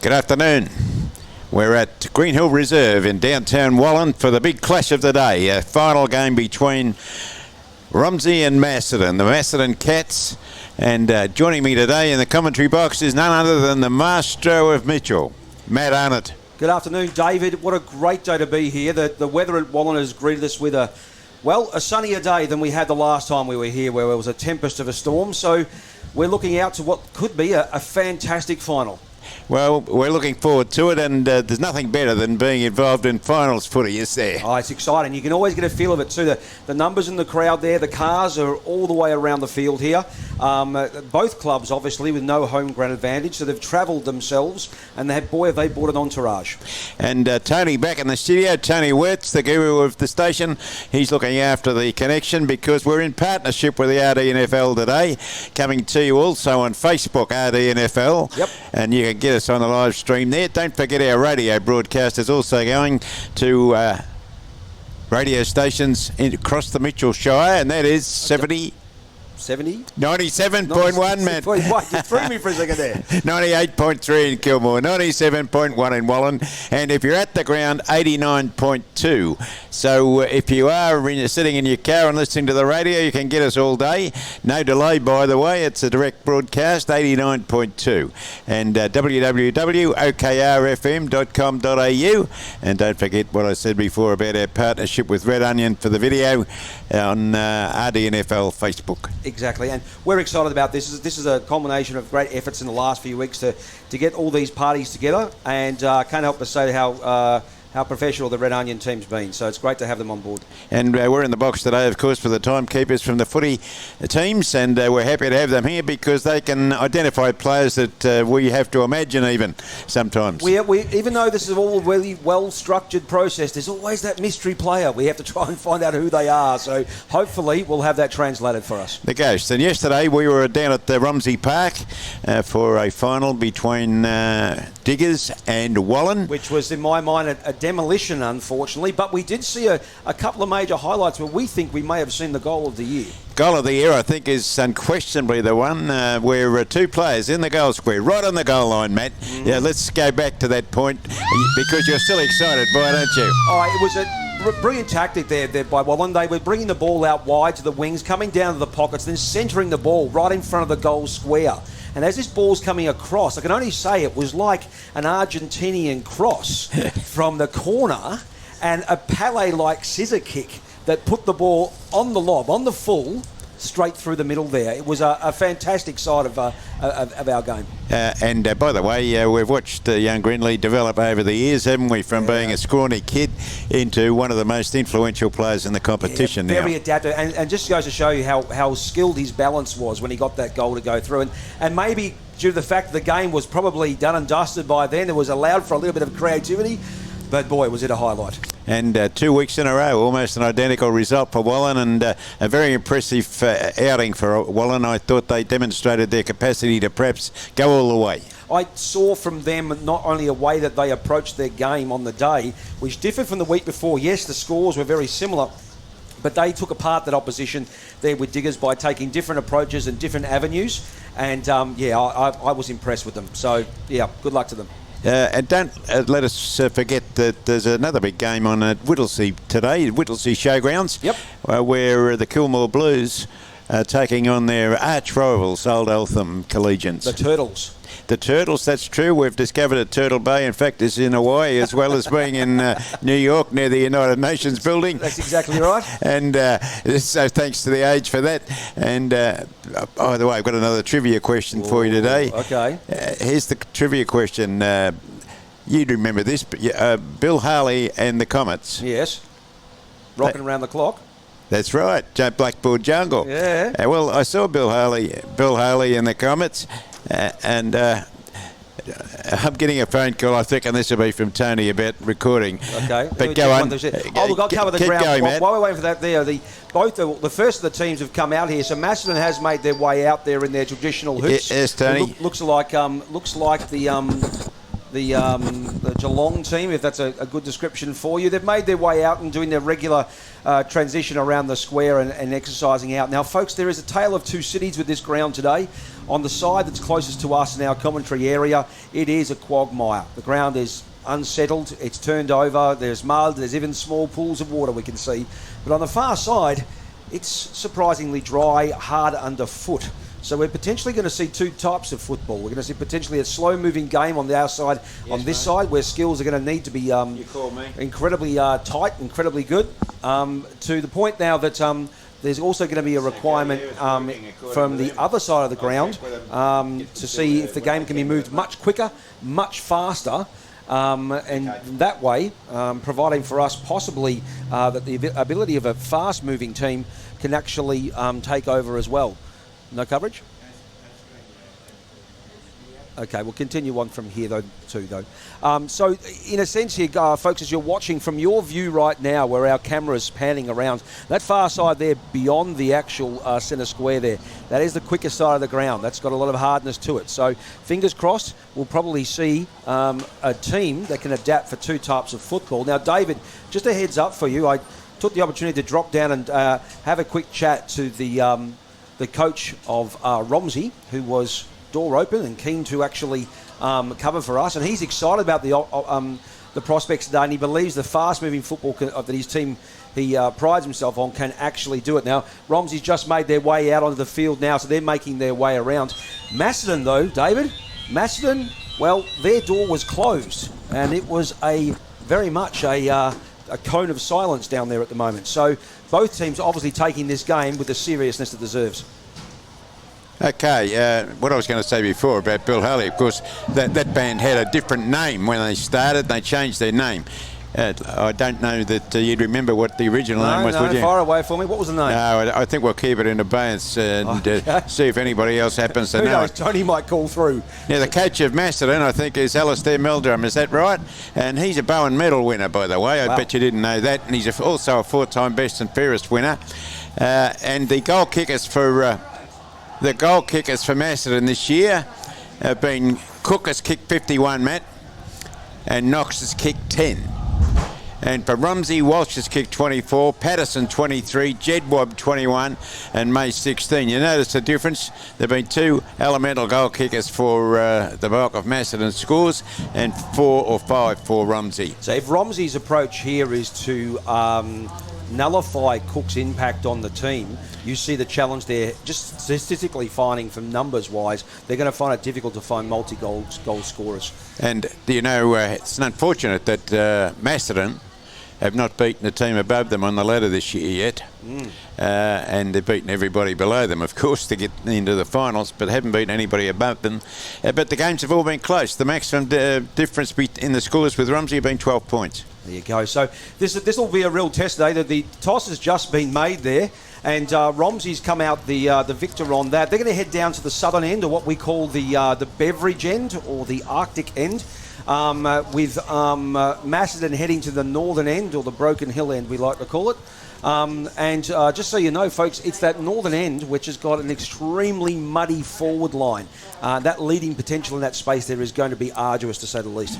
Good afternoon. We're at Green Hill Reserve in downtown Wallen for the big clash of the day, a final game between Romsey and Macedon, the Macedon Cats. And joining me today in the commentary box is none other than the maestro of Mitchell, Matt Arnott. Good afternoon, David. What a great day to be here. The weather at Wallen has greeted us with a sunnier day than we had the last time we were here, where it was a tempest of a storm. So we're looking out to what could be a fantastic final. Well, we're looking forward to it, and there's nothing better than being involved in finals footy, is there? Oh, it's exciting. You can always get a feel of it too. The numbers in the crowd there, the cars are all the way around the field here. Both clubs, obviously, with no home ground advantage, so they've travelled themselves, and have they brought an entourage. And Tony back in the studio, Tony Wirtz, the guru of the station. He's looking after the connection because we're in partnership with the RDNFL today, coming to you also on Facebook, RDNFL. Yep. And you can get us on the live stream there. Don't forget our radio broadcast is also going to radio stations across the Mitchell Shire, and that is 97.1, Matt. Wait, you threw me for a second there. 98.3 in Kilmore, 97.1 in Wallen, and if you're at the ground, 89.2. So if you are sitting in your car and listening to the radio, you can get us all day. No delay, by the way. It's a direct broadcast, 89.2. And www.okrfm.com.au. And don't forget what I said before about our partnership with Red Onion for the video on RDNFL Facebook. Exactly, and we're excited about this. This is a culmination of great efforts in the last few weeks to get all these parties together, and can't help but say how professional the Red Onion team's been. So it's great to have them on board. And we're in the box today, of course, for the timekeepers from the footy teams, and we're happy to have them here because they can identify players that we have to imagine even sometimes. We even though this is all a really well-structured process, there's always that mystery player. We have to try and find out who they are. So hopefully we'll have that translated for us. The Ghosts. And yesterday we were down at the Romsey Park for a final between Diggers and Wallen. Which was, in my mind, a demolition, unfortunately, but we did see a couple of major highlights where we think we may have seen the goal of the year. Goal of the year, I think, is unquestionably the one where two players in the goal square, right on the goal line, Matt. Mm-hmm. Yeah, let's go back to that point because you're still excited by it, aren't you? Oh, it was a brilliant tactic there by Wallen. They were bringing the ball out wide to the wings, coming down to the pockets, then centering the ball right in front of the goal square. And as this ball's coming across, I can only say it was like an Argentinian cross from the corner and a Pele-like scissor kick that put the ball on the lob, on the full, straight through the middle there. It was a fantastic side of our game. And by the way, we've watched young Greenlee develop over the years, haven't we, from being a scrawny kid into one of the most influential players in the competition now. Very adaptive, and just goes to show you how skilled his balance was when he got that goal to go through. And maybe due to the fact that the game was probably done and dusted by then, it was allowed for a little bit of creativity. But boy, was it a highlight. And 2 weeks in a row, almost an identical result for Wallen, and a very impressive outing for Wallen. I thought they demonstrated their capacity to perhaps go all the way. I saw from them not only a way that they approached their game on the day, which differed from the week before. Yes, the scores were very similar, but they took apart that opposition there with Diggers by taking different approaches and different avenues. And I was impressed with them. So, yeah, good luck to them. And don't let us forget that there's another big game on at Whittlesea today, Whittlesea Showgrounds, where the Kilmore Blues are taking on their arch rivals, Old Eltham Collegians. The Turtles. The Turtles, that's true. We've discovered that Turtle Bay, in fact, is in Hawaii as well as being in New York near the United Nations building. That's exactly right. And so thanks to the age for that. And by the way, I've got another trivia question for you today. Okay. Here's the trivia question. You'd remember this, but Bill Harley and the Comets. Yes. Rocking around the clock. That's right, Blackboard Jungle. Yeah. Well, I saw Bill Harley and the Comets. And I'm getting a phone call, I think, and this will be from Tony about recording. Okay. But go on. Look, I'll cover the ground. Going, while we're waiting for that, the first of the teams have come out here. So Macedon has made their way out there in their traditional hoops. Yes, Tony. Looks like the Geelong team, if that's a good description for you. They've made their way out and doing their regular transition around the square and exercising out. Now, folks, there is a tale of two cities with this ground today. On the side that's closest to us in our commentary area, it is a quagmire. The ground is unsettled, it's turned over, there's mud, there's even small pools of water we can see. But on the far side, it's surprisingly dry, hard underfoot. So we're potentially going to see two types of football. We're going to see potentially a slow-moving game on the outside, on this side, where skills are going to need to be incredibly tight, incredibly good, to the point now that there's also going to be a requirement from the other side of the ground to see if the game can be moved much quicker, much faster, and that way providing for us possibly that the ability of a fast-moving team can actually take over as well. No coverage? Okay, we'll continue on from here, So, in a sense here, folks, as you're watching from your view right now, where our camera's panning around, that far side there, beyond the actual centre square there, that is the quickest side of the ground. That's got a lot of hardness to it. So, fingers crossed, we'll probably see a team that can adapt for two types of football. Now, David, just a heads up for you, I took the opportunity to drop down and have a quick chat to the coach of Romsey, who was door open and keen to actually cover for us, and he's excited about the prospects today, and he believes the fast-moving football that his team he prides himself on can actually do it. Now, Romsey's just made their way out onto the field now, so they're making their way around. Macedon, though, David, well, their door was closed, and it was very much a cone of silence down there at the moment. So both teams obviously taking this game with the seriousness it deserves. Okay, what I was going to say before about Bill Haley, of course, that band had a different name when they started. They changed their name. I don't know that you'd remember what the original name was, would you? Far away for me. What was the name? No, I think we'll keep it in abeyance and see if anybody else happens to know. Who knows? Tony might call through. Yeah, the coach of Macedon, I think, is Alistair Meldrum. Is that right? And he's a Bowen Medal winner, by the way. I bet you didn't know that. And he's also a four-time best and fairest winner. And the goal kickers for Macedon this year have been Cook has kicked 51, Matt, and Knox has kicked 10. And for Romsey, Walsh has kicked 24, Patterson 23, Jedwab 21, and May 16. You notice the difference? There have been two elemental goal kickers for the bulk of Macedon scores, and 4 or 5 for Romsey. So if Romsey's approach here is to nullify Cook's impact on the team, you see the challenge there, just statistically finding from numbers-wise, they're going to find it difficult to find multi-goal scorers. And, you know, it's unfortunate that Macedon have not beaten the team above them on the ladder this year yet. And they've beaten everybody below them, of course, to get into the finals, but haven't beaten anybody above them. But the games have all been close. The maximum difference in the scores with Romsey have been 12 points. There you go. So this will be a real test today. The toss has just been made there, and Romsey's come out the victor on that. They're going to head down to the southern end, or what we call the beverage end, or the Arctic end, with Macedon heading to the northern end, or the Broken Hill end, we like to call it. And just so you know, folks, it's that northern end which has got an extremely muddy forward line. That leading potential in that space there is going to be arduous, to say the least.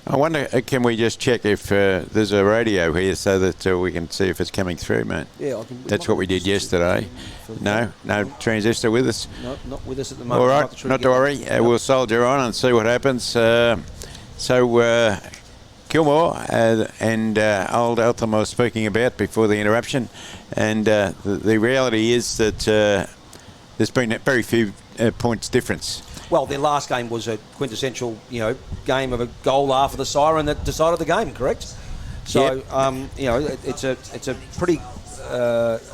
I wonder, can we just check if there's a radio here so that we can see if it's coming through, mate? Yeah, that's what we did yesterday. No transistor with us? No, not with us at the moment. All right, not to worry. We'll soldier on and see what happens. Kilmore and old Eltham I was speaking about before the interruption, and the reality is that there's been very few points difference. Well, their last game was a quintessential, game of a goal after the siren that decided the game, correct? So, it's a pretty.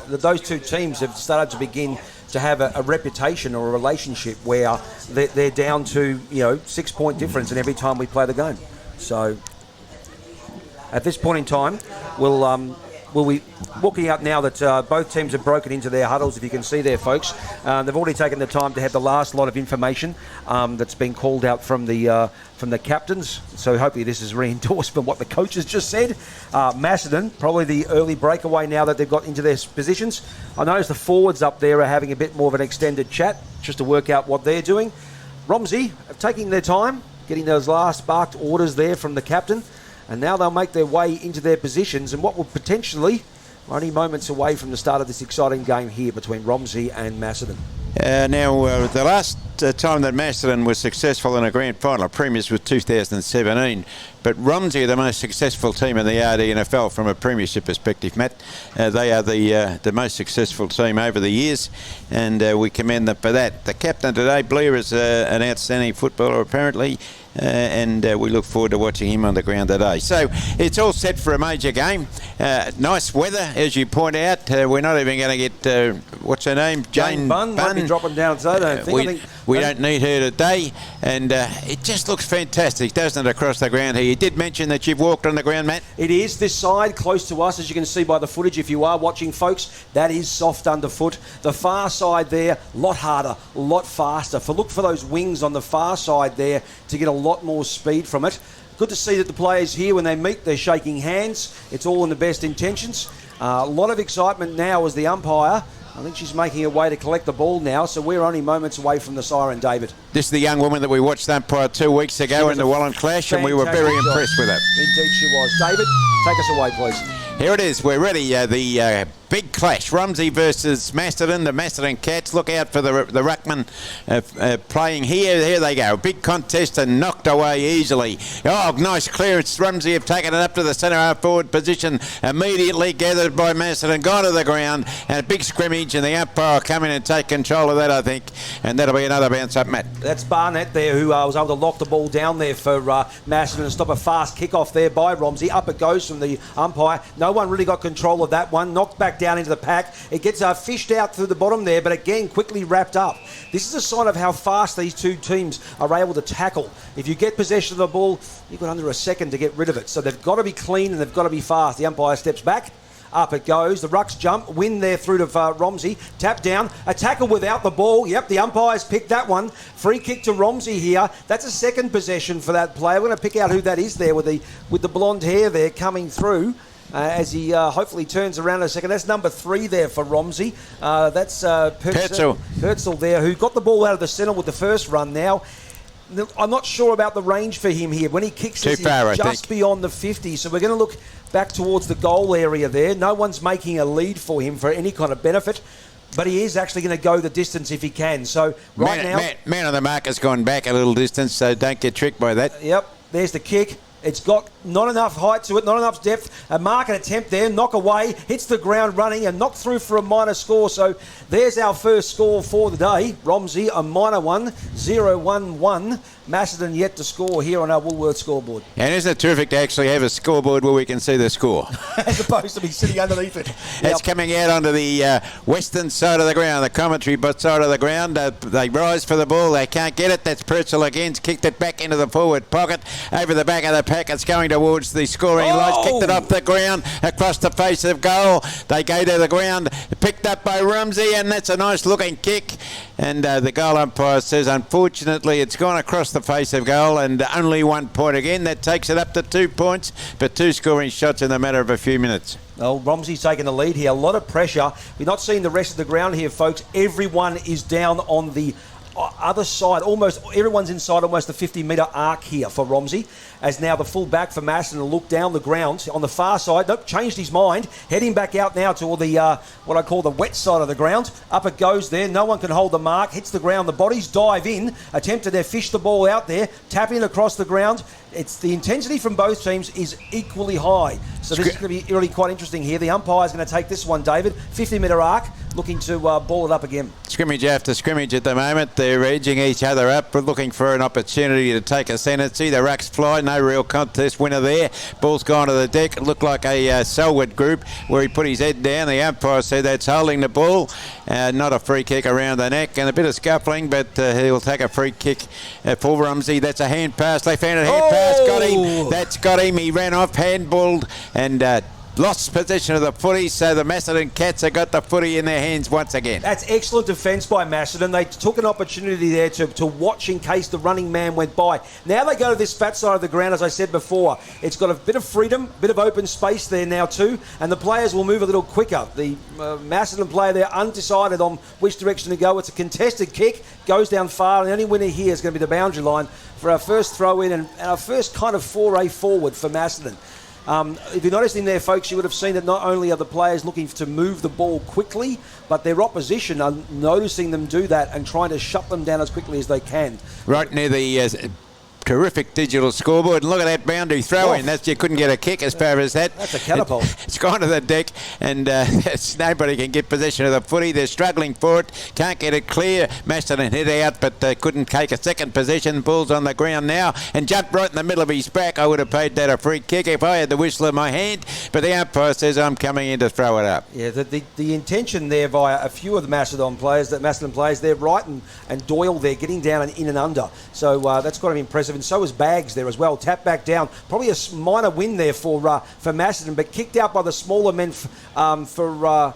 Those two teams have started to begin to have a reputation or a relationship where they're down to 6-point difference in every time we play the game. So, at this point in time, we'll be walking out now that both teams have broken into their huddles, if you can see there, folks. They've already taken the time to have the last lot of information that's been called out from the captains. So hopefully this is reinforcement what the coaches just said. Macedon, probably the early breakaway now that they've got into their positions. I notice the forwards up there are having a bit more of an extended chat just to work out what they're doing. Romsey have taken their time, getting those last barked orders there from the captain. And now they'll make their way into their positions, and what will potentially only moments away from the start of this exciting game here between Romsey and Macedon. The last time that Macedon was successful in a grand final of premiers was 2017, but Romsey are the most successful team in the RDNFL from a premiership perspective, Matt. They are the most successful team over the years, and we commend them for that. The captain today, Blair, is an outstanding footballer apparently, and we look forward to watching him on the ground today. So it's all set for a major game. Nice weather, as you point out. We're not even going to get, what's her name? Jane Bunn. Won't be dropping down today, I don't think. We don't need her today, and it just looks fantastic, doesn't it, across the ground here? You did mention that you've walked on the ground, Matt. It is this side, close to us, as you can see by the footage. If you are watching, folks, that is soft underfoot. The far side there, a lot harder, a lot faster. Look for those wings on the far side there to get a lot more speed from it. Good to see that the players here, when they meet, they're shaking hands. It's all in the best intentions. A lot of excitement now as the umpire. I think she's making her way to collect the ball now, so we're only moments away from the siren, David. This is the young woman that we watched umpire 2 weeks ago in the Wallen Clash, and we were very impressed with her. Indeed she was. David, take us away, please. Here it is. We're ready. The big clash. Romsey versus Macedon. The Macedon Cats. Look out for the ruckman playing here. Here they go. Big contest and knocked away easily. Oh, nice clearance. Romsey have taken it up to the centre half forward position. Immediately gathered by Macedon. Gone to the ground. And a big scrimmage. And the umpire come in and take control of that, I think. And that'll be another bounce up, Matt. That's Barnett there, who was able to lock the ball down there for Macedon and stop a fast kick-off there by Romsey. Up it goes from the umpire. No one really got control of that one. Knocked back down into the pack. It gets fished out through the bottom there, but again, quickly wrapped up. This is a sign of how fast these two teams are able to tackle. If you get possession of the ball, you've got under a second to get rid of it. So they've got to be clean and they've got to be fast. The umpire steps back. Up it goes. The rucks jump. Win there through to Romsey. Tap down. A tackle without the ball. Yep, the umpire's picked that one. Free kick to Romsey here. That's a second possession for that player. We're going to pick out who that is there with the blonde hair there coming through. As he hopefully turns around in a second. That's number 3 there for Romsey. That's Pertzel there, who got the ball out of the centre with the first run now. I'm not sure about the range for him here. When he kicks this, he's just beyond the 50. So we're going to look back towards the goal area there. No one's making a lead for him for any kind of benefit. But he is actually going to go the distance if he can. So man on the mark has gone back a little distance, so don't get tricked by that. Yep, there's the kick. It's got not enough height to it, not enough depth. A mark and attempt there, knock away, hits the ground running and knocked through for a minor score. So there's our first score for the day. Romsey, a minor one, 0-1-1. Macedon yet to score here on our Woolworths scoreboard. And isn't it terrific to actually have a scoreboard where we can see the score? As opposed to be sitting underneath it. It's coming out onto the western side of the ground, the commentary side of the ground. They rise for the ball. They can't get it. That's Pertzel again. Kicked it back into the forward pocket. Over the back of the pack. It's going towards the scoring lines. Kicked it off the ground across the face of goal. They go to the ground. Picked up by Romsey, and that's a nice looking kick. And the goal umpire says, unfortunately, it's gone across the face of goal and only 1 point again. That takes it up to 2 points, but 2 scoring shots in the matter of a few minutes. Well, Romsey's taking the lead here. A lot of pressure. We're not seeing the rest of the ground here, folks. Everyone is down on the other side. Almost everyone's inside almost the 50-metre arc here for Romsey, as now the full back for Macedon will look down the ground on the far side. Nope, changed his mind, heading back out now to the what I call the wet side of the ground. Up it goes there. No one can hold the mark. Hits the ground. The bodies dive in, attempted to fish the ball out there, tapping across the ground. It's the intensity from both teams is equally high. So this is going to be really quite interesting here. The umpire's going to take this one, David. 50-metre arc, looking to ball it up again. Scrimmage after scrimmage at the moment. They're edging each other up, but looking for an opportunity to take ascendancy. The rucks fly. No real contest winner there. Ball's gone to the deck. It looked like a Selwood group where he put his head down. The umpire said that's holding the ball. Not a free kick around the neck, and a bit of scuffling, but he'll take a free kick for Romsey. That's a hand pass. They found a hand pass. Got him. That's got him. He ran off, handballed, and lost possession of the footy, so the Macedon Cats have got the footy in their hands once again. That's excellent defence by Macedon. They took an opportunity there to watch in case the running man went by. Now they go to this fat side of the ground, as I said before. It's got a bit of freedom, a bit of open space there now too, and the players will move a little quicker. The Macedon player there undecided on which direction to go. It's a contested kick, goes down far, and the only winner here is going to be the boundary line for our first throw in and our first kind of foray forward for Macedon. If you noticed in there, folks, you would have seen that not only are the players looking to move the ball quickly, but their opposition are noticing them do that and trying to shut them down as quickly as they can. Right near the terrific digital scoreboard. And look at that boundary throw in. You couldn't get a kick as far as that. That's a catapult. It's gone to the deck, and nobody can get possession of the footy. They're struggling for it. Can't get it clear. Macedon hit out, but couldn't take a second possession. Ball's on the ground now and jumped right in the middle of his back. I would have paid that a free kick if I had the whistle in my hand, but the umpire says I'm coming in to throw it up. Yeah, the intention there via a few of the Macedon players, they're right and Doyle there getting down and in and under. So that's got to be impressive. And so was Baggs there as well. Tap back down. Probably a minor win there for Macedon, but kicked out by the smaller men for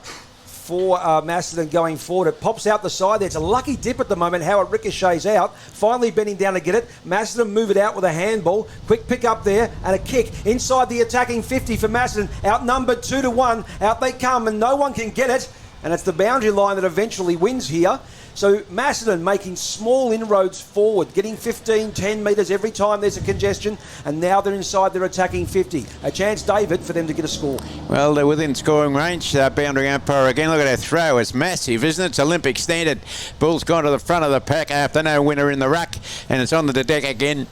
Macedon going forward. It pops out the side there. It's a lucky dip at the moment, how it ricochets out. Finally bending down to get it. Macedon move it out with a handball. Quick pick up there and a kick inside the attacking 50 for Macedon. Outnumbered 2-1. Out they come and no one can get it. And it's the boundary line that eventually wins here. So Macedon making small inroads forward, getting 15, 10 metres every time there's a congestion, and now they're inside their attacking 50. A chance, David, for them to get a score. Well, they're within scoring range. Boundary umpire again. Look at that throw. It's massive, isn't it? It's Olympic standard. Ball's gone to the front of the pack after no winner in the ruck, and it's on the deck again.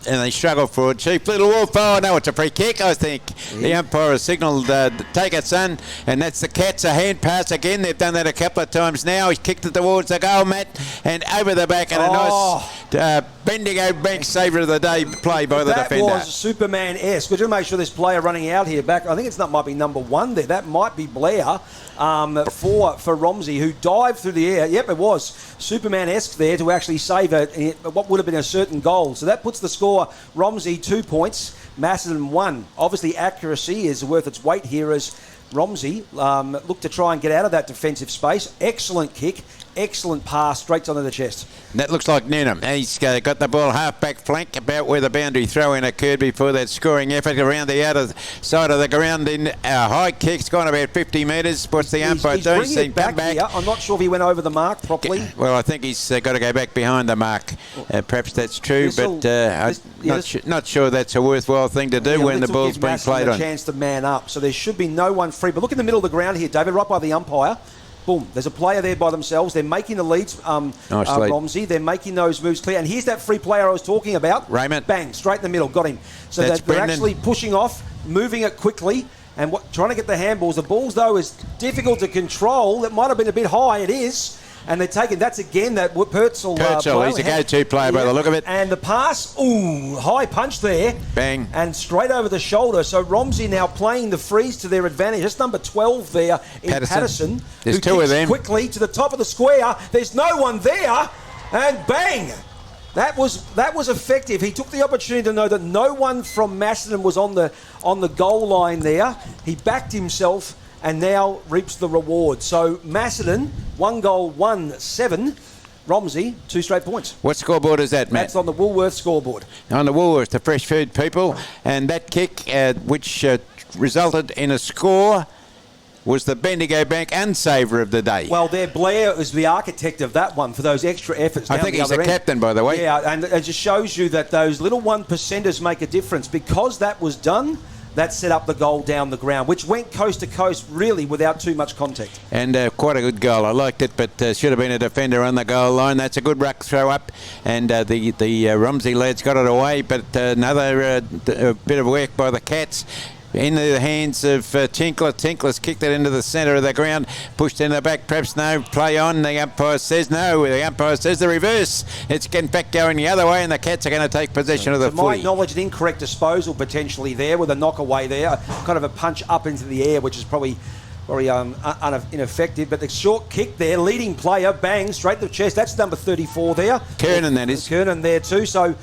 And they struggle for it. Chief Little Wolf. Oh, no, it's a free kick, I think. The umpire has signalled, take it, son. And that's the Cats. A hand pass again. They've done that a couple of times now. He's kicked it towards the goal, Matt. And over the back. And a nice Bendigo bank saver of the day play by the defender. That was Superman-esque. We're going to make sure this player running out here back. I think might be number 1 there. That might be Blair for Romsey, who dived through the air. Yep, it was Superman-esque there to actually save what would have been a certain goal. So that puts the score Romsey 2 points, Macedon 1. Obviously, accuracy is worth its weight here as Romsey look to try and get out of that defensive space. Excellent kick, excellent pass straight onto the chest. That looks like Nenham. He's got the ball half-back flank about where the boundary throw-in occurred before that scoring effort around the outer side of the ground. In high kick's gone about 50 metres. What's the umpire doing? He's bringing it back here. I'm not sure if he went over the mark properly. Well, I think he's got to go back behind the mark. Perhaps that's true, but I'm not sure that's a worthwhile thing to do when the ball's being played on. A chance to man up, so there should be no one free. But look in the middle of the ground here, David, right by the umpire. Boom. There's a player there by themselves. They're making the leads, Romsey. They're making those moves clear. And here's that free player I was talking about. Raymond. Bang, straight in the middle. Got him. So they're actually pushing off, moving it quickly, and trying to get the handballs. The balls, though, is difficult to control. It might have been a bit high. It is. And they're taking, that's again that Purcell. He's a go-to player by the look of it. And the pass, high punch there. Bang. And straight over the shoulder. So Romsey now playing the freeze to their advantage. That's number 12 there in Patterson. There's two of them. Quickly to the top of the square. There's no one there. And bang. That was effective. He took the opportunity to know that no one from Macedon was on the goal line there. He backed himself and now reaps the reward. So Macedon, 1 goal, 1-7. Romsey, 2 straight points. What scoreboard is that, Matt? That's on the Woolworth scoreboard. On the Woolworth, the fresh food people. And that kick, which resulted in a score, was the Bendigo Bank unsaver of the day. Well, Blair was the architect of that one for those extra efforts. I think he's the captain, by the way. Yeah, and it just shows you that those little 1%ers make a difference. Because that was done, that set up the goal down the ground, which went coast to coast, really, without too much contact. And quite a good goal. I liked it, but should have been a defender on the goal line. That's a good ruck throw up, and the Romsey lads got it away, but another bit of work by the Cats. Into the hands of Tinkler. Tinkler's kicked it into the centre of the ground, pushed in the back, perhaps no, play on. The umpire says no. The umpire says the reverse. It's in fact going the other way, and the Cats are going to take possession of the footy. To my knowledge, an incorrect disposal potentially there with a knock away there, kind of a punch up into the air, which is probably very ineffective. But the short kick there, leading player, bang, straight to the chest. That's number 34 there. Kernan, that is. Kernan there too. So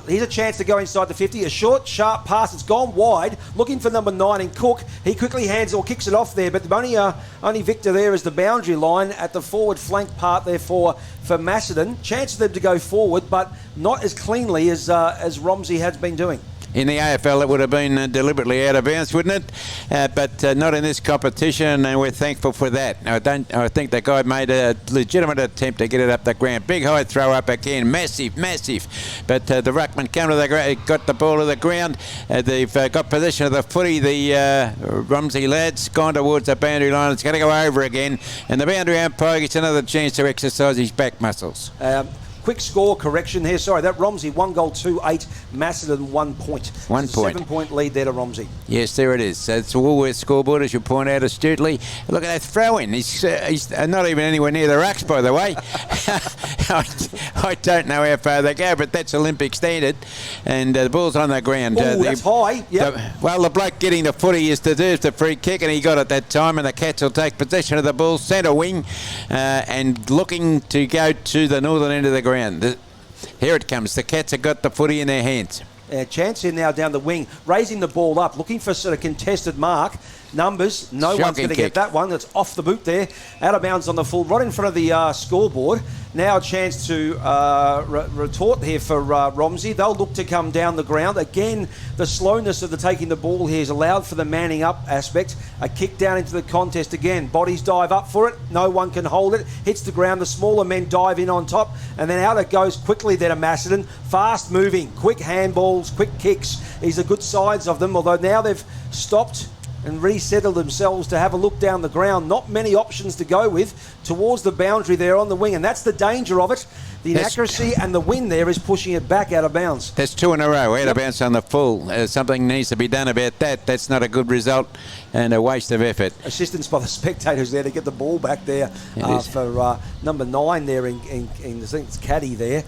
here's a chance to go inside the 50. A short, sharp pass. It's gone wide. Looking for number 9 in Cook. He quickly hands or kicks it off there. But the only victor there is the boundary line at the forward flank part there for Macedon. Chance for them to go forward, but not as cleanly as Romsey has been doing. In the AFL, it would have been deliberately out of bounds, wouldn't it? But not in this competition, and we're thankful for that. I think the guy made a legitimate attempt to get it up the ground. Big high throw up again, massive. But the ruckman came to the ground, got the ball to the ground. They've got possession of the footy. The Romsey lads gone towards the boundary line. It's going to go over again, and the boundary umpire gets another chance to exercise his back muscles. Quick score correction here. Sorry, that Romsey 1 goal 2-8, Macedon 1 point. 1 point. 7-point lead there to Romsey. Yes, there it is. It's a Woolworths scoreboard, as you point out astutely. Look at that throw in. He's not even anywhere near the rucks, by the way. I don't know how far they go, but that's Olympic standard. And the ball's on the ground. Oh, that's high. Yep. Well, the bloke getting the footy deserves the free kick, and he got it that time. And the Cats will take possession of the ball, centre wing, and looking to go to the northern end of the ground. Here it comes. The Cats have got the footy in their hands. Chance here now down the wing, raising the ball up, looking for sort of contested mark. Numbers, no Shocking one's going to get that one. That's off the boot there, out of bounds on the full, right in front of the scoreboard. Now a chance to retort here for Romsey. They'll look to come down the ground. Again, the slowness of the taking the ball here has allowed for the manning up aspect. A kick down into the contest again. Bodies dive up for it. No one can hold it. Hits the ground. The smaller men dive in on top. And then out it goes quickly there to Macedon. Fast moving, quick handballs, quick kicks. These are good sides of them, although now they've stopped and resettled themselves to have a look down the ground. Not many options to go with towards the boundary there on the wing, and that's the danger of it. The inaccuracy and the wind there is pushing it back out of bounds. That's 2 in a row, out of bounds on the full. Something needs to be done about that. That's not a good result and a waste of effort. Assistance by the spectators there to get the ball back there for number 9 there in I think it's Caddy there.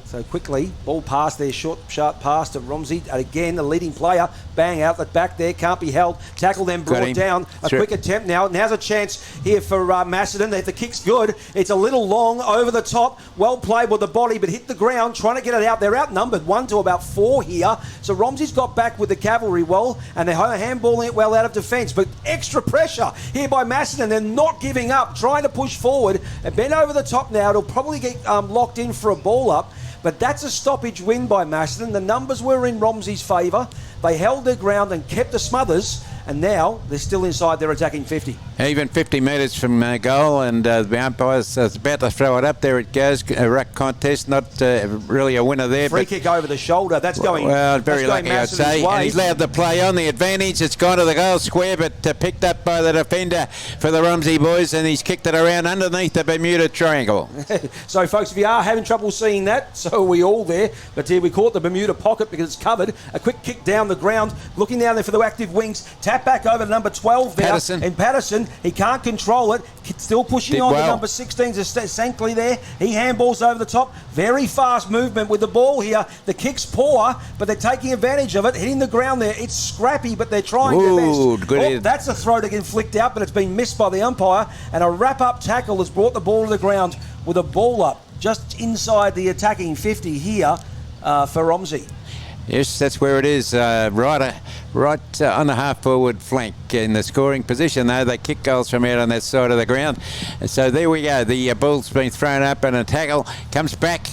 So quickly, ball pass there, short, sharp pass to Romsey. And again, the leading player, bang out the back there, can't be held. Tackle then brought down. A quick attempt now. Now's a chance here for Macedon. If the kick's good, it's a little long over the top. Well played with the body, but hit the ground, trying to get it out. They're outnumbered 1 to about 4 here. So Romsey's got back with the cavalry well, and they're handballing it well out of defence. But extra pressure here by Macedon. They're not giving up, trying to push forward. And bend over the top now. It'll probably get locked in for a ball up. But that's a stoppage win by Macedon. The numbers were in Romsey's favour. They held their ground and kept the smothers, and now they're still inside their attacking 50. Even 50 metres from goal, and the umpire's about to throw it up. There it goes. A ruck contest, not really a winner there. Free kick over the shoulder. That's going. Well, very lucky, I'd say. And he's allowed the play on the advantage. It's gone to the goal square, but picked up by the defender for the Romsey boys, and he's kicked it around underneath the Bermuda Triangle. So, folks, if you are having trouble seeing that, so are we all there. But here we caught the Bermuda pocket because it's covered. A quick kick down the ground, looking down there for the active wings. Tap back over to number 12 there. Patterson. And Patterson, he can't control it. Still pushing on to number 16, Sankey there. He handballs over the top. Very fast movement with the ball here. The kick's poor, but they're taking advantage of it. Hitting the ground there. It's scrappy, but they're trying their best. Good that's a throw to get flicked out, but it's been missed by the umpire. And a wrap-up tackle has brought the ball to the ground with a ball up just inside the attacking 50 here for Romsey. Yes, that's where it is. Right on the half-forward flank in the scoring position, though. They kick goals from out on that side of the ground. So there we go. The ball's been thrown up and a tackle comes back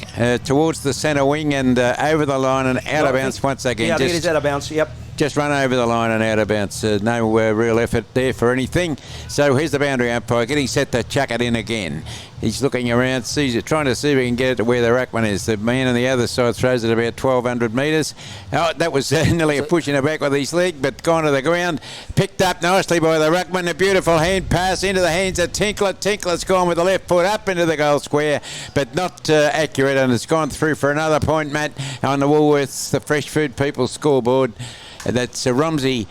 towards the centre wing and over the line and out of bounds once again. Yeah, I think it is out of bounds, yep. Just run over the line and out of bounds. No real effort there for anything. So here's the boundary umpire getting set to chuck it in again. He's looking around, sees it, trying to see if he can get it to where the ruckman is. The man on the other side throws it about 1,200 metres. Oh, that was nearly a push in the back with his leg, but gone to the ground. Picked up nicely by the ruckman. A beautiful hand pass into the hands of Tinkler. Tinkler's gone with the left foot up into the goal square, but not accurate, and it's gone through for another point, Matt, on the Woolworths, the Fresh Food People scoreboard. That's Romsey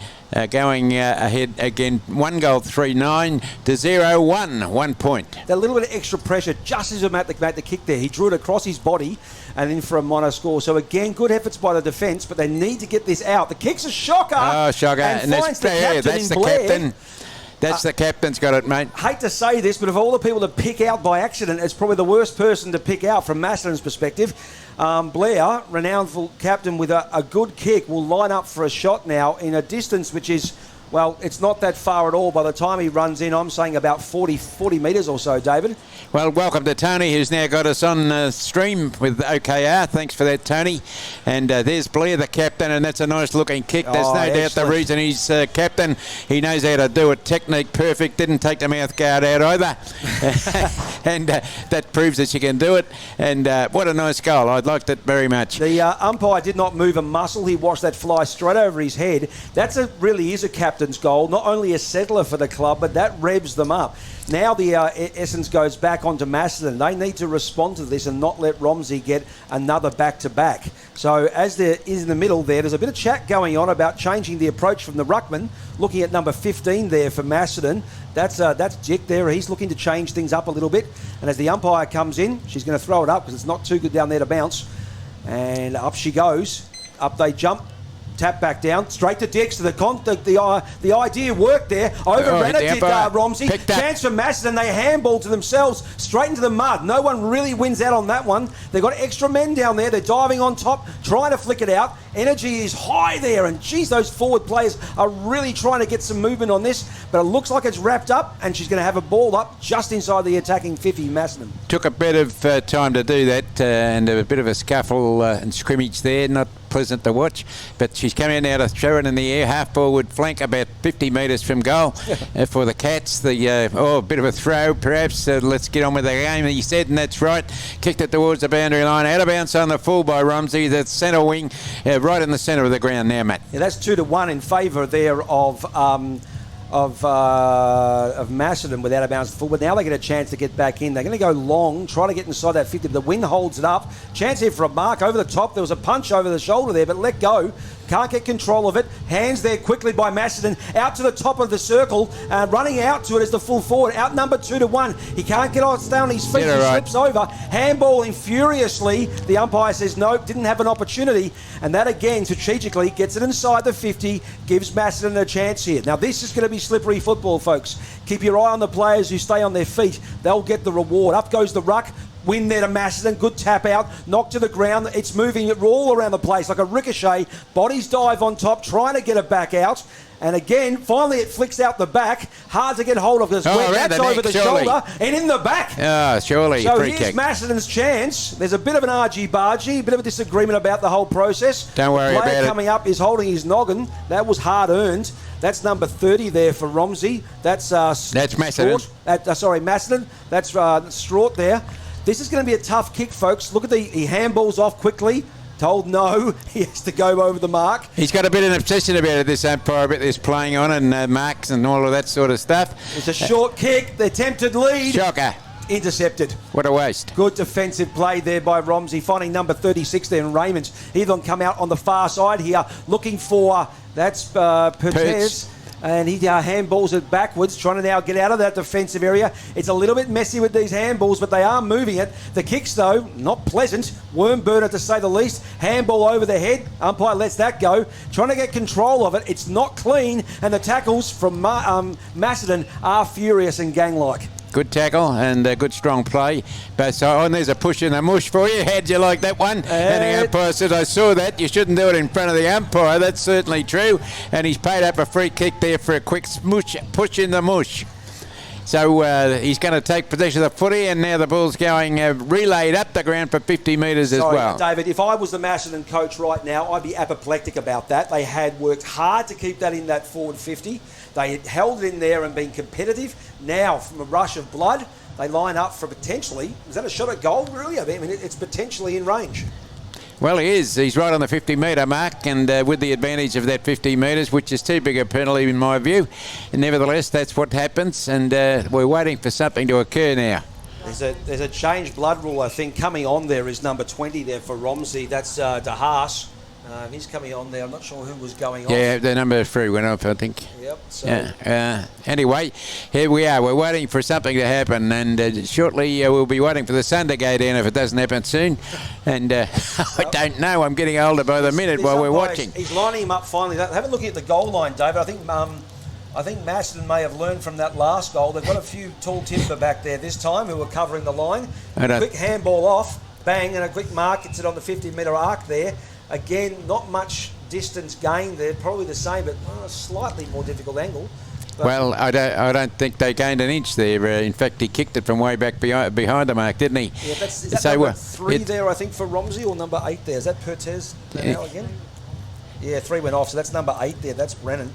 going ahead again. 1 goal 3-9 to 0-1. 1 point. That little bit of extra pressure just as he made the kick there. He drew it across his body and in for a mono score. So again, good efforts by the defence, but they need to get this out. The kick's a shocker. Oh, shocker. And finds the captain. That's the captain's got it, mate. Hate to say this, but of all the people to pick out by accident, it's probably the worst person to pick out from Macedon's perspective. Blair, renowned captain with a good kick, will line up for a shot now in a distance which is Well, it's not that far at all. By the time he runs in, I'm saying about 40 metres or so, David. Well, welcome to Tony, who's now got us on stream with OKR. Thanks for that, Tony. And there's Blair, the captain, and that's a nice-looking kick. There's no doubt the reason he's captain. He knows how to do it. Technique perfect. Didn't take the mouth guard out either. And that proves that you can do it. And what a nice goal. I liked it very much. The umpire did not move a muscle. He watched that fly straight over his head. Really is a captain's goal. Not only a settler for the club, but that revs them up. Now the essence goes back onto Macedon. They need to respond to this and not let Romsey get another back-to-back. So as there is in the middle there's a bit of chat going on about changing the approach from the ruckman. Looking at number 15 there for Macedon. That's Dick there. He's looking to change things up a little bit. And as the umpire comes in, she's going to throw it up because it's not too good down there to bounce. And up she goes. Up they jump. Tap back down, straight to Dix. So the idea worked there. Overran it, did Romsey. Chance for Macedon. They handball to themselves straight into the mud. No one really wins out on that one. They've got extra men down there. They're diving on top, trying to flick it out. Energy is high there, and geez, those forward players are really trying to get some movement on this. But it looks like it's wrapped up, and she's going to have a ball up just inside the attacking 50, Macedon. Took a bit of time to do that, and a bit of a scuffle and scrimmage there. Not pleasant to watch, but she's coming out to throw it in the air, half forward flank about 50 metres from goal for the Cats. A bit of a throw perhaps. Let's get on with the game, he said, and that's right. Kicked it towards the boundary line, out of bounds on the full by Romsey. The centre wing, right in the centre of the ground now, Matt. Yeah, that's 2-1 in favour there of Macedon without a bounce full, but now they get a chance to get back in. They're going to go long, try to get inside that 50. The wind holds it up. Chance here for a mark over the top. There was a punch over the shoulder there, but let go. Can't get control of it. Hands there quickly by Macedon. Out to the top of the circle. Running out to it as the full forward. Outnumbered 2-1. He can't get on, stay on his feet. He slips over. Handballing furiously. The umpire says no, didn't have an opportunity. And that again, strategically, gets it inside the 50. Gives Macedon a chance here. Now this is going to be slippery football, folks. Keep your eye on the players who stay on their feet. They'll get the reward. Up goes the ruck. Win there to Macedon. Good tap out. Knock to the ground. It's moving it all around the place like a ricochet. Bodies dive on top, trying to get it back out. And again, finally it flicks out the back. Hard to get hold of because that's over the shoulder and in the back. Surely. So here's Macedon's chance. There's a bit of an argy-bargy, bit of a disagreement about the whole process. Don't worry about it. The player coming up is holding his noggin. That was hard earned. That's number 30 there for Romsey. That's Macedon. Macedon. That's Straught there. This is going to be a tough kick, folks. Look at he handballs off quickly. Told no, he has to go over the mark. He's got a bit of an obsession about it, this umpire, about this playing on and marks and all of that sort of stuff. It's a short kick, the attempted lead. Shocker. Intercepted. What a waste. Good defensive play there by Romsey, finding number 36 there in Raymond. He'll come out on the far side here, looking for, that's Pertez. And he handballs it backwards, trying to now get out of that defensive area. It's a little bit messy with these handballs, but they are moving it. The kicks, though, not pleasant. Worm burner, to say the least. Handball over the head. Umpire lets that go. Trying to get control of it. It's not clean, and the tackles from Macedon are furious and gang-like. Good tackle and good strong play. But and there's a push in the mush for you. How'd you like that one? And the umpire said, I saw that. You shouldn't do it in front of the umpire. That's certainly true. And he's paid up a free kick there for a quick push in the mush. So he's going to take possession of the footy, and now the ball's going relayed up the ground for 50 metres as well. David, if I was the Macedon coach right now, I'd be apoplectic about that. They had worked hard to keep that in that forward 50. They had held it in there and been competitive. Now, from a rush of blood, they line up for potentially, is that a shot at goal, really? I mean, it's potentially in range. Well, he is. He's right on the 50-metre mark, and with the advantage of that 50 metres, which is too big a penalty in my view. And nevertheless, that's what happens, and we're waiting for something to occur now. There's a changed blood rule, I think. Coming on there is number 20 there for Romsey. That's De Haas. He's coming on there. I'm not sure who was going off. Yeah, the number 3 went off, I think. Yep. So. Yeah. Anyway, here we are. We're waiting for something to happen, and shortly we'll be waiting for the sun to go down if it doesn't happen soon. And I don't know. I'm getting older by the minute while we're watching. He's lining him up finally. Have a look at the goal line, David. I think Macedon may have learned from that last goal. They've got a few tall timber back there this time who are covering the line. Quick handball off, bang, and a quick mark. Gets it on the 50-metre arc there. Again, not much distance gained there, probably the same, but slightly more difficult angle. But well, I don't think they gained an inch there. In fact, he kicked it from way back behind the mark, didn't he? Yeah, is that number 3 there, I think, for Romsey, or number 8 there? Is that Pertez now again? Yeah, 3 went off, so that's number 8 there. That's Brennan,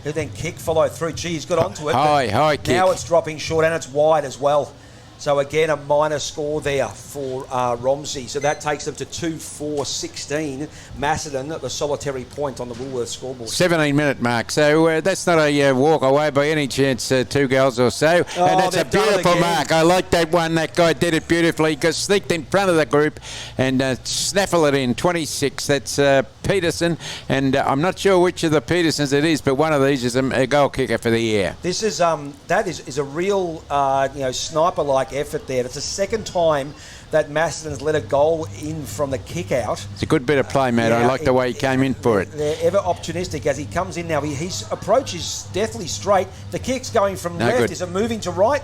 who then follow through. Gee, he's got onto it. High kick. Now it's dropping short, and it's wide as well. So again, a minor score there for Romsey. So that takes them to 2-4-16. Macedon at the solitary point on the Woolworths scoreboard. 17-minute mark. So that's not a walk away by any chance, 2 goals or so. Oh, and that's a beautiful mark. I like that one. That guy did it beautifully. Got sneaked in front of the group and snaffle it in. 26. That's Peterson. And I'm not sure which of the Petersons it is, but one of these is a goal kicker for the year. This is that is a real sniper-like effort there. It's the second time that Macedon's let a goal in from the kick out. It's a good bit of play, Matt. I like the way he came in for it. They're ever opportunistic as he comes in now. His approach is deathly straight. The kick's going from left. Good. Is it moving to right?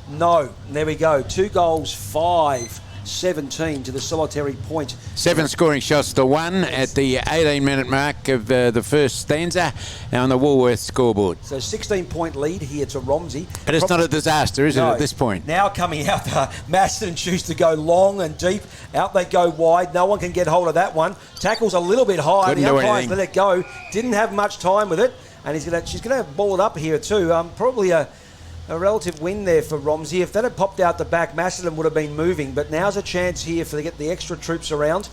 No. There we go. 2 goals, 5-17 to the solitary point. 7 scoring shots to 1 at the 18-minute mark of the first stanza on the Woolworths scoreboard. So 16-point lead here to Romsey. But it's not a disaster, is it, at this point? Now coming out, Macedon choose to go long and deep. Out they go wide. No one can get hold of that one. Tackle's a little bit high. Couldn't the do umpires anything. let it go. Didn't have much time with it. And she's going to ball it up here too. Probably a relative win there for Romsey. If that had popped out the back, Macedon would have been moving. But now's a chance here to get the extra troops around.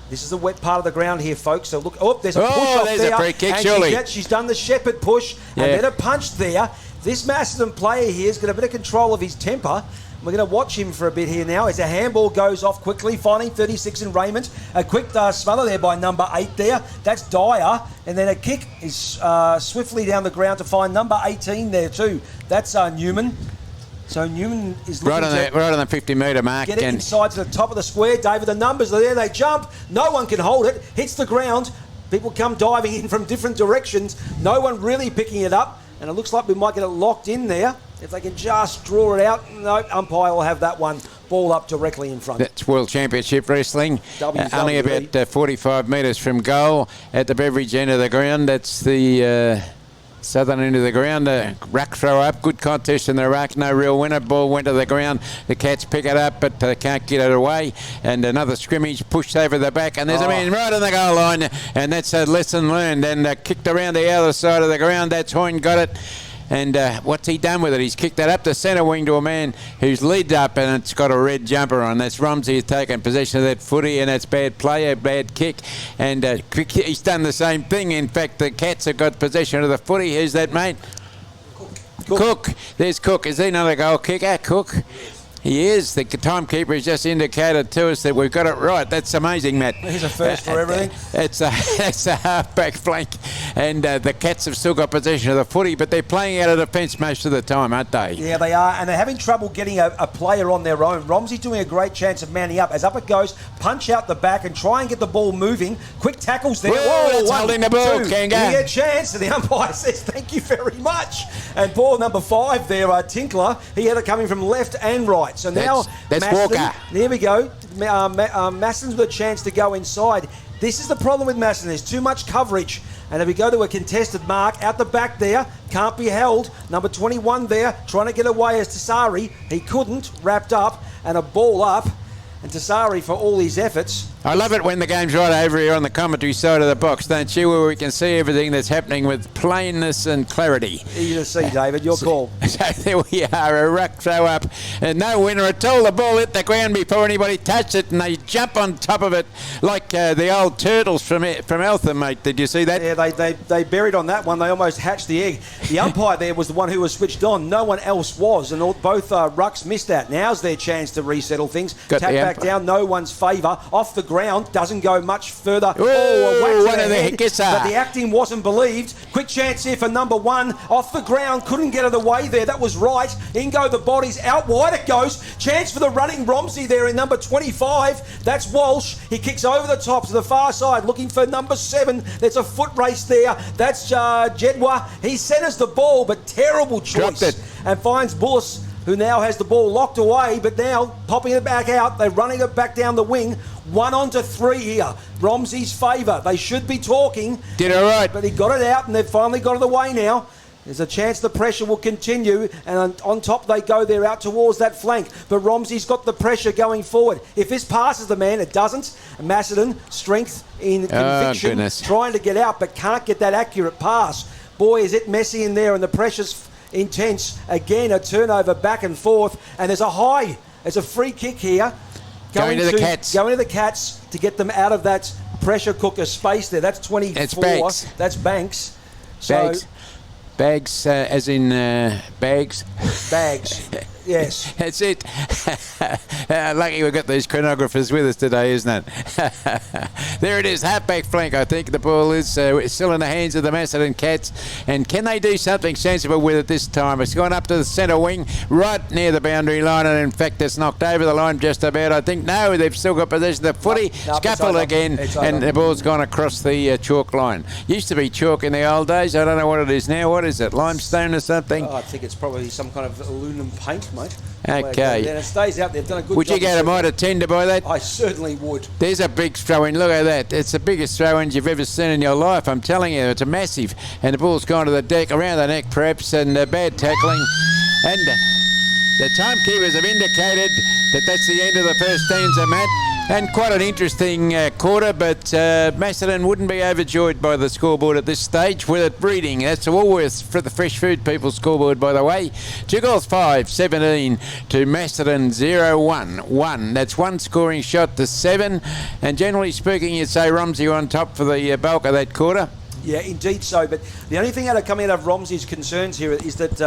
This is the wet part of the ground here, folks. So look, there's a push off there's there. A free kick, and surely. she's done the shepherd push and then a punch there. This Macedon player here has got a bit of control of his temper. We're going to watch him for a bit here now as a handball goes off quickly, finding 36 in Raymond. A quick smother there by number 8 there. That's Dyer. And then a kick is swiftly down the ground to find number 18 there too. That's Newman. So Newman is looking right on the 50-metre mark. Get it inside to the top of the square. David, the numbers are there. They jump. No one can hold it. Hits the ground. People come diving in from different directions. No one really picking it up. And it looks like we might get it locked in there. If they can just draw it out, no, umpire will have that one ball up directly in front. That's World Championship Wrestling. Only about 45 metres from goal at the Beveridge end of the ground. That's the southern end of the ground. Ruck throw up. Good contest in the ruck. No real winner. Ball went to the ground. The Cats pick it up, but they can't get it away. And another scrimmage pushed over the back. And there's a man right on the goal line. And that's a lesson learned. And kicked around the other side of the ground. That's Hoyne got it. And what's he done with it? He's kicked that up the centre wing to a man who's lead up, and it's got a red jumper on. That's Romsey has taken possession of that footy, and that's bad play, a bad kick. And he's done the same thing. In fact, the Cats have got possession of the footy. Who's that, mate? Cook. There's Cook. Is he not a goal kicker? Cook? He is. The timekeeper has just indicated to us that we've got it right. That's amazing, Matt. Here's a first for everything. It's a half-back flank. And the Cats have still got possession of the footy, but they're playing out of defence most of the time, aren't they? Yeah, they are. And they're having trouble getting a player on their own. Romsey doing a great chance of manning up. As up it goes, punch out the back and try and get the ball moving. Quick tackles there. Whoa, that's holding the ball, Kanga. You get a chance. And the umpire says, thank you very much. And ball number 5 there, Tinkler. He had it coming from left and right. So now that's Macedon, Walker. There we go. Macedon's got a chance to go inside. This is the problem with Macedon. There's too much coverage. And if we go to a contested mark, out the back there, can't be held. Number 21 there, trying to get away as Tassari. He couldn't, wrapped up, and a ball up. And Tassari, for all his efforts. I love it when the game's right over here on the commentary side of the box, don't you, where we can see everything that's happening with plainness and clarity. Easy to see, David. Your call. So there we are, a ruck throw up, and no winner at all. The ball hit the ground before anybody touched it, and they jump on top of it like the old turtles from Eltham, mate. Did you see that? Yeah, they buried on that one. They almost hatched the egg. The umpire there was the one who was switched on. No one else was, and both rucks missed that. Now's their chance to resettle things. Tap back down, no one's favour. Off the ground, doesn't go much further. Oh, one of the hiccups. But the acting wasn't believed. Quick chance here for number 1. Off the ground, couldn't get it away there. That was right. In go the bodies, out wide it goes. Chance for the running Romsey there in number 25. That's Walsh. He kicks over the top to the far side, looking for number 7. There's a foot race there. That's Jedwa. He centres the ball, but terrible choice. Dropped it. And finds Bullis, who now has the ball locked away, but now popping it back out. They're running it back down the wing. 1 on to 3 here. Romsey's favour. They should be talking. Did all right. But he got it out, and they've finally got it away now. There's a chance the pressure will continue, and on top they go. They're out towards that flank. But Romsey's got the pressure going forward. If this passes the man, it doesn't. Macedon, strength in conviction, trying to get out, but can't get that accurate pass. Boy, is it messy in there, and the pressure's intense. Again, a turnover back and forth, and there's a high. There's a free kick here. Going to the Cats. Going to the Cats to get them out of that pressure cooker space there. That's 24. That's Banks. That's Banks. Bags, as in bags. Bags, yes. That's it. Lucky we've got these chronographers with us today, isn't it? There it is, half-back flank, I think. The ball is still in the hands of the Macedon Cats. And can they do something sensible with it this time? It's gone up to the centre wing, right near the boundary line, and in fact it's knocked over the line just about, I think. No, they've still got possession. The footy scuffled again, and the ball's gone across the chalk line. Used to be chalk in the old days. I don't know what it is now. What is it, limestone or something? I think it's probably some kind of aluminum paint, mate. Okay. And it stays out. They've done a good job. Would you go to Mitre 10 to buy that? I certainly would. There's a big throw-in. Look at that. It's the biggest throw-in you've ever seen in your life. I'm telling you, it's a massive. And the ball's gone to the deck, around the neck perhaps, and bad tackling. And the timekeepers have indicated that that's the end of the first stanza, Matt. And quite an interesting quarter, but Macedon wouldn't be overjoyed by the scoreboard at this stage with it reading. That's Woolworths for the Fresh Food People scoreboard, by the way. 2 goals 5-17 to Macedon 0-1. That's one scoring shot to 7. And generally speaking, you'd say Romsey on top for the bulk of that quarter. Yeah, indeed so. But the only thing that are coming out of Romsey's concerns here is that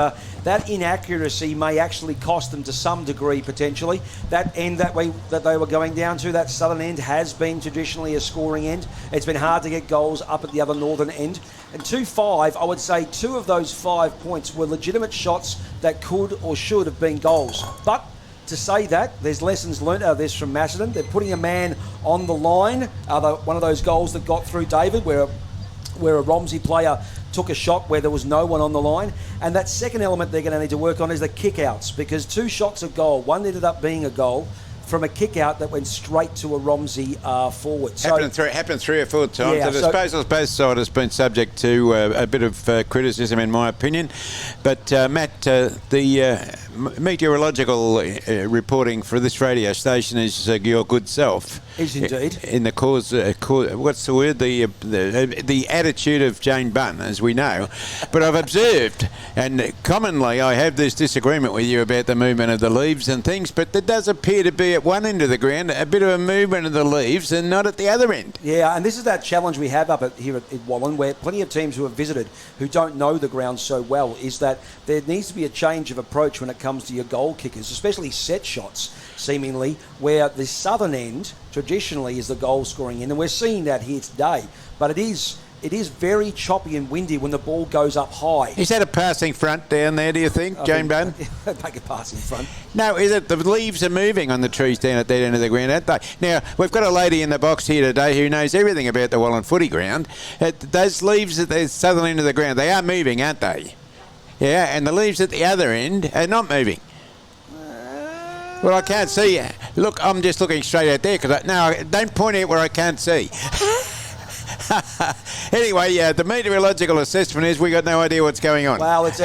that inaccuracy may actually cost them to some degree, potentially. That end that they were going down to, that southern end, has been traditionally a scoring end. It's been hard to get goals up at the other northern end. And 2-5, I would say 2 of those 5 points were legitimate shots that could or should have been goals. But to say that, there's lessons learnt out of this from Macedon. They're putting a man on the line. One of those goals that got through David, where a Romsey player took a shot where there was no one on the line. And that second element they're going to need to work on is the kick-outs, because 2 shots of goal, one ended up being a goal from a kick-out that went straight to a Romsey forward. So, happened 3 or 4 times. Yeah, The disposals both sides has been subject to a bit of criticism, in my opinion. But, Matt, the meteorological reporting for this radio station is your good self. Is indeed. In the cause, what's the word? The attitude of Jane Bunn, as we know. But I've observed, and commonly I have this disagreement with you about the movement of the leaves and things, but there does appear to be at one end of the ground a bit of a movement of the leaves and not at the other end. Yeah, and this is that challenge we have up here at Wallen, where plenty of teams who have visited who don't know the ground so well, is that there needs to be a change of approach when it comes to your goal kickers, especially set shots, seemingly, where the southern end traditionally is the goal scoring end, and we're seeing that here today. But it is very choppy and windy when the ball goes up high. Is that a passing front down there, do you think, Jane Bunn? Make a passing front. No, is it the leaves are moving on the trees down at that end of the ground, aren't they? Now, we've got a lady in the box here today who knows everything about the Wallen footy ground. Those leaves at the southern end of the ground, they are moving, aren't they? Yeah, and the leaves at the other end are not moving. Well, I can't see. Look, I'm just looking straight out there because don't point out where I can't see. Anyway, the meteorological assessment is we got no idea what's going on. Well, it's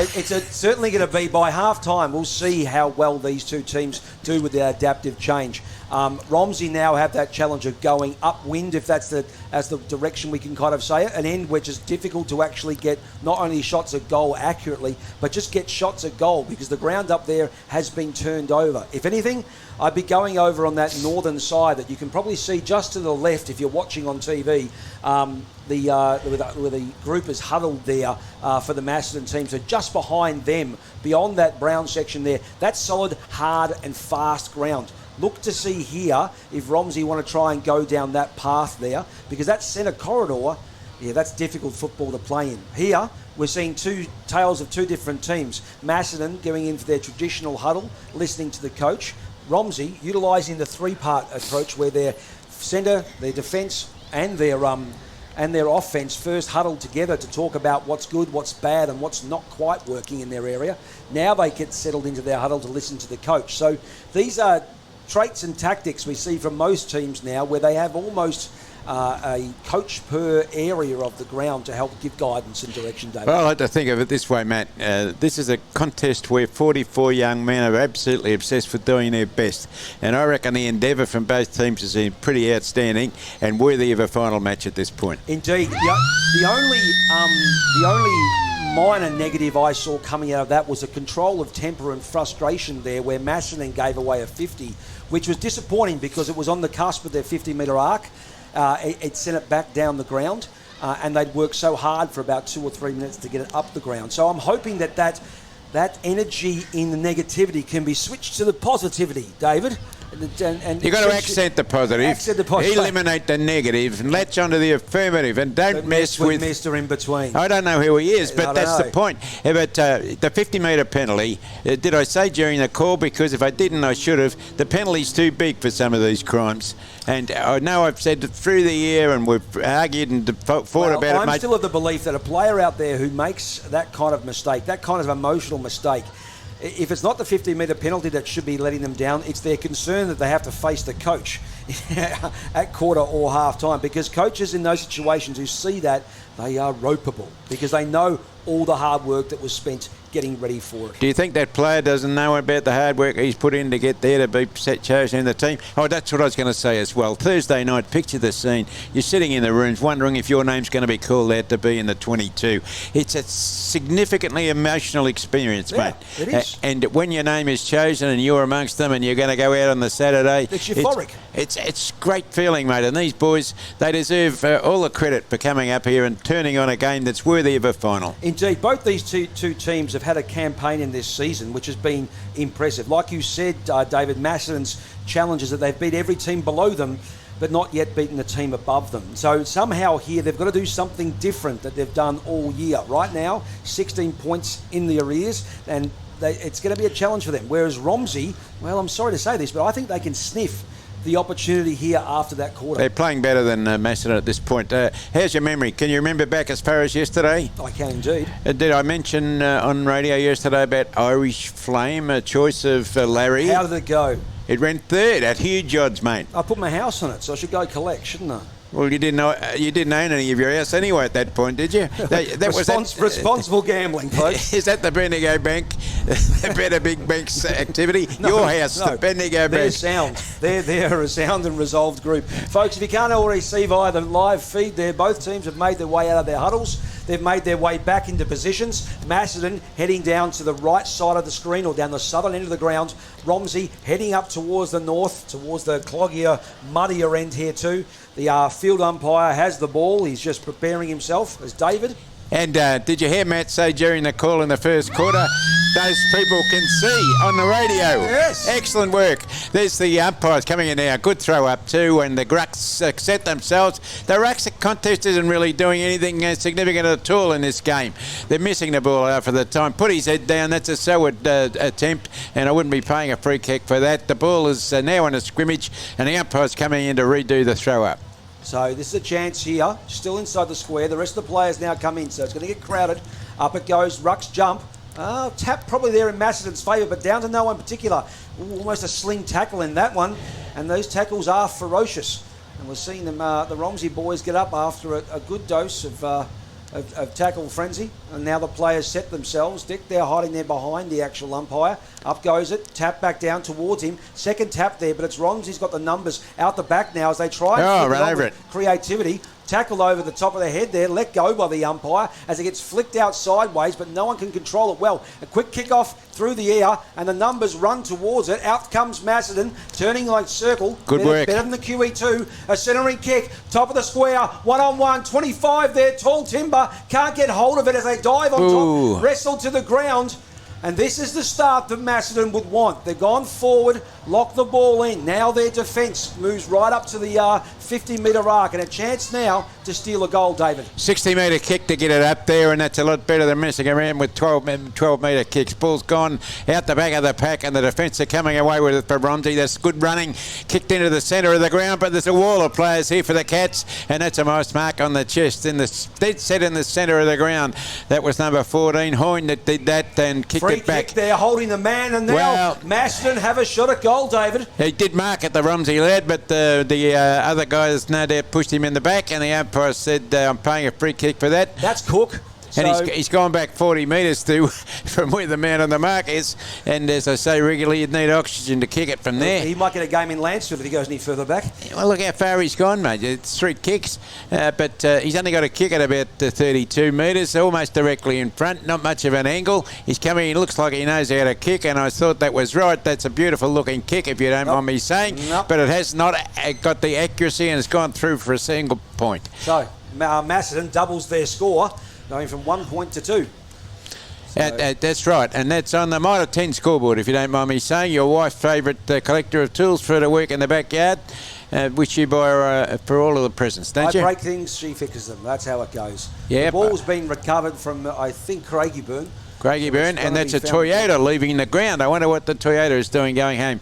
certainly going to be by half-time. We'll see how well these two teams do with the adaptive change. Romsey now have that challenge of going upwind, if that's the direction we can kind of say it, an end which is difficult to actually get not only shots at goal accurately, but just get shots at goal, because the ground up there has been turned over. If anything, I'd be going over on that northern side that you can probably see just to the left if you're watching on TV, where the group is huddled there for the Macedon team. So just behind them, beyond that brown section there, that's solid, hard and fast ground. Look to see here if Romsey want to try and go down that path there, because that centre corridor, that's difficult football to play in. Here, we're seeing two tales of two different teams. Macedon going in for their traditional huddle, listening to the coach. Romsey utilising the 3-part approach where their centre, their defence and their offence first huddled together to talk about what's good, what's bad and what's not quite working in their area. Now they get settled into their huddle to listen to the coach. So these are traits and tactics we see from most teams now, where they have almost a coach per area of the ground to help give guidance and direction, David. Well, I like to think of it this way, Matt. This is a contest where 44 young men are absolutely obsessed with doing their best. And I reckon the endeavour from both teams has been pretty outstanding and worthy of a final match at this point. Indeed. The only minor negative I saw coming out of that was a control of temper and frustration there, where Macedon gave away a 50, which was disappointing because it was on the cusp of their 50-metre arc. It sent it back down the ground, and they'd worked so hard for about 2 or 3 minutes to get it up the ground. So I'm hoping that energy in the negativity can be switched to the positivity, David. And You've got to accent the positive. Accent the positive. Eliminate the negative and latch onto the affirmative, and don't mess with Mr. In between. I don't know who he is, but that's the point. But the 50-metre penalty, did I say during the call? Because if I didn't, I should have. The penalty's too big for some of these crimes. And I know I've said it through the year, and we've argued and fought about it. I'm still of the belief that a player out there who makes that kind of mistake, that kind of emotional mistake, if it's not the 50-metre penalty that should be letting them down, it's their concern that they have to face the coach at quarter or half time, because coaches in those situations who see that, they are ropeable because they know all the hard work that was spent getting ready for it. Do you think that player doesn't know about the hard work he's put in to get there to be chosen in the team? Oh, that's what I was going to say as well. Thursday night, picture the scene. You're sitting in the rooms wondering if your name's going to be called out to be in the 22. It's a significantly emotional experience, mate. It is. And when your name is chosen and you're amongst them and you're going to go out on the Saturday, it's euphoric. It's great feeling, mate. And these boys, they deserve all the credit for coming up here and turning on a game that's worthy of a final. Indeed, both these two teams have had a campaign in this season which has been impressive. Like you said, David, Macedon's challenge is that they've beat every team below them, but not yet beaten the team above them. So somehow here they've got to do something different that they've done all year. Right now, 16 points in the arrears, and it's going to be a challenge for them. Whereas Romsey, well, I'm sorry to say this, but I think they can sniff the opportunity here after that quarter. They're playing better than Macedon at this point. How's your memory? Can you remember back as far as yesterday? I can indeed. Did I mention on radio yesterday about Irish Flame, a choice of Larry? How did it go? It ran third at huge odds, mate. I put my house on it, so I should go collect, shouldn't I? Well, you didn't own any of your house anyway at that point, did you? Responsible gambling, folks. Is that the Bendigo Bank? The Better Big Banks activity? Your house, the Bendigo Bank. They're sound. They're a sound and resolved group. Folks, if you can't already see via the live feed there, both teams have made their way out of their huddles. They've made their way back into positions. Macedon heading down to the right side of the screen, or down the southern end of the ground. Romsey heading up towards the north, towards the cloggier, muddier end here too. The field umpire has the ball. He's just preparing himself as David. And did you hear Matt say during the call in the first quarter, those people can see on the radio? Yes. Excellent work. There's the umpires coming in now. Good throw up too, and the Grucks set themselves. The Rucks contest isn't really doing anything significant at all in this game. They're missing the ball out for the time. Put his head down. That's a Selwood attempt, and I wouldn't be paying a free kick for that. The ball is now in a scrimmage, and the umpire's coming in to redo the throw up. So this is a chance here, still inside the square. The rest of the players now come in, so it's going to get crowded. Up it goes, Rucks jump. Tap probably there in Macedon's favour, but down to no one particular. Ooh, almost a sling tackle in that one, and those tackles are ferocious. And we're seeing them, the Romsey boys get up after a good dose of tackle frenzy, and now the players set themselves. Dick, they're hiding there behind the actual umpire. Up goes it, tap back down towards him. Second tap there, but it's Romsey's got the numbers out the back now as they try and run over it. Creativity. Tackle over the top of the head there, let go by the umpire as it gets flicked out sideways, but no one can control it well. A quick kick-off through the air, and the numbers run towards it. Out comes Macedon, turning like circle. Good work. Better than the QE2. A centering kick, top of the square, one-on-one, 25 there, tall timber. Can't get hold of it as they dive on top, wrestle to the ground. And this is the start that Macedon would want. They've gone forward, locked the ball in. Now their defence moves right up to the 50-metre arc, and a chance now to steal a goal, David. 60-metre kick to get it up there, and that's a lot better than messing around with 12-metre kicks. Ball's gone out the back of the pack, and the defence are coming away with it for Romsey. That's good running, kicked into the centre of the ground, but there's a wall of players here for the Cats, and that's a nice mark on the chest, dead set in the centre of the ground. That was number 14, Hoyne, that did that and kicked it back. Kick there, holding the man, and now Macedon have a shot at goal, David. He did mark at the Romsey lad, but the other guys no doubt pushed him in the back, and the umpire said, I'm paying a free kick for that. That's Cook. And he's gone back 40 metres from where the man on the mark is. And as I say regularly, you'd need oxygen to kick it from there. He might get a game in Lansford if he goes any further back. Well, look how far he's gone, mate. It's 3 kicks. But he's only got a kick at about 32 metres, almost directly in front. Not much of an angle. He's coming, he looks like he knows how to kick, and I thought that was right. That's a beautiful looking kick, if you don't mind me saying. But it has not got the accuracy, and it's gone through for a single point. So, Macedon doubles their score, going from 1 point to 2. So that's right, and that's on the Mitre 10 scoreboard, if you don't mind me saying. Your wife's favourite collector of tools for her to work in the backyard, which you buy for all of the presents, don't you? I break things, she fixes them. That's how it goes. Yeah, the ball's been recovered from, I think, Craigieburn. And that's a Toyota leaving the ground. I wonder what the Toyota is doing going home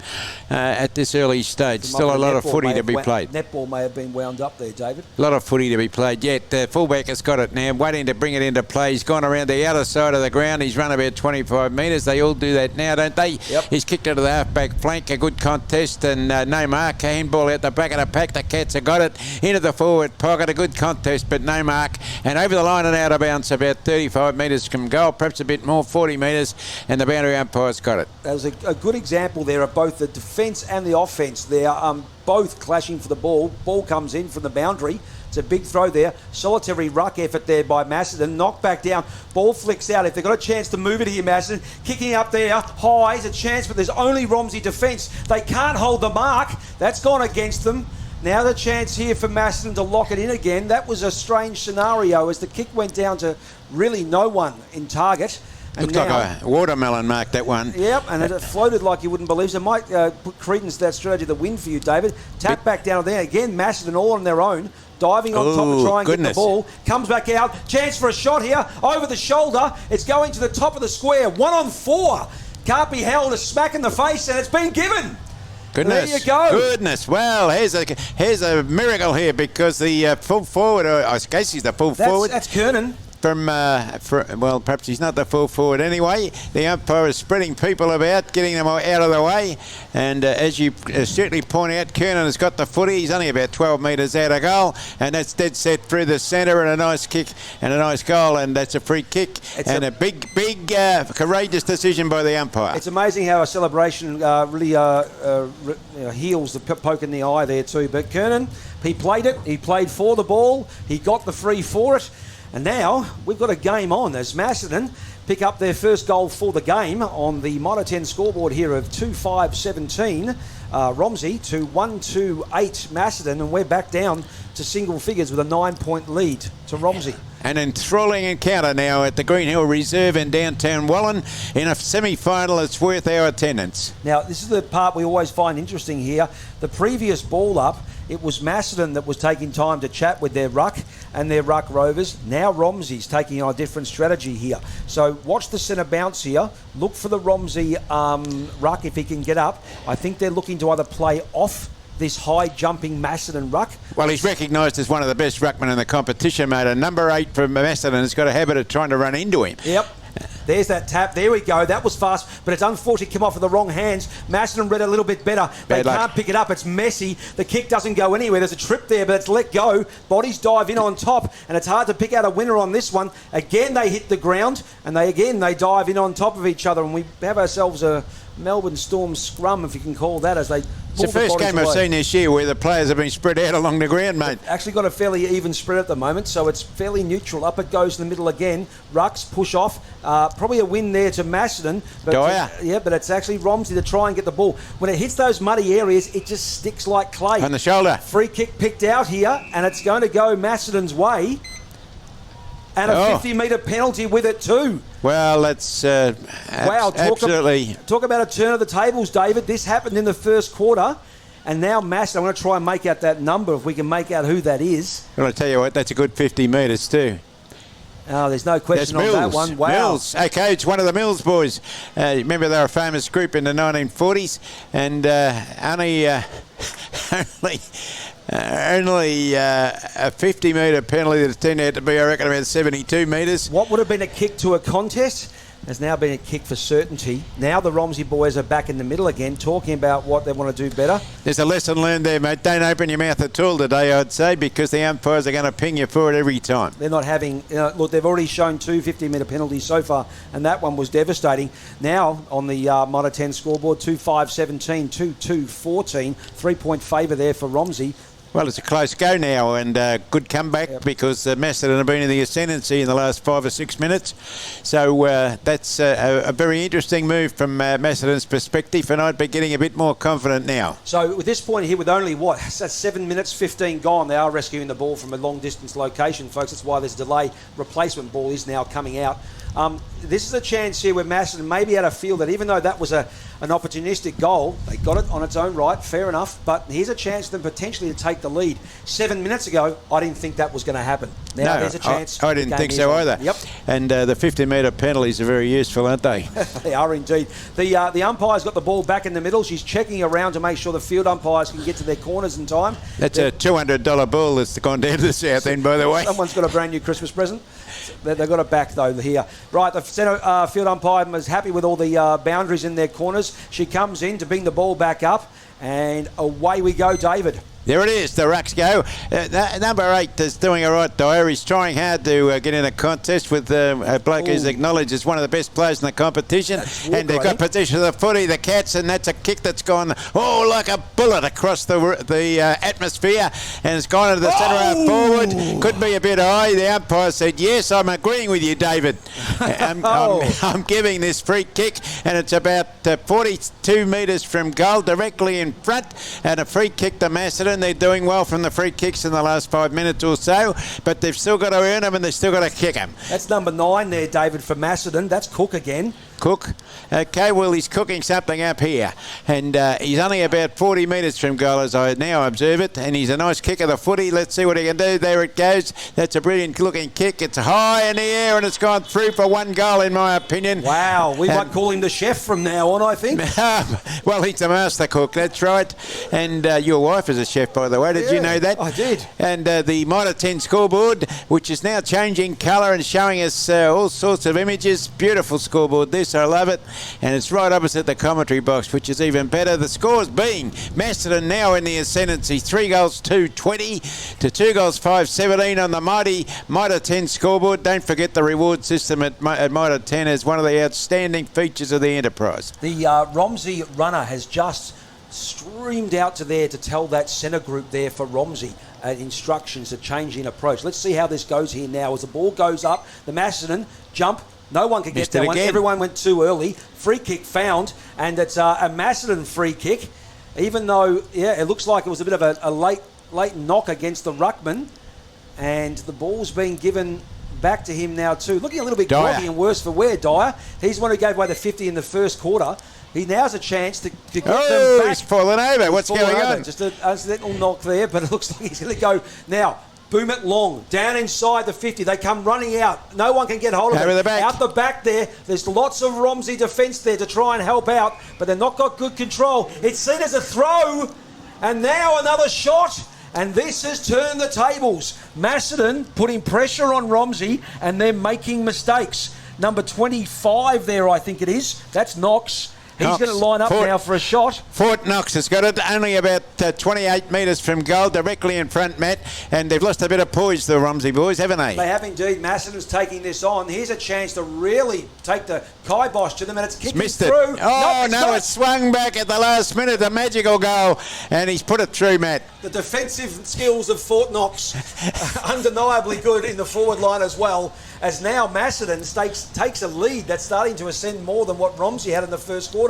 at this early stage. Still a lot of footy to be played. Netball may have been wound up there, David. A lot of footy to be played yet. The fullback has got it now, waiting to bring it into play. He's gone around the outer side of the ground. He's run about 25 metres. They all do that now, don't they? Yep. He's kicked it to the half-back flank. A good contest, and no mark. Handball out the back of the pack. The Cats have got it into the forward pocket. A good contest, but no mark. And over the line and out of bounds, about 35 metres from goal, perhaps a bit more, 40 metres. And the boundary umpire's got it. That was a good example there of both the defence and the offence. They're both clashing for the ball. Ball comes in from the boundary. It's a big throw there. Solitary ruck effort there by Macedon. Knocked back down. Ball flicks out. If they've got a chance to move it here, Macedon. Kicking up there. High is a chance, but there's only Romsey defence. They can't hold the mark. That's gone against them. Now the chance here for Macedon to lock it in again. That was a strange scenario as the kick went down to really no one in target. Looked like a watermelon mark, that one. Yep, and it floated like you wouldn't believe. So might put credence to that strategy of the win for you, David. Tap back down there. Again, Macedon all on their own. Diving on top to try and get the ball. Comes back out. Chance for a shot here. Over the shoulder. It's going to the top of the square. 1 on 4. Can't be held. A smack in the face, and it's been given. Goodness. There you go. Goodness. Well, here's a miracle here, because the full forward, I guess he's the full forward. That's Kernan. Well, perhaps he's not the full forward anyway. The umpire is spreading people about, getting them out of the way. And as you certainly point out, Kernan has got the footy. He's only about 12 metres out of goal. And that's dead set through the centre, and a nice kick and a nice goal. And that's a free kick. And a big, courageous decision by the umpire. It's amazing how a celebration really heals the poke in the eye there too. But Kernan, he played it. He played for the ball. He got the free for it. And now we've got a game on as Macedon pick up their first goal for the game on the Mitre 10 scoreboard here of 2-5-17. Romsey to 1-2-8 Macedon, and we're back down to single figures with a 9-point lead to Romsey. An enthralling encounter now at the Green Hill Reserve in downtown Wallen. In a semi-final, it's worth our attendance. Now, this is the part we always find interesting here. The previous ball up, it was Macedon that was taking time to chat with their ruck and their ruck rovers. Now Romsey's taking on a different strategy here. So watch the centre bounce here. Look for the Romsey ruck if he can get up. I think they're looking to either play off this high-jumping Macedon ruck. Well, he's recognised as one of the best ruckmen in the competition, mate. And number 8 from Macedon has got a habit of trying to run into him. Yep. There's that tap. There we go. That was fast, but it's unfortunately come off with the wrong hands. Macedon read a little bit better. They can't pick it up. It's messy. The kick doesn't go anywhere. There's a trip there, but it's let go. Bodies dive in on top, and it's hard to pick out a winner on this one. Again, they hit the ground, and they dive in on top of each other, and we have ourselves a Melbourne Storm scrum, if you can call that, as they It's the first game I've seen this year where the players have been spread out along the ground, mate. Actually got a fairly even spread at the moment, so it's fairly neutral. Up it goes in the middle again. Rucks push off. Probably a win there to Macedon. But but it's actually Romsey to try and get the ball. When it hits those muddy areas, it just sticks like clay. On the shoulder. Free kick picked out here, and it's going to go Macedon's way. And a 50-metre penalty with it too. Well, that's absolutely... Talk about a turn of the tables, David. This happened in the first quarter. And now Macedon, I'm going to try and make out that number if we can make out who that is. I'm going to tell you what, that's a good 50 metres too. Oh, there's no question on that one. Wow. Mills. Okay, it's one of the Mills boys. Remember, they were a famous group in the 1940s. And only a 50-metre penalty that turned out to be, I reckon, about 72 metres. What would have been a kick to a contest? Has now been a kick for certainty. Now the Romsey boys are back in the middle again, talking about what they want to do better. There's a lesson learned there, mate. Don't open your mouth at all today, I'd say, because the umpires are going to ping you for it every time. They're not having... look, they've already shown 2 50-metre penalties so far, and that one was devastating. Now, on the Motor 10 scoreboard, 2-5-17, 2-2-14. 3-point favour there for Romsey. Well, it's a close go now, and good comeback because Macedon have been in the ascendancy in the last 5 or 6 minutes. So that's a very interesting move from Macedon's perspective, and I'd be getting a bit more confident now. So with this point here, with only, that's 7 minutes, 15 gone, they are rescuing the ball from a long-distance location, folks. That's why there's a delay. Replacement ball is now coming out. This is a chance here where Macedon maybe had a feel that even though that was an opportunistic goal, they got it on its own right, fair enough, but here's a chance for them potentially to take the lead. 7 minutes ago, I didn't think that was going to happen. Now no, there's a chance. I didn't think so either. Yep. And the 50-metre penalties are very useful, aren't they? They are indeed. The umpire's got the ball back in the middle. She's checking around to make sure the field umpires can get to their corners in time. That's a $200 ball that's gone down to the south end, by the way. Someone's got a brand new Christmas present. They've got it back, though, here. Right, the centre field umpire was happy with all the boundaries in their corners. She comes in to bring the ball back up, and away we go, David. There it is, the rucks go. Number 8 is doing all right, Dyer. He's trying hard to get in a contest with a bloke who's acknowledged as one of the best players in the competition. And they've got possession of the footy, the Cats, and that's a kick that's gone, like a bullet across the atmosphere. And it's gone into the centre half forward. Could be a bit high. The umpire said, yes, I'm agreeing with you, David. I'm giving this free kick, and it's about 42 metres from goal, directly in front, and a free kick to Macedon. They're doing well from the free kicks in the last 5 minutes or so, but they've still got to earn them and they've still got to kick them. That's number 9 there, David, for Macedon. That's Cook again. Cook. Okay, well, he's cooking something up here. And he's only about 40 metres from goal as I now observe it. And he's a nice kick of the footy. Let's see what he can do. There it goes. That's a brilliant looking kick. It's high in the air and it's gone through for 1 goal in my opinion. Wow, we might call him the chef from now on, I think. Well, he's a master cook, that's right. And your wife is a chef, by the way. Did you know that? I did. And the Motor 10 scoreboard, which is now changing colour and showing us all sorts of images. Beautiful scoreboard this. I love it, and it's right opposite the commentary box, which is even better. The scores being Macedon now in the ascendancy, 3 goals 2-20 to 2 goals 5-17 on the mighty Motor 10 scoreboard. Don't forget the reward system at Motor 10 is one of the outstanding features of the enterprise. The Romsey runner has just streamed out to there to tell that centre group there for Romsey instructions to change in approach. Let's see how this goes here now as the ball goes up. The Macedon jump. No one could get that one. Everyone went too early. Free kick found, and it's a Macedon free kick. Even though, it looks like it was a bit of a late knock against the ruckman, and the ball's being given back to him now too. Looking a little bit groggy and worse for wear, Dyer. He's the one who gave away the 50 in the first quarter. He now has a chance to get them back. He's fallen over. What's going on? Just a little knock there, but it looks like he's going to go now. Boom it long, down inside the 50. They come running out. No one can get hold of it. Out the back there. There's lots of Romsey defence there to try and help out, but they've not got good control. It's seen as a throw, and now another shot. And this has turned the tables. Macedon putting pressure on Romsey, and they're making mistakes. Number 25 there, I think it is. That's Knox. He's going to line up now for a shot. Fort Knox has got it only about 28 metres from goal, directly in front, Matt. And they've lost a bit of poise, the Romsey boys, haven't they? They have indeed. Macedon's taking this on. Here's a chance to really take the kibosh to them, and it's kicking through. No, it swung back at the last minute, a magical goal, and he's put it through, Matt. The defensive skills of Fort Knox undeniably good in the forward line as well, as now Macedon takes a lead that's starting to ascend more than what Romsey had in the first quarter.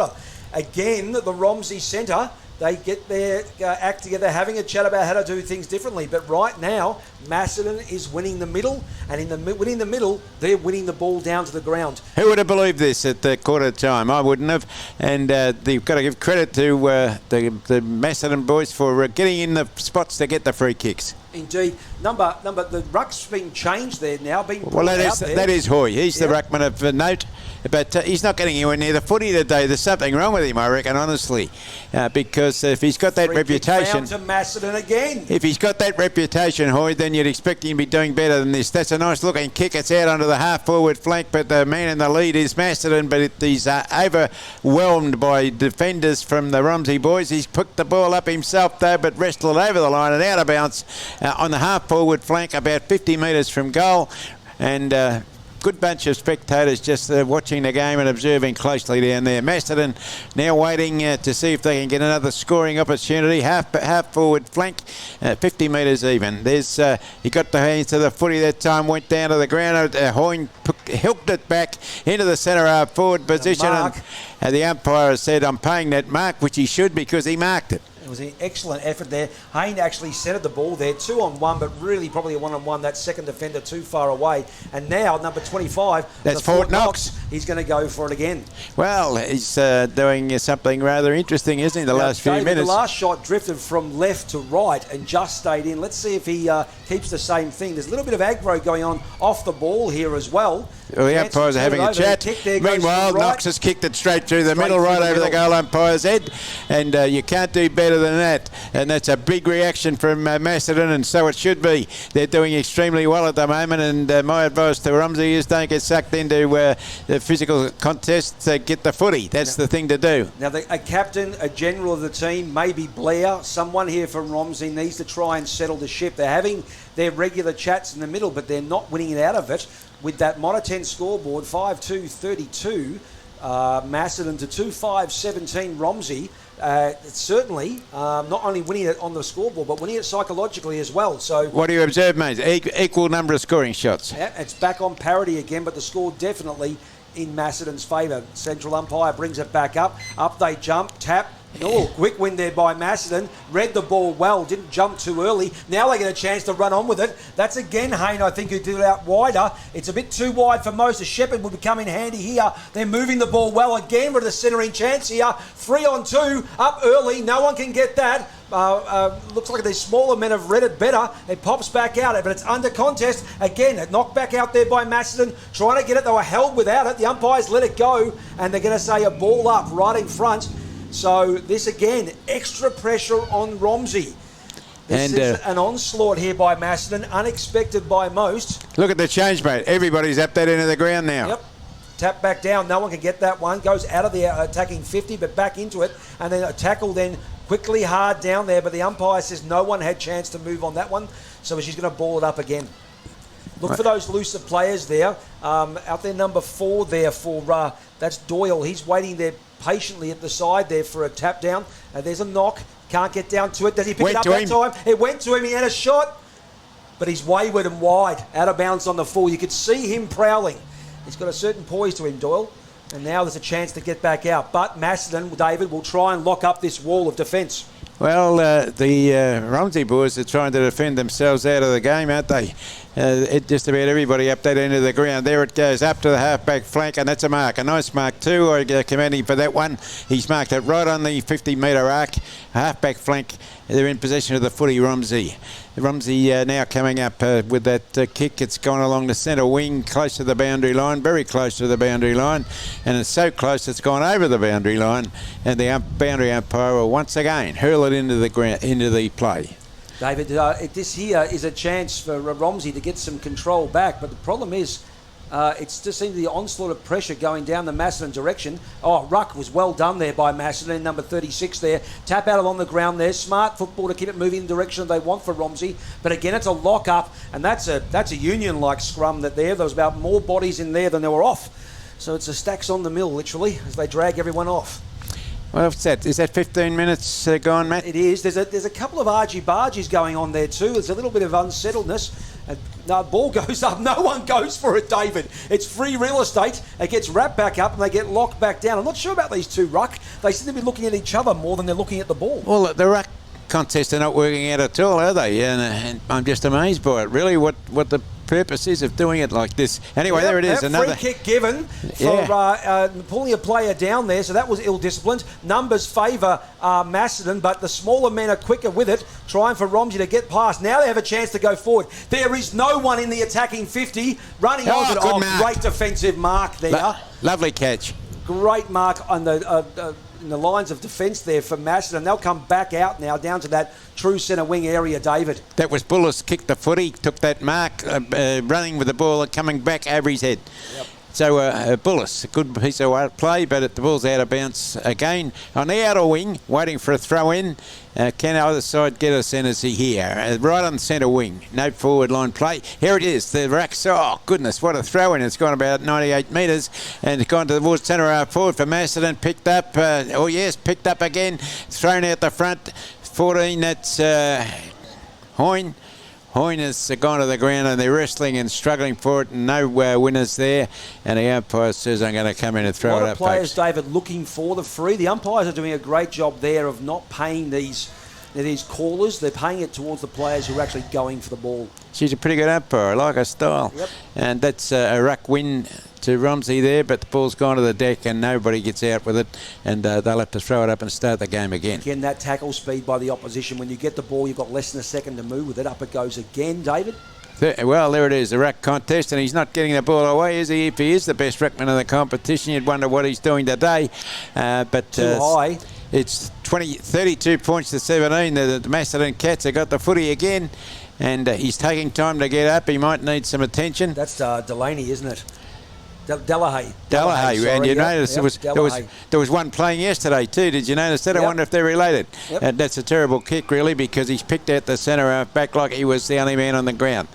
Again, the Romsey centre, they get their act together, having a chat about how to do things differently. But right now, Macedon is winning the middle, and winning the middle, they're winning the ball down to the ground. Who would have believed this at the quarter time? I wouldn't have. And you've got to give credit to the Macedon boys for getting in the spots to get the free kicks. Indeed. The ruck's been changed there now. Well, that is Hoy. He's the ruckman of note, but he's not getting anywhere near the footy today. There's something wrong with him, I reckon, honestly, because if he's got that reputation, to Macedon again. If he's got that reputation, Hoy, then you'd expect him to be doing better than this. That's a nice looking kick. It's out onto the half forward flank, but the man in the lead is Macedon, but he's overwhelmed by defenders from the Romsey boys. He's picked the ball up himself though, but wrestled over the line and out of bounds on the half forward flank about 50 metres from goal. And good bunch of spectators just watching the game and observing closely down there. Macedon now waiting to see if they can get another scoring opportunity. Half forward flank, 50 metres even. He got the hands to the footy that time, went down to the ground. Hoyne hooked it back into the centre half forward position. And the umpire said, I'm paying that mark, which he should because he marked it. It was an excellent effort there. Hayne actually centred the ball there, 2-on-1, but really probably a 1-on-1. That second defender too far away. And now, number 25, that's Fort Knox. He's going to go for it again. Well, he's doing something rather interesting, isn't he, the last few minutes? The last shot drifted from left to right and just stayed in. Let's see if he keeps the same thing. There's a little bit of aggro going on off the ball here as well. Well, the umpires are having a chat. Meanwhile, Knox has kicked it straight through the middle, right over the goal umpire's head. And you can't do better than that. And that's a big reaction from Macedon, and so it should be. They're doing extremely well at the moment, and my advice to Romsey is don't get sucked into the physical contests. Get the footy. That's the thing to do. Now, a captain, a general of the team, maybe Blair, someone here from Romsey needs to try and settle the ship. They're having their regular chats in the middle, but they're not winning it out of it. With that Monitor 10 scoreboard, 5-2-32, Macedon to 2-5-17 Romsey. It's certainly not only winning it on the scoreboard, but winning it psychologically as well. So, what do you observe, mate? Equal number of scoring shots. Yeah, it's back on parity again, but the score definitely in Macedon's favour. Central umpire brings it back up. Up they jump, tap. Oh, quick win there by Macedon. Read the ball well, didn't jump too early. Now they get a chance to run on with it. That's again Hayne, I think, who did it out wider. It's a bit too wide for Moses. Shepherd will come in handy here. They're moving the ball well again with a centering chance here. 3-on-2, up early. No one can get that. Looks like the smaller men have read it better. It pops back out, but it's under contest. Again, a knocked back out there by Macedon. Trying to get it. They were held without it. The umpires let it go, and they're going to say a ball up right in front. So this again, extra pressure on Romsey. This is an onslaught here by Macedon, unexpected by most. Look at the change, mate. Everybody's up that end of the ground now. Yep. Tap back down. No one can get that one. Goes out of the attacking 50, but back into it. And then a tackle then quickly hard down there. But the umpire says no one had chance to move on that one. So she's going to ball it up again. Look for those looser players there. Out there, number 4 there for, that's Doyle. He's waiting there patiently at the side there for a tap down. There's a knock. Can't get down to it. Does he pick it up that time? It went to him. He had a shot. But he's wayward and wide. Out of bounds on the full. You could see him prowling. He's got a certain poise to him, Doyle. And now there's a chance to get back out. But Macedon, David, will try and lock up this wall of defence. Well, the Romsey boys are trying to defend themselves out of the game, aren't they? Just about everybody up that end of the ground. There it goes, up to the half-back flank, and that's a mark. A nice mark too. I commend him for that one. He's marked it right on the 50-metre arc. Half-back flank. They're in possession of the footy, Romsey. Romsey now coming up with that kick. It's gone along the centre wing, close to the boundary line, very close to the boundary line. And it's so close it's gone over the boundary line. And the boundary umpire will once again hurl it into the play. David, this here is a chance for Romsey to get some control back. But the problem is, it's just seems the onslaught of pressure going down the Macedon direction. Oh, ruck was well done there by Macedon, number 36 there. Tap out along the ground there. Smart football to keep it moving in the direction they want for Romsey. But again, it's a lock up, and that's a union-like scrum that there was about more bodies in there than there were off. So it's a stacks on the mill, literally, as they drag everyone off. Well, what's that? Is that 15 minutes gone, Matt? It is. There's a couple of argy-bargies going on there too. There's a little bit of unsettledness. The ball goes up. No one goes for it, David. It's free real estate. It gets wrapped back up and they get locked back down. I'm not sure about these two ruck. They seem to be looking at each other more than they're looking at the ball. Well, the ruck contests are not working out at all, are they? And I'm just amazed by it. Really, what the purpose is of doing it like this. Anyway, there it is. Another free kick given for pulling a player down there, so that was ill-disciplined. Numbers favour Macedon, but the smaller men are quicker with it, trying for Romsey to get past. Now they have a chance to go forward. There is no one in the attacking 50 running on to great defensive mark there. Lovely catch. Great mark on the in the lines of defence there for Macedon. They'll come back out now down to that true centre wing area, David. That was Bullis kicked the footy, took that mark, running with the ball and coming back over his head. Yep. So Bullis, a good piece of play, but the ball's out of bounds again. On the outer wing, waiting for a throw in. Can either side get a centre here? Right on the centre wing. No forward line play. Here it is. The racks. Oh, goodness, what a throw in. It's gone about 98 metres and it's gone towards centre half forward for Macedon. Picked up. Picked up again. Thrown out the front. 14, that's Hoyne. Hoyne has gone to the ground and they're wrestling and struggling for it, and no winners there. And the umpire says, I'm going to come in and throw it up. A lot of players, David, looking for the free. The umpires are doing a great job there of not paying these callers. They're paying it towards the players who are actually going for the ball. She's a pretty good umpire. I like her style. Yep. And that's a ruck win to Romsey there, but the ball's gone to the deck and nobody gets out with it, and they'll have to throw it up and start the game again. Again, that tackle speed by the opposition. When you get the ball, you've got less than a second to move with it. Up it goes again, David. Well, there it is, the ruck contest, and he's not getting the ball away, is he? If he is the best ruckman of the competition, you'd wonder what he's doing today. But too high. It's 32 points to 17. The Macedon Cats have got the footy again, and he's taking time to get up. He might need some attention. That's Delaney, isn't it? Delahaye, and you notice there was one playing yesterday too. Did you notice that? I wonder if they're related. Yep. That's a terrible kick, really, because he's picked out the centre half back like he was the only man on the ground.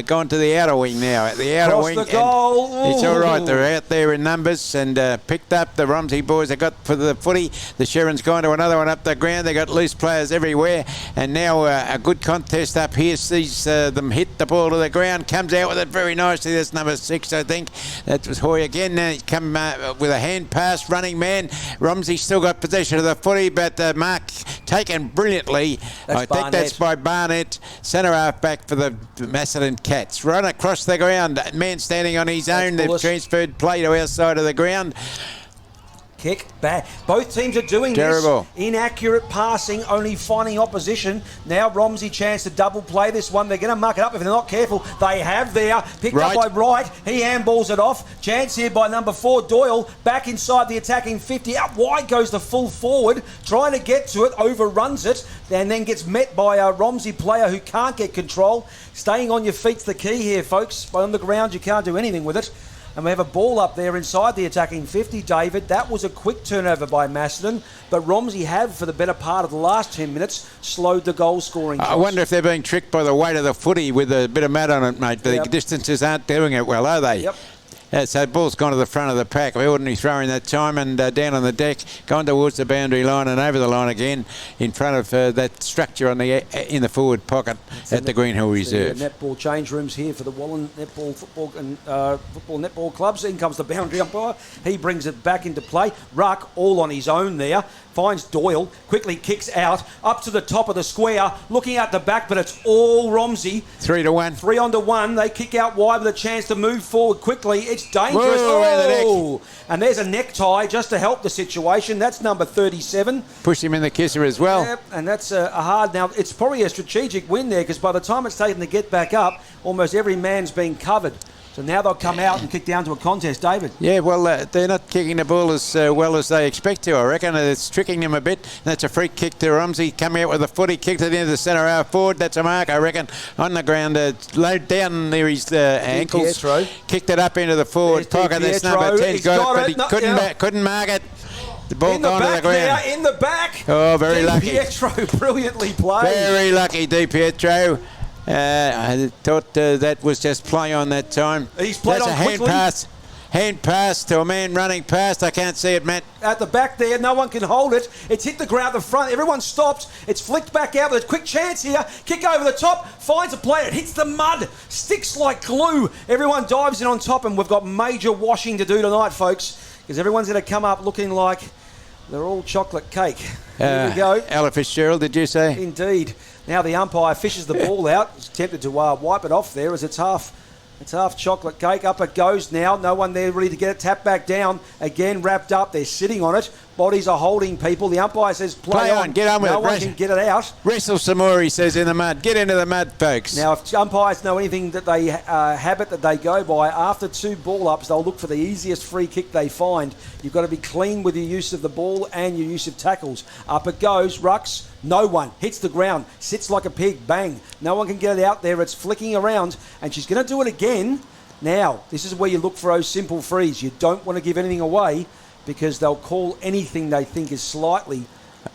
Gone to the outer wing now. At the outer wing, the goal. It's all right. They're out there in numbers and picked up. The Romsey boys have got for the footy. The Sherman's gone to another one up the ground. They got loose players everywhere, and now a good contest up here. Sees them hit the ball to the ground. Comes out with it very nicely. That's number 6, I think. That was Hoy again. Now he's come with a hand pass, running man. Romsey still got possession of the footy, but the mark taken brilliantly. I think that's by Barnett. Centre half back for the Macedon Cats. Run across the ground. Man standing on his own. They've transferred play to our side of the ground. Kick back. Both teams are doing terrible. This. Inaccurate passing, only finding opposition. Now Romsey chance to double play this one. They're going to muck it up if they're not careful. They have there. Picked up by Wright. He handballs it off. Chance here by number 4, Doyle. Back inside the attacking 50. Out wide goes the full forward. Trying to get to it. Overruns it. And then gets met by a Romsey player who can't get control. Staying on your feet's the key here, folks. On the ground, you can't do anything with it. And we have a ball up there inside the attacking 50, David. That was a quick turnover by Macedon, but Romsey have, for the better part of the last 10 minutes, slowed the goal scoring. I wonder if they're being tricked by the weight of the footy with a bit of mud on it, mate. The distances aren't doing it well, are they? Yep. So the ball's gone to the front of the pack. We ordinary throwing that time, and down on the deck, gone towards the boundary line and over the line again in front of that structure on the in the forward pocket at the Green Hill Reserve. The netball change rooms here for the Wallen netball football and football netball clubs. In comes the boundary umpire. He brings it back into play. Ruck all on his own there. Finds Doyle, quickly kicks out, up to the top of the square, looking out the back, but it's all Romsey. 3-1. 3-1. They kick out wide with a chance to move forward quickly. It's dangerous. Whoa, and there's a necktie just to help the situation. That's number 37. Push him in the kisser as well. Yep, and that's a hard. Now, it's probably a strategic win there, because by the time it's taken to get back up, almost every man's been covered. So now they'll come out and kick down to a contest, David. Yeah, well, they're not kicking the ball as well as they expect to, I reckon. It's tricking them a bit. That's a free kick to Romsey. Coming out with a footy, kicked it into the centre half forward. That's a mark, I reckon, on the ground. Low down near his ankles. Pietro. Kicked it up into the forward pocket. That's number 10. He's got it, but he couldn't mark it. The ball gone to the ground. In the back. Oh, very lucky. Pietro brilliantly played. Very lucky, Di Pietro. I thought that was just play on that time. He's played That's on a quickly. hand pass to a man running past. I can't see it, Matt. At the back there, no one can hold it. It's hit the ground at the front. Everyone stops. It's flicked back out with a quick chance here. Kick over the top. Finds a player. It hits the mud. Sticks like glue. Everyone dives in on top, and we've got major washing to do tonight, folks, because everyone's going to come up looking like they're all chocolate cake. Here we go. Ella Fitzgerald, did you say? Indeed. Now the umpire fishes the ball out. He's tempted to wipe it off there as it's half It's half chocolate cake. Up it goes now. No one there ready to get it. Tap back down. Again, wrapped up. They're sitting on it. Bodies are holding people. The umpire says play on. Get on with it. No one can get it out. Wrestle some more, he says, in the mud. Get into the mud, folks. Now, if umpires know anything that they habit that they go by, after 2 ball ups, they'll look for the easiest free kick they find. You've got to be clean with your use of the ball and your use of tackles. Up it goes. Rucks. No one. Hits the ground. Sits like a pig. Bang. No one can get it out there. It's flicking around. And she's going to do it again. Now, this is where you look for those simple frees. You don't want to give anything away because they'll call anything they think is slightly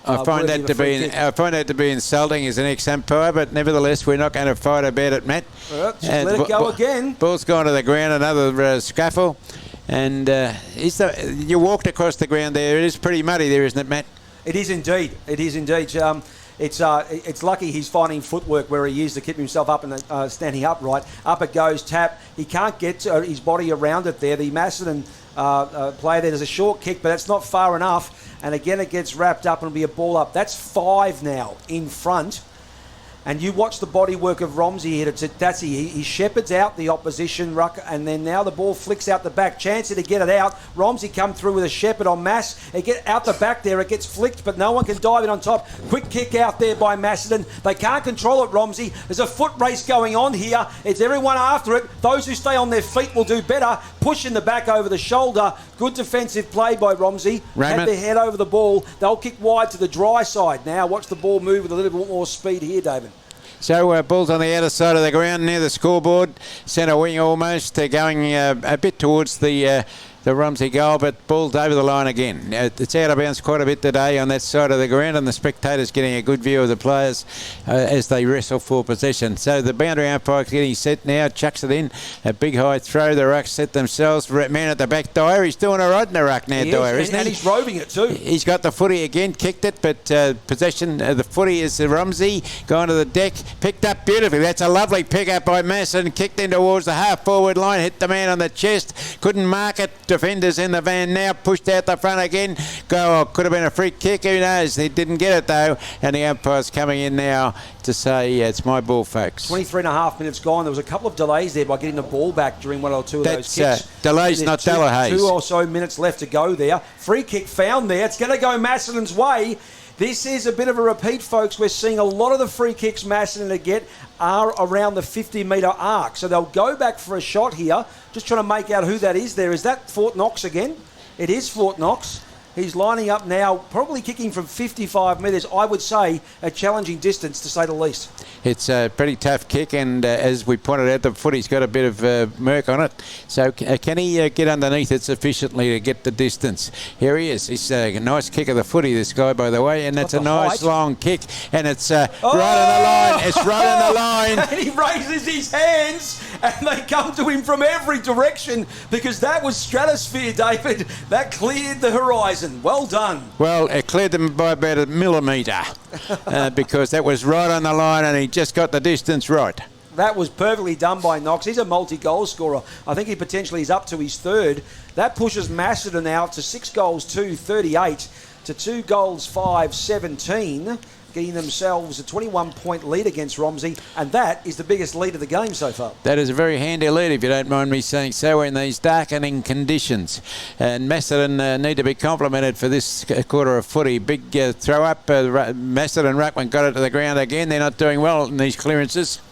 I find that to be insulting as an ex-umpire, but nevertheless, we're not going to fight about it, Matt. Just let it go again. Ball's gone to the ground, another scuffle. And you walked across the ground there. It is pretty muddy there, isn't it, Matt? It is indeed. It is indeed. It's lucky he's finding footwork where he is to keep himself up and standing upright. Up it goes, tap. He can't get his body around it there. The Macedon player there does a short kick, but that's not far enough. And again, it gets wrapped up and it'll be a ball up. That's 5 now in front. And you watch the body work of Romsey here. He shepherds out the opposition ruck, and then now the ball flicks out the back. Chance to get it out. Romsey come through with a shepherd on Mass. It get out the back there. It gets flicked, but no one can dive in on top. Quick kick out there by Macedon. They can't control it, Romsey. There's a foot race going on here. It's everyone after it. Those who stay on their feet will do better. Push in the back over the shoulder. Good defensive play by Romsey. Had their head over the ball. They'll kick wide to the dry side. Now watch the ball move with a little bit more speed here, David. So ball's on the outer side of the ground near the scoreboard. Centre wing almost. They're going a bit towards the Romsey goal, but ball's over the line again. It's out of bounds quite a bit today on that side of the ground, and the spectators getting a good view of the players as they wrestle for possession. So the boundary umpire's getting set now, chucks it in. A big high throw. The rucks set themselves. Man at the back, Dyer. He's doing all right in the ruck now, Dyer, isn't he? And he's roving it too. He's got the footy again, kicked it, but possession of the footy is Romsey. Going to the deck, picked up beautifully. That's a lovely pick up by Masson. Kicked in towards the half-forward line, hit the man on the chest. Couldn't mark it. Defenders in the van now, pushed out the front again. Could have been a free kick, who knows? He didn't get it though, and the umpire's coming in now to say it's my ball, folks. 23 and a half minutes gone. There was a couple of delays there by getting the ball back during one or two of those kicks. Delays, not Delahaye. 2 or so minutes left to go there. Free kick found there. It's going to go Macedon's way. This is a bit of a repeat, folks. We're seeing a lot of the free kicks Macedon get are around the 50-metre arc. So they'll go back for a shot here. Just trying to make out who that is there. Is that Fort Knox again? It is Fort Knox. He's lining up now, probably kicking from 55 metres. I would say a challenging distance, to say the least. It's a pretty tough kick, and as we pointed out, the footy's got a bit of murk on it. So can he get underneath it sufficiently to get the distance? Here he is. It's a nice kick of the footy, this guy, by the way, and that's a nice long kick, and it's right on the line. It's right on the line. And he raises his hands, and they come to him from every direction, because that was stratosphere, David. That cleared the horizon. Well done. Well, it cleared them by about a millimetre because that was right on the line, and he just got the distance right. That was perfectly done by Knox. He's a multi-goal scorer. I think he potentially is up to his 3rd. That pushes Macedon out to 6 goals 2, 38 to 2 goals 5, 17. Getting themselves a 21-point lead against Romsey, and that is the biggest lead of the game so far. That is a very handy lead, if you don't mind me saying so, in these darkening conditions. And Macedon need to be complimented for this quarter of footy. Big throw up. Macedon ruckman got it to the ground again. They're not doing well in these clearances,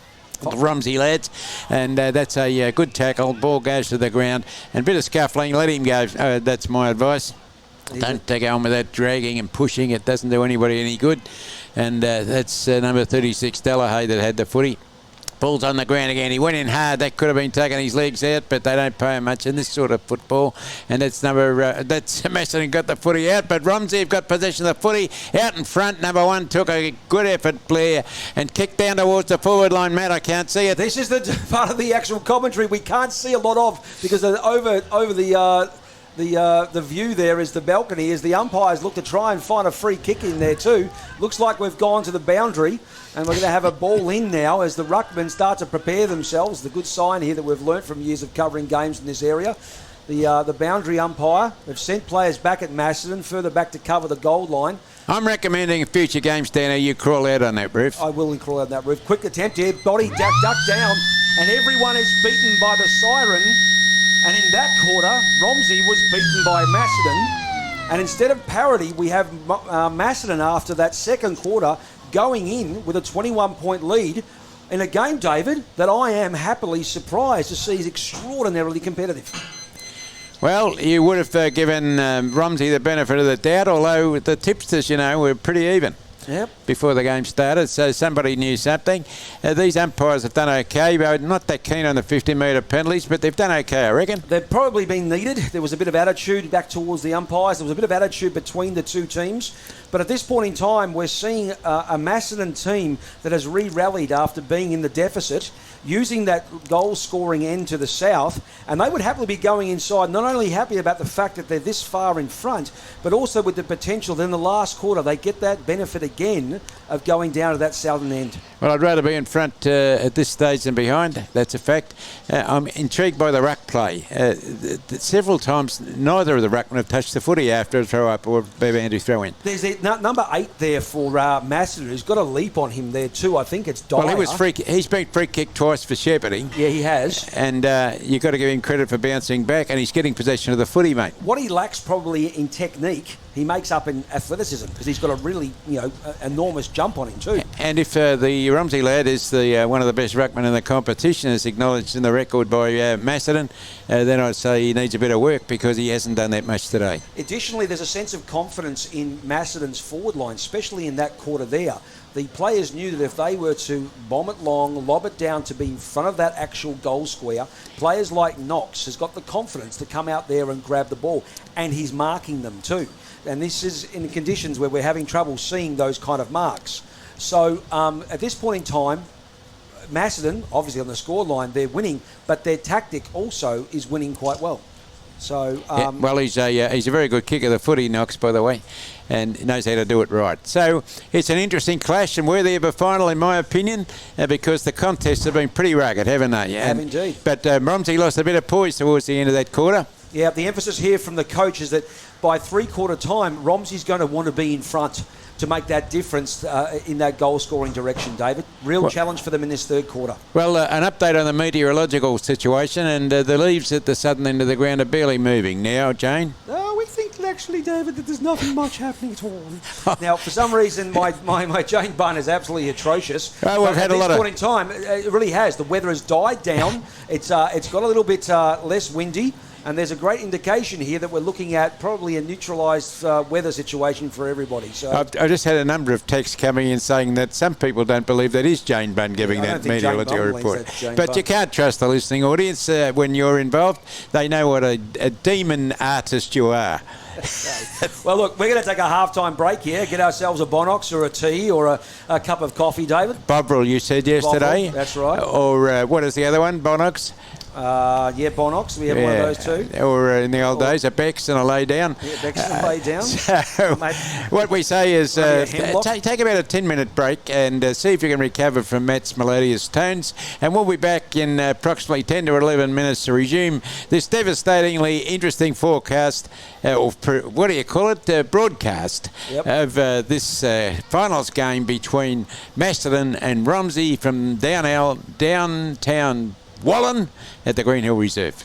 the Romsey lads, and that's a good tackle. Ball goes to the ground, and a bit of scuffling. Let him go. That's my advice. Don't go on with that dragging and pushing. It doesn't do anybody any good. And that's number 36, Delahaye, that had the footy. Ball's on the ground again. He went in hard. That could have been taking his legs out, but they don't pay him much in this sort of football. And that's that's Macedon got the footy out, but Romsey have got possession of the footy out in front. Number 1 took a good effort, Blair, and kicked down towards the forward line. Matt, I can't see it. This is the part of the actual commentary we can't see a lot of, because over the view there is the balcony as the umpires look to try and find a free kick in there too. Looks like we've gone to the boundary, and we're going to have a ball in now as the ruckmen start to prepare themselves. The good sign here that we've learnt from years of covering games in this area. The boundary umpire, they've sent players back at Macedon, further back to cover the goal line. I'm recommending in future games, Dano, you crawl out on that roof. I will crawl out on that roof. Quick attempt here, body duck down. and everyone is beaten by the siren. And in that quarter, Romsey was beaten by Macedon. And instead of parity, we have Macedon after that second quarter going in with a 21-point lead in a game, David, that I am happily surprised to see is extraordinarily competitive. Well, you would have given Romsey the benefit of the doubt, although the tipsters, you know, were pretty even. Yep. Before the game started, so somebody knew something. These umpires have done okay, but not that keen on the 50-metre penalties, but they've done okay, I reckon. They've probably been needed. There was a bit of attitude back towards the umpires. There was a bit of attitude between the two teams. But at this point in time, we're seeing a Macedon team that has re-rallied after being in the deficit, using that goal-scoring end to the south, and they would happily be going inside, not only happy about the fact that they're this far in front, but also with the potential that in the last quarter they get that benefit again of going down to that southern end. Well, I'd rather be in front at this stage than behind. That's a fact. I'm intrigued by the ruck play. Several times, neither of the ruckmen have touched the footy after a throw up or Bevandy throw in. There's number 8 there for Macedon, who's got a leap on him there too. I think it's Dyer. Well, he's been free kicked twice for shepherding. Yeah, he has. And you've got to give him credit for bouncing back, and he's getting possession of the footy, mate. What he lacks probably in technique, he makes up in athleticism, because he's got a really, enormous jump on him too. And if the Romsey lad is the one of the best ruckmen in the competition, as acknowledged in the record by Macedon, then I'd say he needs a bit of work because he hasn't done that much today. Additionally, there's a sense of confidence in Macedon's forward line, especially in that quarter there. The players knew that if they were to bomb it long, lob it down to be in front of that actual goal square, players like Knox has got the confidence to come out there and grab the ball, and he's marking them too. And this is in conditions where we're having trouble seeing those kind of marks. So at this point in time, Macedon, obviously on the scoreline, they're winning, but their tactic also is winning quite well. So well, he's a very good kicker of the footy, Knox, by the way, and knows how to do it right. So it's an interesting clash and worthy of a final, in my opinion, because the contests have been pretty rugged, haven't they? Have indeed. But Romsey lost a bit of poise towards the end of that quarter. Yeah, the emphasis here from the coach is that by three-quarter time, Romsey's going to want to be in front to make that difference in that goal-scoring direction, David. Real challenge for them in this third quarter. Well, an update on the meteorological situation, and the leaves at the southern end of the ground are barely moving now, Jane. Oh, we think actually, David, that there's nothing much happening at all. Now, for some reason, my Jane bun is absolutely atrocious. Oh, we've had a lot of... At this point in time, it really has. The weather has died down. It's got a little bit less windy. And there's a great indication here that we're looking at probably a neutralised weather situation for everybody. So I just had a number of texts coming in saying that some people don't believe that is Jane Bunn giving that meteorological report. But you can't trust the listening audience when you're involved. They know what a demon artist you are. Well, look, we're going to take a halftime break here, get ourselves a Bonox or a tea or a cup of coffee, David. Bovril, you said yesterday. Bovril, that's right. Or what is the other one, Bonox? Yeah, Bonox. We have one of those too. Or in the old days, a Bex and a lay down. Yeah, Bex and a lay down. So what we say is take about a 10-minute break and see if you can recover from Matt's melodious tones. And we'll be back in approximately 10 to 11 minutes to resume this devastatingly interesting forecast, or what do you call it, broadcast of this finals game between Macedon and Romsey from downtown Wallen at the Green Hill Reserve.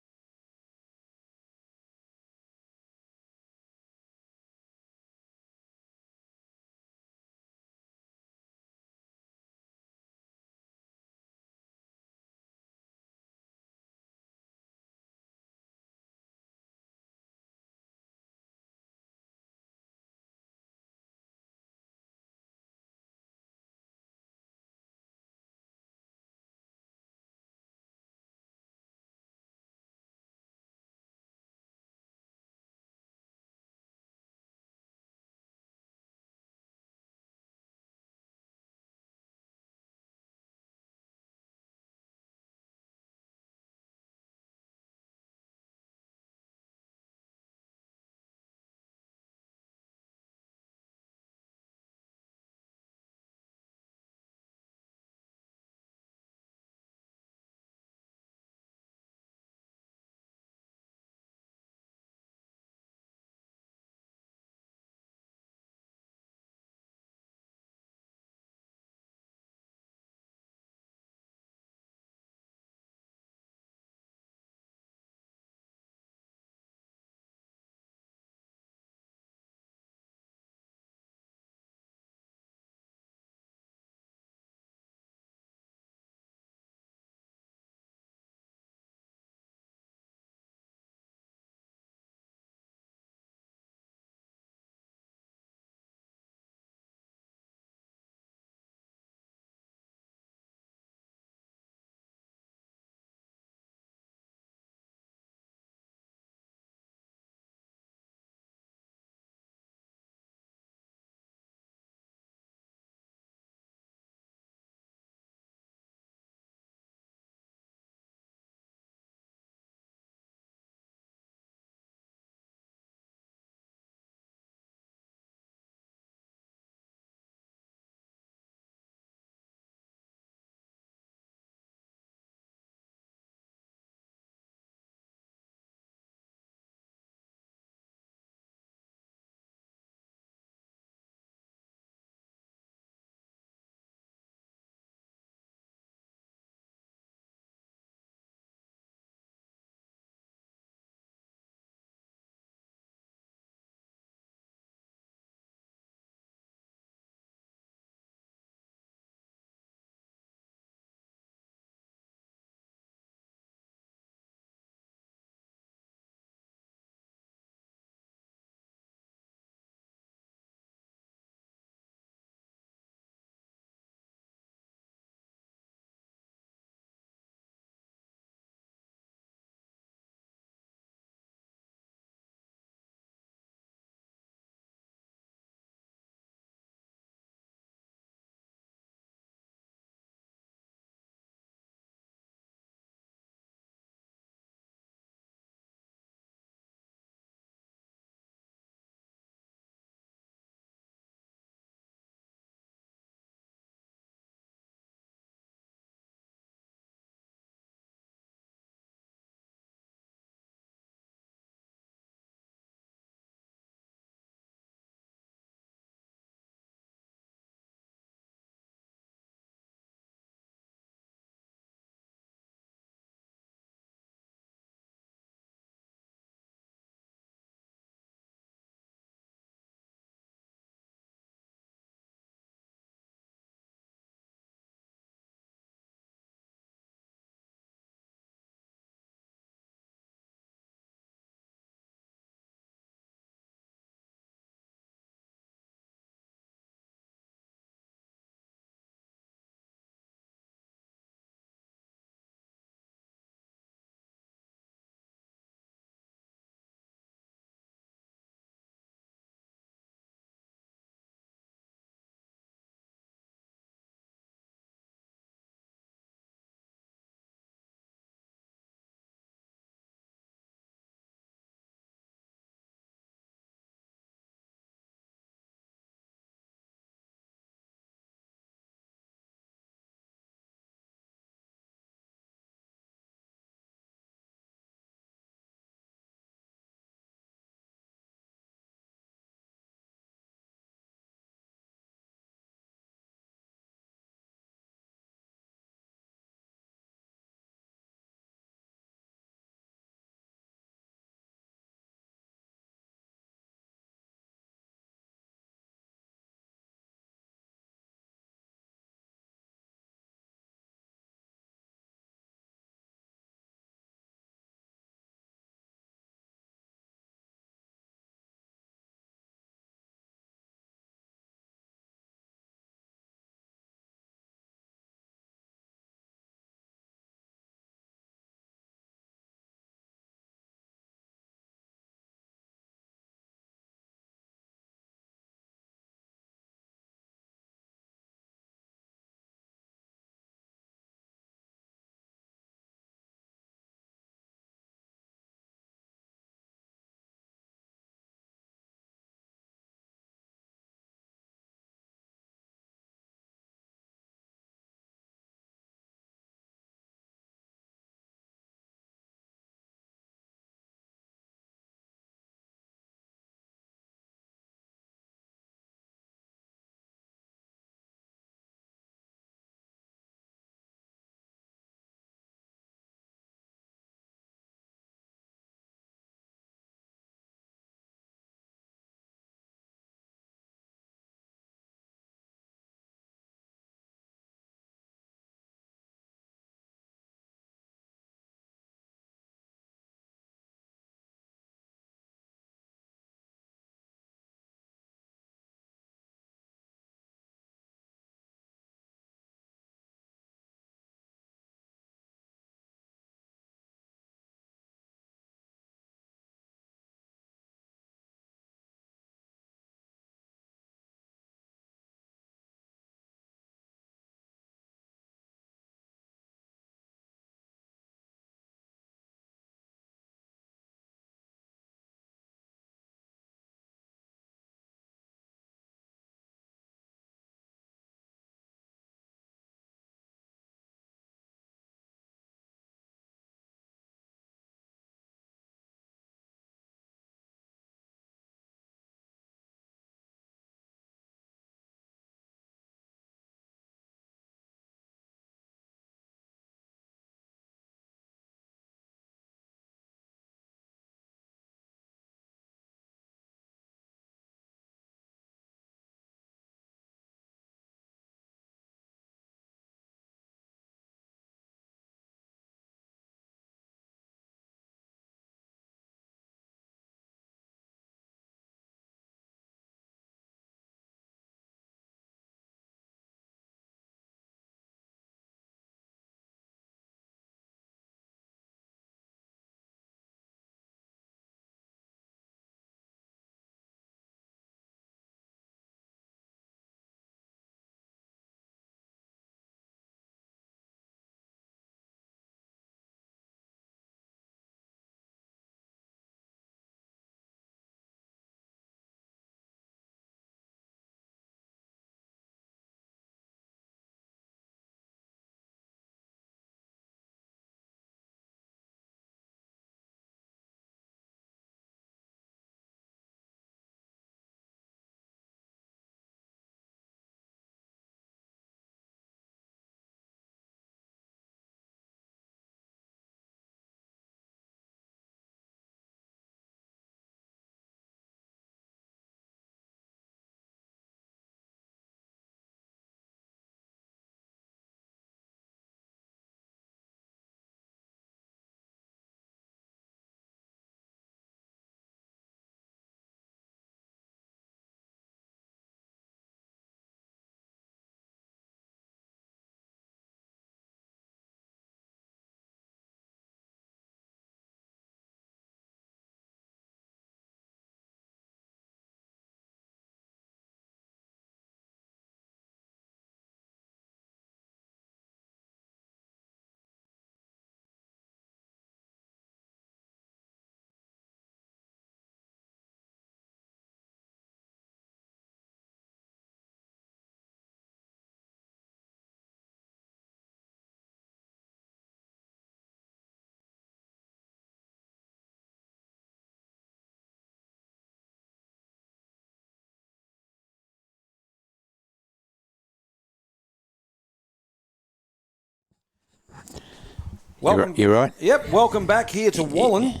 Welcome. You're right. Yep, welcome back here to Wallen.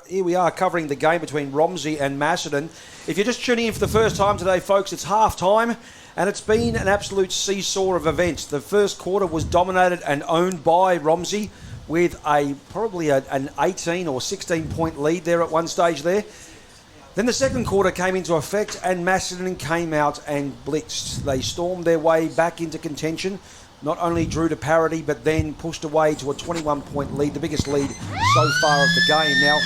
Here we are covering the game between Romsey and Macedon. If you're just tuning in for the first time today, folks, it's half-time, and it's been an absolute seesaw of events. The first quarter was dominated and owned by Romsey with probably an 18 or 16-point lead there at one stage there. Then the second quarter came into effect, and Macedon came out and blitzed. They stormed their way back into contention. Not only drew to parity, but then pushed away to a 21-point lead, the biggest lead so far of the game. Now,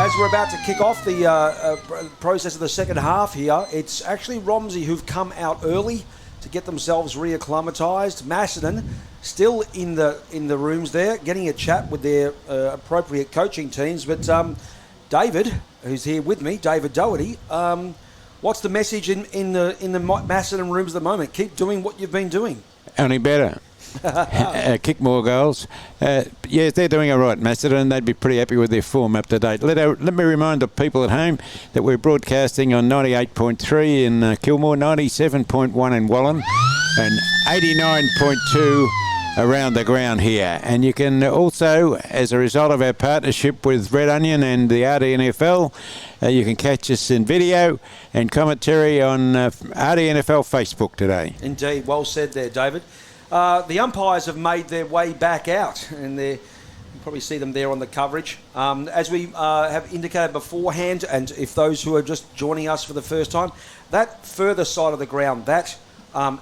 as we're about to kick off the process of the second half here, it's actually Romsey who've come out early to get themselves reacclimatised. Macedon still in the rooms there, getting a chat with their appropriate coaching teams. But David, who's here with me, David Doherty, what's the message in the Macedon rooms at the moment? Keep doing what you've been doing. Only better. Kick more goals. Yeah, they're doing all right, Macedon. They'd be pretty happy with their form up to date. Let me remind the people at home that we're broadcasting on 98.3 in Kilmore, 97.1 in Wallen, and 89.2 around the ground here. And you can also, as a result of our partnership with Red Onion and the RDNFL, you can catch us in video and commentary on RDNFL Facebook today. Indeed, well said there, David. The umpires have made their way back out, and you probably see them there on the coverage. As we have indicated beforehand, and if those who are just joining us for the first time, that further side of the ground, that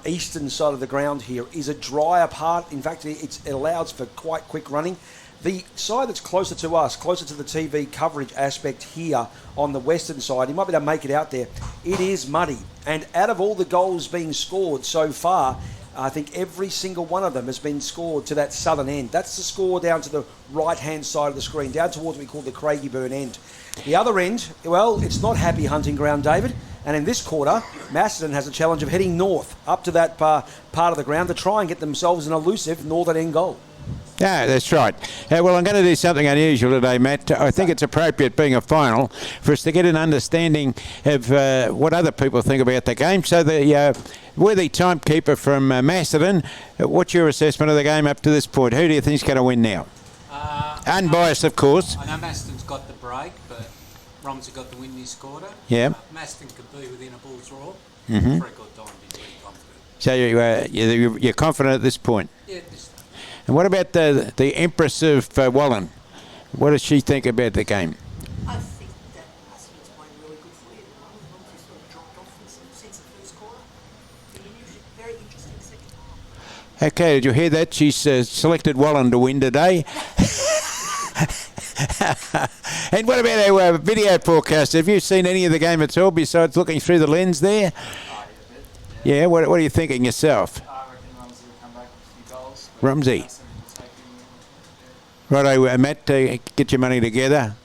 eastern side of the ground here is a drier part. In fact, it allows for quite quick running. The side that's closer to us, closer to the TV coverage aspect here on the western side, you might be able to make it out there, it is muddy. And out of all the goals being scored so far, I think every single one of them has been scored to that southern end. That's the score down to the right-hand side of the screen, down towards what we call the Craigieburn end. The other end, well, it's not happy hunting ground, David. And in this quarter, Macedon has a challenge of heading north up to that part of the ground to try and get themselves an elusive northern end goal. Yeah, that's right. Well, I'm going to do something unusual today, Matt. I think it's appropriate, being a final, for us to get an understanding of what other people think about the game. So the worthy timekeeper from Macedon, what's your assessment of the game up to this point? Who do you think is going to win now? Unbiased, of course. I know Macedon's got the break, but Romsey got the win this quarter. Yeah. Macedon could be within a bull's roar. Mm-hmm. For a good time, be pretty confident. So you're confident at this point? Yeah, this time. And what about the Empress of Wallen? What does she think about the game? I think that Macedon's playing really good footy at the moment. Romsey sort of dropped off since the first quarter. Very interesting second half. Okay, did you hear that? She's selected Wallen to win today. And what about our video forecast? Have you seen any of the game at all besides looking through the lens there? Yeah, what are you thinking yourself? I reckon Romsey will come back with a few goals. Romsey. Righto, Matt, get your money together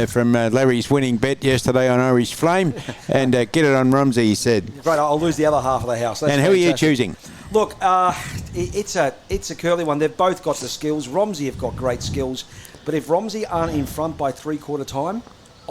from Larry's winning bet yesterday on Irish Flame and get it on Romsey, he said. Right, I'll lose the other half of the house. That's and who are you fantastic. choosing? Look, it's a curly one. They've both got the skills. Romsey have got great skills. But if Romsey aren't in front by three-quarter time,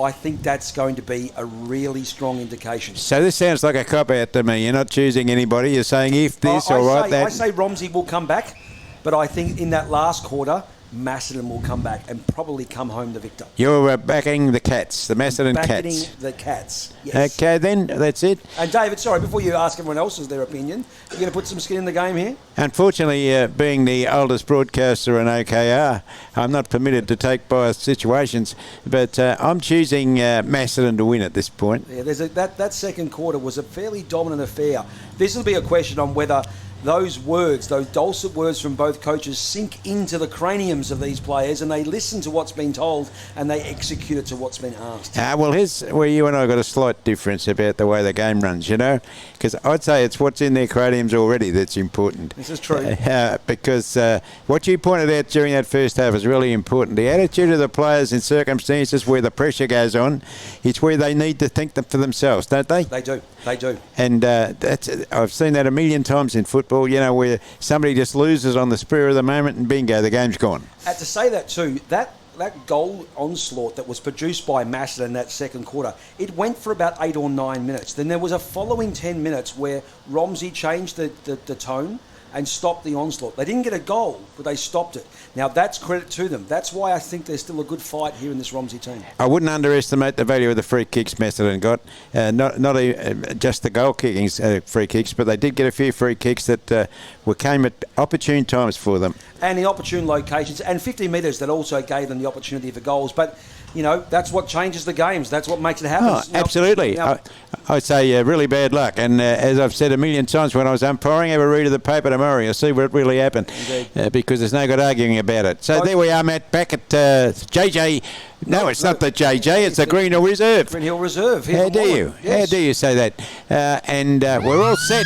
I think that's going to be a really strong indication. So this sounds like a cop-out to me. You're not choosing anybody. You're saying if this or right that. I say Romsey will come back, but I think in that last quarter, Macedon will come back and probably come home the victor. You're backing the Cats, the Macedon Cats. Backing the Cats, yes. Okay, then, that's it. And David, sorry, before you ask everyone else's their opinion, you're going to put some skin in the game here? Unfortunately, being the oldest broadcaster in OKR, I'm not permitted to take biased situations, but I'm choosing Macedon to win at this point. Yeah, that second quarter was a fairly dominant affair. This will be a question on whether those words, those dulcet words from both coaches sink into the craniums of these players and they listen to what's been told and they execute it to what's been asked. Well, here's where you and I got a slight difference about the way the game runs, you know, because I'd say it's what's in their craniums already that's important. This is true. Because what you pointed out during that first half is really important. The attitude of the players in circumstances where the pressure goes on, it's where they need to think for themselves, don't they? They do. They do. And I've seen that a million times in football, you know, where somebody just loses on the spur of the moment and bingo, the game's gone. And to say that too, that goal onslaught that was produced by Macedon in that second quarter, it went for about 8 or 9 minutes. Then there was a following 10 minutes where Romsey changed the tone. and stopped the onslaught. They didn't get a goal, but they stopped it. Now, that's credit to them. That's why I think there's still a good fight here in this Romsey team. I wouldn't underestimate the value of the free kicks Macedon got. Not just the goal kicking free kicks, but they did get a few free kicks that came at opportune times for them. And the opportune locations, and 50 metres that also gave them the opportunity for goals. But, you know, that's what changes the games. That's what makes it happen. Oh, absolutely. I'd say really bad luck. And as I've said a million times when I was umpiring, have a read of the paper tomorrow. You'll see what really happened. Because there's no good arguing about it. So there we are, Matt, back at JJ. No, it's not the JJ. It's the Green Hill Reserve. Green Hill Reserve. How dare you? Yes. How dare you say that? And we're all set,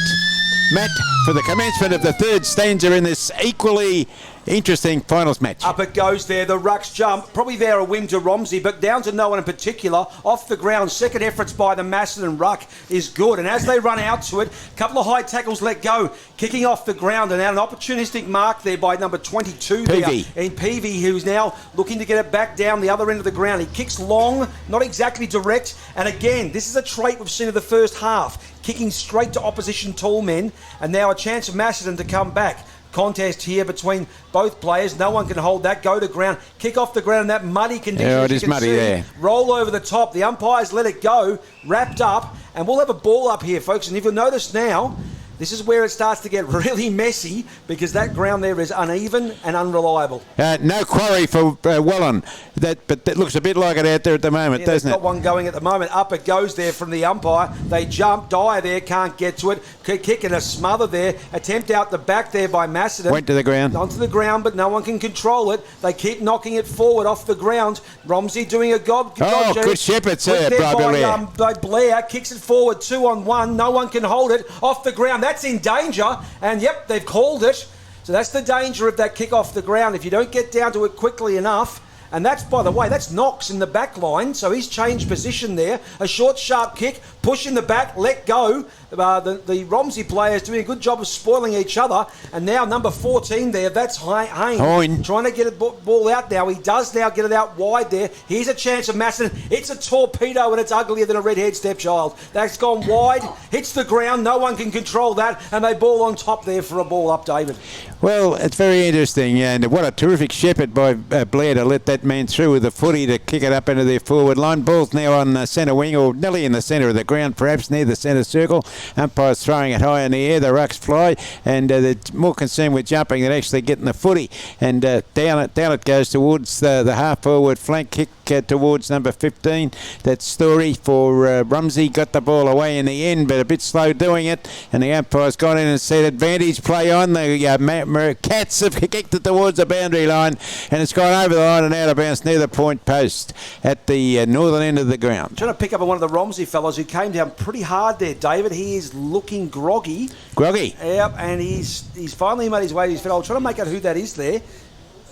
Matt, for the commencement of the third stanza in this equally interesting finals match. Up it goes there. The rucks jump. Probably there a whim to Romsey, but down to no one in particular. Off the ground. Second efforts by the Macedon ruck is good. And as they run out to it, a couple of high tackles let go. Kicking off the ground. And now an opportunistic mark there by number 22 Peavy. there. In Peavy, who's now looking to get it back down the other end of the ground. He kicks long, not exactly direct. And again, this is a trait we've seen in the first half. Kicking straight to opposition tall men. And now a chance of Macedon to come back. Contest here between both players. No one can hold that. Go to ground. Kick off the ground in that muddy condition. Yeah, it is muddy there. Roll over the top. The umpires let it go. Wrapped up. And we'll have a ball up here, folks. And if you'll notice now, this is where it starts to get really messy because that ground there is uneven and unreliable. No quarry for Wallen, but that looks a bit like it out there at the moment, doesn't it? Got one going at the moment. Up it goes there from the umpire. They jump. Dyer there can't get to it. Kick and a smother there. Attempt out the back there by Macedon. Went to the ground. Onto the ground, but no one can control it. They keep knocking it forward off the ground. Romsey doing a good shepherd, sir, by Blair. Kicks it forward 2-on-1. No one can hold it off the ground. That's in danger, and yep, they've called it. So that's the danger of that kick off the ground. If you don't get down to it quickly enough, and that's, by the way, that's Knox in the back line, so he's changed position there. A short, sharp kick, push in the back, let go. The Romsey players doing a good job of spoiling each other. And now number 14 there, that's Haynes. Trying to get a ball out now. He does now get it out wide there. Here's a chance of Macedon. It's a torpedo and it's uglier than a redhead stepchild. That's gone wide, hits the ground. No one can control that. And they ball on top there for a ball up, David. Well, it's very interesting. And what a terrific shepherd by Blair to let that man through with the footy to kick it up into their forward line. Ball's now on the centre wing or nearly in the centre of the ground, perhaps near the centre circle. Umpire's throwing it high in the air. The rucks fly, and they're more concerned with jumping than actually getting the footy. And down it goes towards the half-forward flank kick towards number 15. That Story for Romsey got the ball away in the end, but a bit slow doing it. And the umpire's gone in and said advantage play on. The Cats have kicked it towards the boundary line, and it's gone over the line and out of bounds near the point post at the northern end of the ground. Trying to pick up on one of the Romsey fellows who came down pretty hard there, David. He is looking groggy. Groggy? Yep, and he's finally made his way to his feet. I was trying to make out who that is there.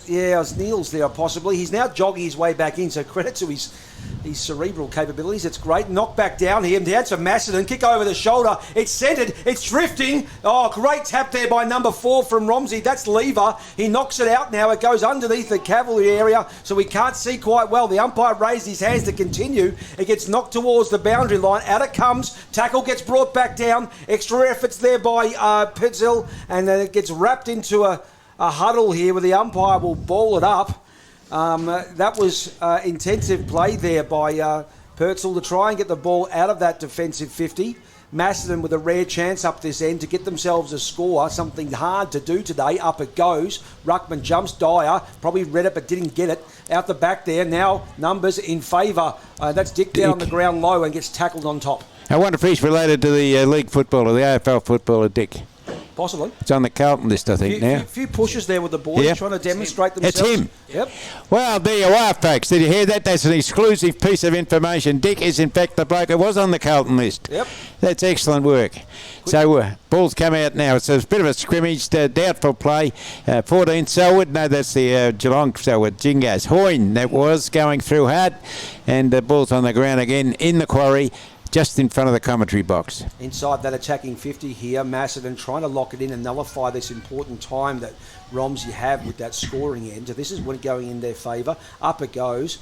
Yeah, it was Neil's there possibly. He's now jogging his way back in, so credit to his cerebral capabilities. It's great. Knock back down here. Down to Macedon. Kick over the shoulder. It's centred. It's drifting. Oh, great tap there by number 4 from Romsey. That's Lever. He knocks it out now. It goes underneath the cavalry area, so we can't see quite well. The umpire raised his hands to continue. It gets knocked towards the boundary line. Out it comes. Tackle gets brought back down. Extra efforts there by Pitzel, and then it gets wrapped into a huddle here where the umpire will ball it up. That was intensive play there by Purcell to try and get the ball out of that defensive 50. Macedon with a rare chance up this end to get themselves a score, something hard to do today. Up it goes. Ruckman jumps. Dyer probably read it but didn't get it. Out the back there. Now numbers in favour. That's Dick down on the ground low and gets tackled on top. I wonder if he's related to the league footballer, the AFL footballer, Dick. Possibly. It's on the Carlton list, I think, now. A few pushes there with the boys trying to demonstrate themselves. It's him. Yep. Well, there you are, folks. Did you hear that? That's an exclusive piece of information. Dick is, in fact, the bloke who was on the Carlton list. Yep. That's excellent work. So, ball's come out now. It's a bit of a scrimmage, doubtful play. 14 Selwood. No, that's the Geelong Selwood. Jingaz. Hoyne, that was, going through hard. And the ball's on the ground again in the quarry, just in front of the commentary box. Inside that attacking 50 here, Macedon trying to lock it in and nullify this important time that Romsey have with that scoring end. So this is going in their favour. Up it goes.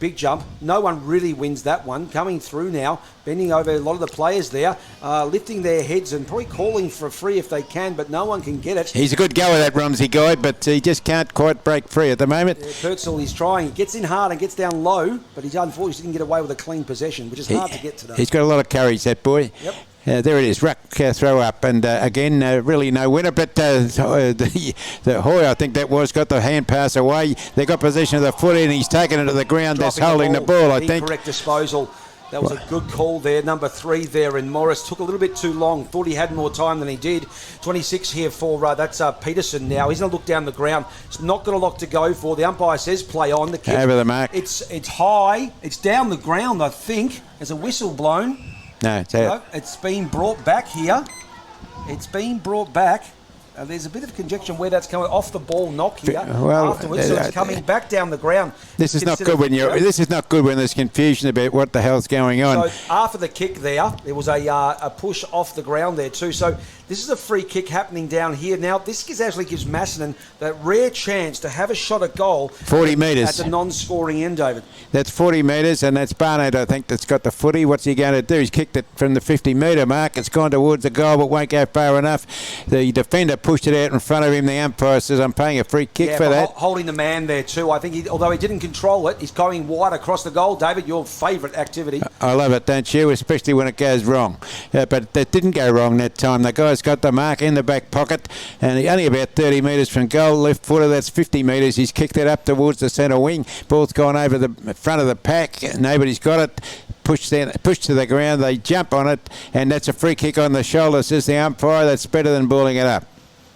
big jump. No one really wins that one. Coming through now, bending over a lot of the players there, lifting their heads and probably calling for a free if they can, but no one can get it. He's a good goer, that Romsey guy, but he just can't quite break free at the moment. Purcell, he's trying. He gets in hard and gets down low, but he's unfortunately didn't get away with a clean possession, which is hard to get today. He's got a lot of courage, that boy. Yep. There it is, ruck throw up, and again, really no winner, but the Hoy, I think that was, got the hand pass away. They got possession of the foot and he's taken it to the ground. That's holding the ball, I think. Correct disposal. That was a good call there. Number 3 there in Morris. Took a little bit too long. Thought he had more time than he did. 26 here for, that's Peterson now. He's going to look down the ground. It's not got a lot to go for. The umpire says play on. The kick. Over the mark. It's high. It's down the ground, I think. There's a whistle blown. No, it's out. No, it's been brought back here. It's been brought back. There's a bit of conjecture where that's coming off the ball knock here. Well, afterwards, so it's coming back down the ground. This is not good when This is not good when there's confusion about what the hell's going on. So after the kick there was a push off the ground there too. So this is a free kick happening down here. Now this actually gives Macedon that rare chance to have a shot at goal. 40 metres. At the non-scoring end, David. That's 40 metres, and that's Barnett, I think, that's got the footy. What's he going to do? He's kicked it from the 50-metre mark. It's gone towards the goal, but won't go far enough. The defender pushed it out in front of him. The umpire says, I'm paying a free kick for that. Holding the man there too. I think, although he didn't control it, he's going wide across the goal. David, your favourite activity. I love it, don't you? Especially when it goes wrong. But that didn't go wrong that time. The guy's got the mark in the back pocket, and he only about 30 metres from goal. Left footer, that's 50 metres. He's kicked it up towards the centre wing. Ball's gone over the front of the pack. Nobody's got it. Pushed to the ground. They jump on it, and that's a free kick on the shoulder, says the umpire. That's better than balling it up.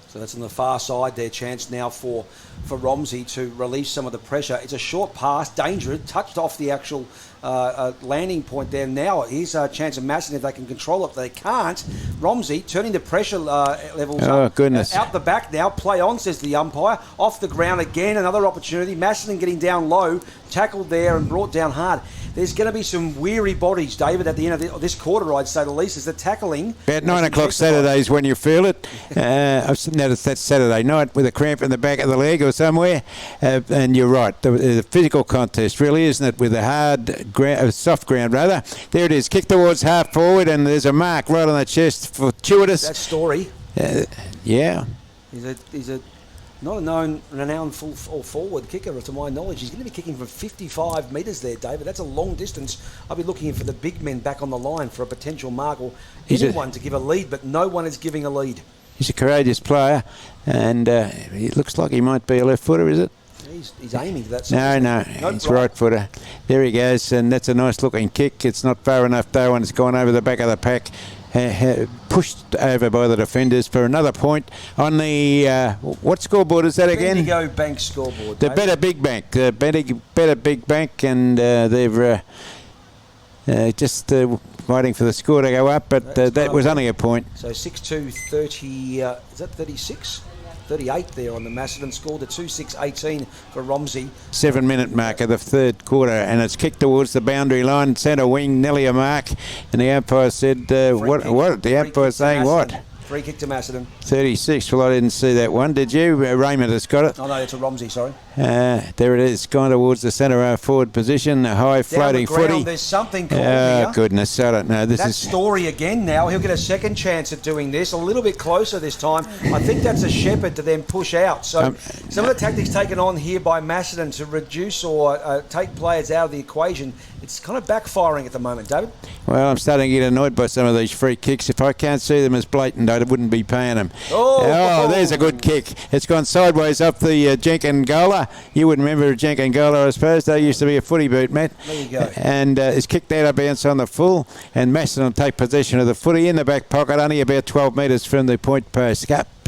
So that's on the far side. Their chance now for Romsey to release some of the pressure. It's a short pass, dangerous, touched off the actual landing point there. Now here's a chance of Macedon if they can control it. If they can't, Romsey turning the pressure levels up. Oh, goodness. Out the back now, play on, says the umpire. Off the ground again, another opportunity. Macedon getting down low, tackled there and brought down hard. There's going to be some weary bodies, David, at the end of this quarter, I'd say the least, is the tackling. About 9 o'clock Saturdays when you feel it. I've noticed that's Saturday night with a cramp in the back of the leg or somewhere. And you're right, the physical contest really, isn't it, with a hard ground, soft ground rather. There it is, kick towards half forward, and there's a mark right on the chest, fortuitous. That Story. Yeah. He's a not a known, renowned full or forward kicker, to my knowledge. He's going to be kicking from 55 metres there, David. That's a long distance. I'll be looking for the big men back on the line for a potential mark or anyone to give a lead, but no one is giving a lead. He's a courageous player, and it looks like he might be a left footer, is it? He's aiming for that. No, he's right footer. There he goes, and that's a nice looking kick. It's not far enough though, and it's gone over the back of the pack. Pushed over by the defenders for another point on the what scoreboard is that again? Bendigo Bank scoreboard. The Better Big Bank, Better Big Bank, and they've just waiting for the score to go up, but that was only a point. So 6-2, 30. Is that 36? 38 there on the Macedon score. The 2-6-18 for Romsey. 7-minute mark of the third quarter, and it's kicked towards the boundary line, centre wing, nearly a mark. And the umpire said, what? The umpire saying what? Free kick to Macedon. 36. Well, I didn't see that one. Did you? Raymond has got it. Oh, no, it's a Romsey, sorry. There it is. Gone towards the centre forward position. A high floating footy. There's something called here. Oh, goodness. I don't know. That's Story again now. He'll get a second chance at doing this. A little bit closer this time. I think that's a Shepherd to then push out. So some of the tactics taken on here by Macedon to reduce or take players out of the equation, it's kind of backfiring at the moment, David. Well, I'm starting to get annoyed by some of these free kicks. If I can't see them as blatant, I wouldn't be paying them. Oh, there's a good kick. It's gone sideways up the Jenkingola. You would remember Jenkingola, I suppose. They used to be a footy boot, Matt. There you go. And it's kicked out of bounce on the full, and Macedon will take possession of the footy in the back pocket, only about 12 metres from the point post.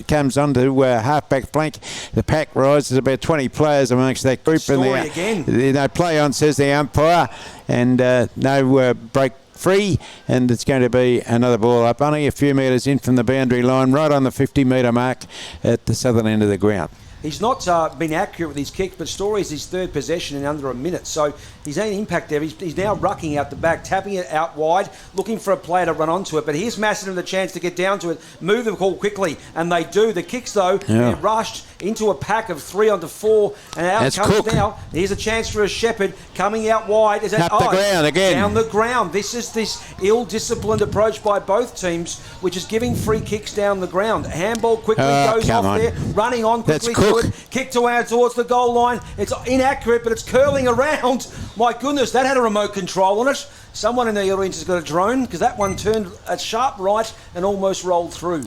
Comes onto half-back flank. The pack rises, about 20 players amongst that group. Story and again. They play on, says the umpire, and no break free, and it's going to be another ball up, only a few metres in from the boundary line, right on the 50-metre mark at the southern end of the ground. He's not been accurate with his kicks, but Story's his third possession in under a minute. So he's had an impact there. He's now rucking out the back, tapping it out wide, looking for a player to run onto it. But here's Macedon the chance to get down to it, move the ball quickly, and they do. The kicks, though, they're rushed into a pack of 3 onto 4, and out That's comes Cook. now. Here's a chance for a Shepherd coming out wide. Is that Up the ground again. Down the ground. This is this ill-disciplined approach by both teams, which is giving free kicks down the ground. Handball quickly goes off there, running on quickly to it. Kick towards the goal line. It's inaccurate, but it's curling around. My goodness, that had a remote control on it. Someone in the audience has got a drone, because that one turned a sharp right and almost rolled through.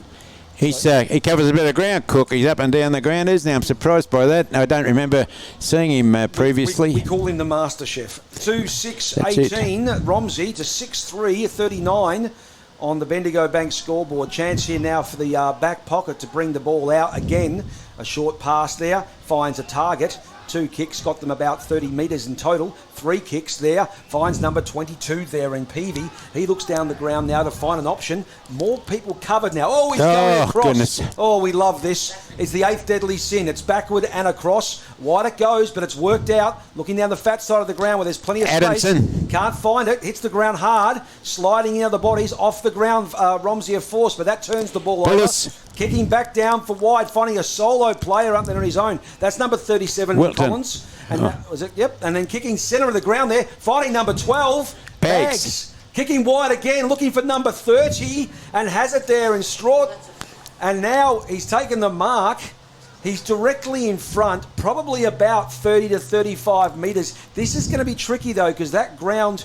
He covers a bit of ground, Cook. He's up and down the ground, isn't he? I'm surprised by that. I don't remember seeing him previously. We call him the Master Chef. 2-6, That's 18, Romsey to 6-3, 39 on the Bendigo Bank scoreboard. Chance here now for the back pocket to bring the ball out again. A short pass there, finds a target. 2 kicks, got them about 30 metres in total. 3 kicks there, finds number 22 there in Peavy. He looks down the ground now to find an option. More people covered now. Oh, he's going across. Goodness. Oh, we love this. It's the 8th deadly sin. It's backward and across. Wide it goes, but it's worked out. Looking down the fat side of the ground where there's plenty of Adamson. space. Can't find it. Hits the ground hard. Sliding into the bodies. Off the ground, Romsey of force, but that turns the ball over. Kicking back down for wide, finding a solo player up there on his own. That's number 37, Wilton. Collins. And that was it. Yep. And then kicking centre of the ground there, finding number 12, Bags. Kicking wide again, looking for number 30, and has it there in Straw. And now he's taken the mark. He's directly in front, probably about 30 to 35 metres. This is going to be tricky, though, because that ground,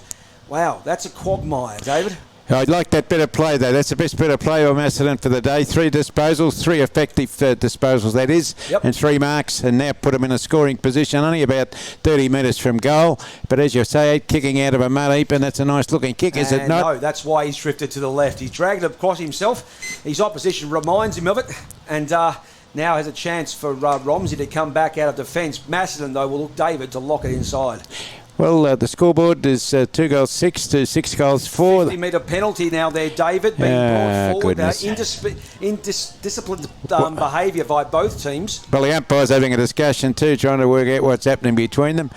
wow, that's a quagmire, David. I'd like that bit of play, though. That's the best bit of play on Macedon for the day. 3 disposals, 3 effective disposals, that is, and 3 marks, and now put them in a scoring position, only about 30 metres from goal. But as you say, kicking out of a mud heap, and that's a nice-looking kick, is it not? No, that's why he's drifted to the left. He's dragged it across himself. His opposition reminds him of it, and now has a chance for Romsey to come back out of defence. Macedon, though, will look David to lock it inside. Well, the scoreboard is 2 goals 6 to 6 goals 4. 50-metre penalty now there, David, being brought forward. Indisciplined behaviour by both teams. Well, the umpire's having a discussion too, trying to work out what's happening between them.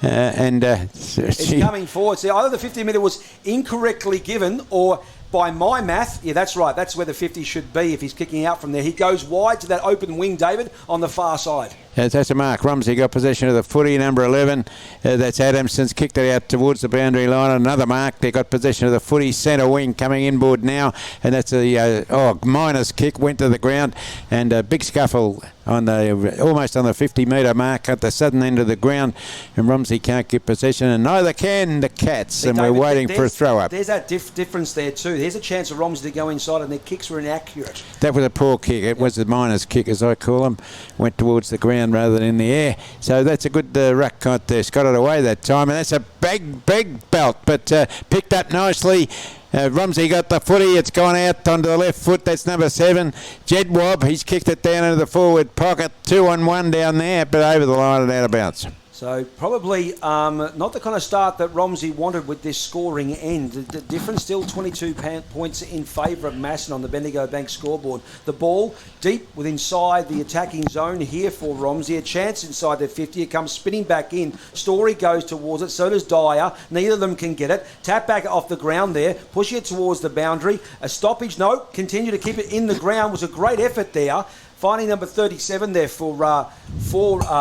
It's coming forward. See, either the 50-metre was incorrectly given, or by my math, yeah, that's right. That's where the 50 should be if he's kicking out from there. He goes wide to that open wing, David, on the far side. That's a mark. Romsey got possession of the footy, number 11. That's Adamson's kicked it out towards the boundary line. Another mark. They got possession of the footy, centre wing coming inboard now. And that's a Miner's kick, went to the ground. And a big scuffle on the almost on the 50-metre mark at the southern end of the ground. And Romsey can't get possession, and neither can the Cats. And David, we're waiting for a throw-up. There's that difference there too. There's a chance of Romsey to go inside, and their kicks were inaccurate. That was a poor kick. It was the Miner's kick, as I call them. Went towards the ground rather than in the air. So that's a good ruck count there. Got it away that time, and that's a big belt, but picked up nicely. Romsey got the footy. It's gone out onto the left foot. That's number 7, Jedwab. He's kicked it down into the forward pocket. 2-on-1 down there, but over the line and out of bounds. So probably not the kind of start that Romsey wanted with this scoring end. The difference still 22 points in favour of Macedon on the Bendigo Bank scoreboard. The ball deep within inside the attacking zone here for Romsey. A chance inside their 50. It comes spinning back in. Story goes towards it. So does Dyer. Neither of them can get it. Tap back off the ground there. Pushing it towards the boundary. A stoppage. No. Continue to keep it in the ground. Was a great effort there. Finding number 37 there for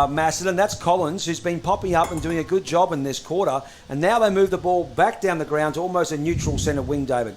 Macedon. That's Collins, who's been popping up and doing a good job in this quarter. And now they move the ball back down the ground to almost a neutral centre wing, David.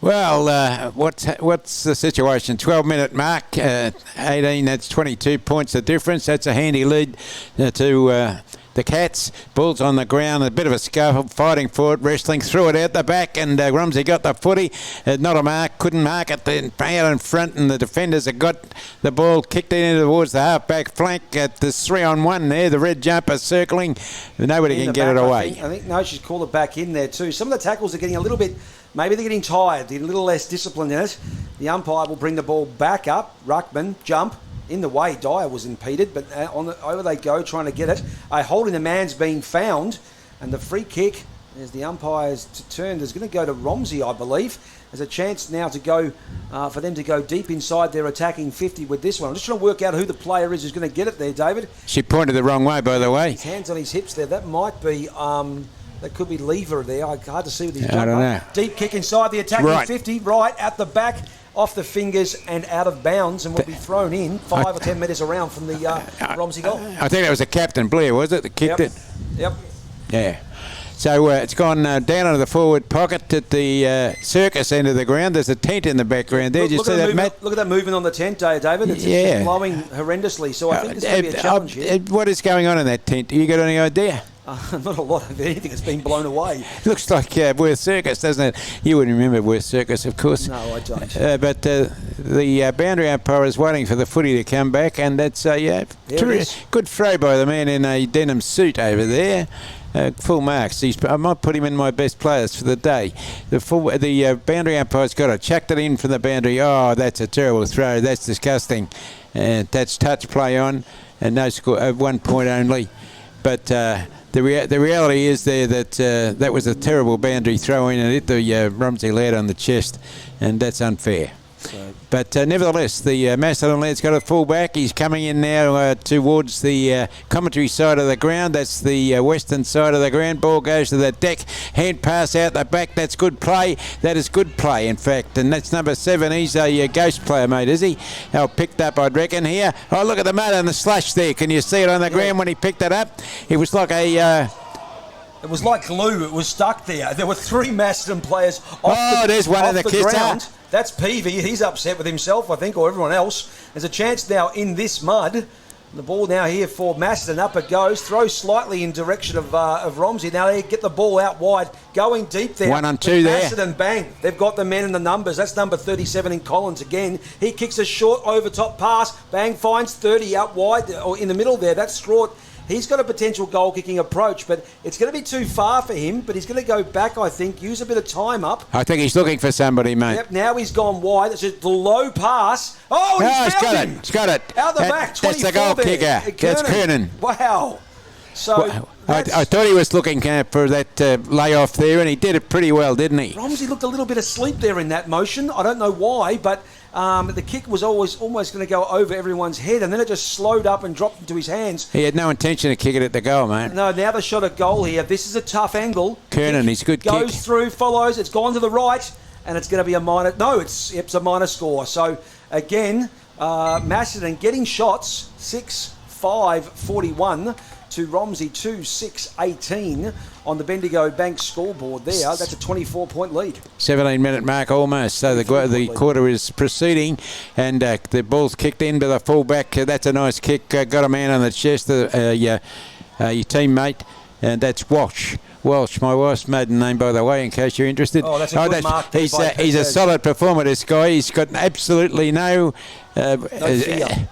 Well, what's the situation? 12-minute mark, 18, that's 22 points the difference. That's a handy lead to the Cats. Ball's on the ground, a bit of a scuffle, fighting for it, wrestling, threw it out the back, and Romsey got the footy. Not a mark, couldn't mark it, then out in front, and the defenders have got the ball kicked in towards the half-back flank. There's 3-on-1 there, the red jumper circling. Nobody can get it away. I think no, she's called it back in there too. Some of the tackles are getting a little bit, maybe they're getting tired, they're a little less disciplined in it. The umpire will bring the ball back up, ruckman, jump. In the way, Dyer was impeded, but over they go trying to get it. A hold in the man's being found, and the free kick There's the umpires to turn. There's going to go to Romsey, I believe. There's a chance now to go for them to go deep inside their attacking 50 with this one. I'm just trying to work out who the player is who's going to get it there, David. She pointed the wrong way, by the way. His hands on his hips there. That might be... that could be Lever there. Hard to see with his jumper. I don't know. Deep kick inside the attacking 50, right at the back, off the fingers and out of bounds, and will be thrown in 5 or 10 metres around from the Romsey goal. I think that was the captain, Blair, was it, that kicked it? Yep. Yeah. So it's gone down into the forward pocket at the circus end of the ground. There's a tent in the background there. Did you see that, Matt? Look at that movement on the tent, David. It's blowing horrendously, so I think there's going to be a challenge here. What is going on in that tent? You got any idea? Not a lot of anything that's been blown away. Looks like Worth Circus, doesn't it? You wouldn't remember Worth Circus, of course. No, I don't. But the boundary umpire is waiting for the footy to come back, and that's good throw by the man in a denim suit over there. Full marks. I might put him in my best players for the day. The boundary umpire's got it. Chucked it in from the boundary. Oh, that's a terrible throw. That's disgusting. That's touch play on, and no score. 1 point only. But the reality is there that that was a terrible boundary throw in and hit the Romsey lad on the chest, and that's unfair. But nevertheless, the Macedon lad's got a full back. He's coming in now towards the commentary side of the ground. That's the western side of the ground. Ball goes to the deck. Hand pass out the back. That's good play. That is good play, in fact. And that's number 7. He's a ghost player, mate, is he? Oh, picked up, I'd reckon, here. Oh, look at the mud and the slush there. Can you see it on the ground when he picked it up? It was like a... It was like glue. It was stuck there. There were 3 Macedon players there's one of the kids ground. That's Peavy. He's upset with himself, I think, or everyone else. There's a chance now in this mud. The ball now here for Macedon. Up it goes. Throws slightly in direction of Romsey. Now they get the ball out wide. Going deep there. 1 on 2 there. Macedon, bang. They've got the men and the numbers. That's number 37 in Collins again. He kicks a short over top pass. Bang, finds 30 out wide, or in the middle there. That's Straw. He's got a potential goal-kicking approach, but it's going to be too far for him. But he's going to go back, I think, use a bit of time up. I think he's looking for somebody, mate. Yep, now he's gone wide. It's just the low pass. Oh, he's got him. it. He's got it. Out the back, 24 That's the goal there. kicker. That's Kernan. Wow. So I thought he was looking for that layoff there, and he did it pretty well, didn't he? Romsey looked a little bit asleep there in that motion. I don't know why, but the kick was almost going to go over everyone's head, and then it just slowed up and dropped into his hands. He had no intention of kicking it at the goal, mate. No, now the shot at goal here. This is a tough angle. Kernan, he's a good kick. Goes through, follows. It's gone to the right, and it's going to be a minor. No, it's a minor score. So again, Macedon getting shots 6-5-41 to Romsey 2-6-18 on the Bendigo Bank scoreboard there. That's a 24-point lead. 17-minute mark almost. So the quarter is proceeding, and the ball's kicked into the fullback. That's a nice kick. Got a man on the chest, your teammate, and that's Walsh. Welsh, my wife's maiden name, by the way, in case you're interested. Oh, that's a good mark. He's a solid performer, this guy. He's got absolutely no fear.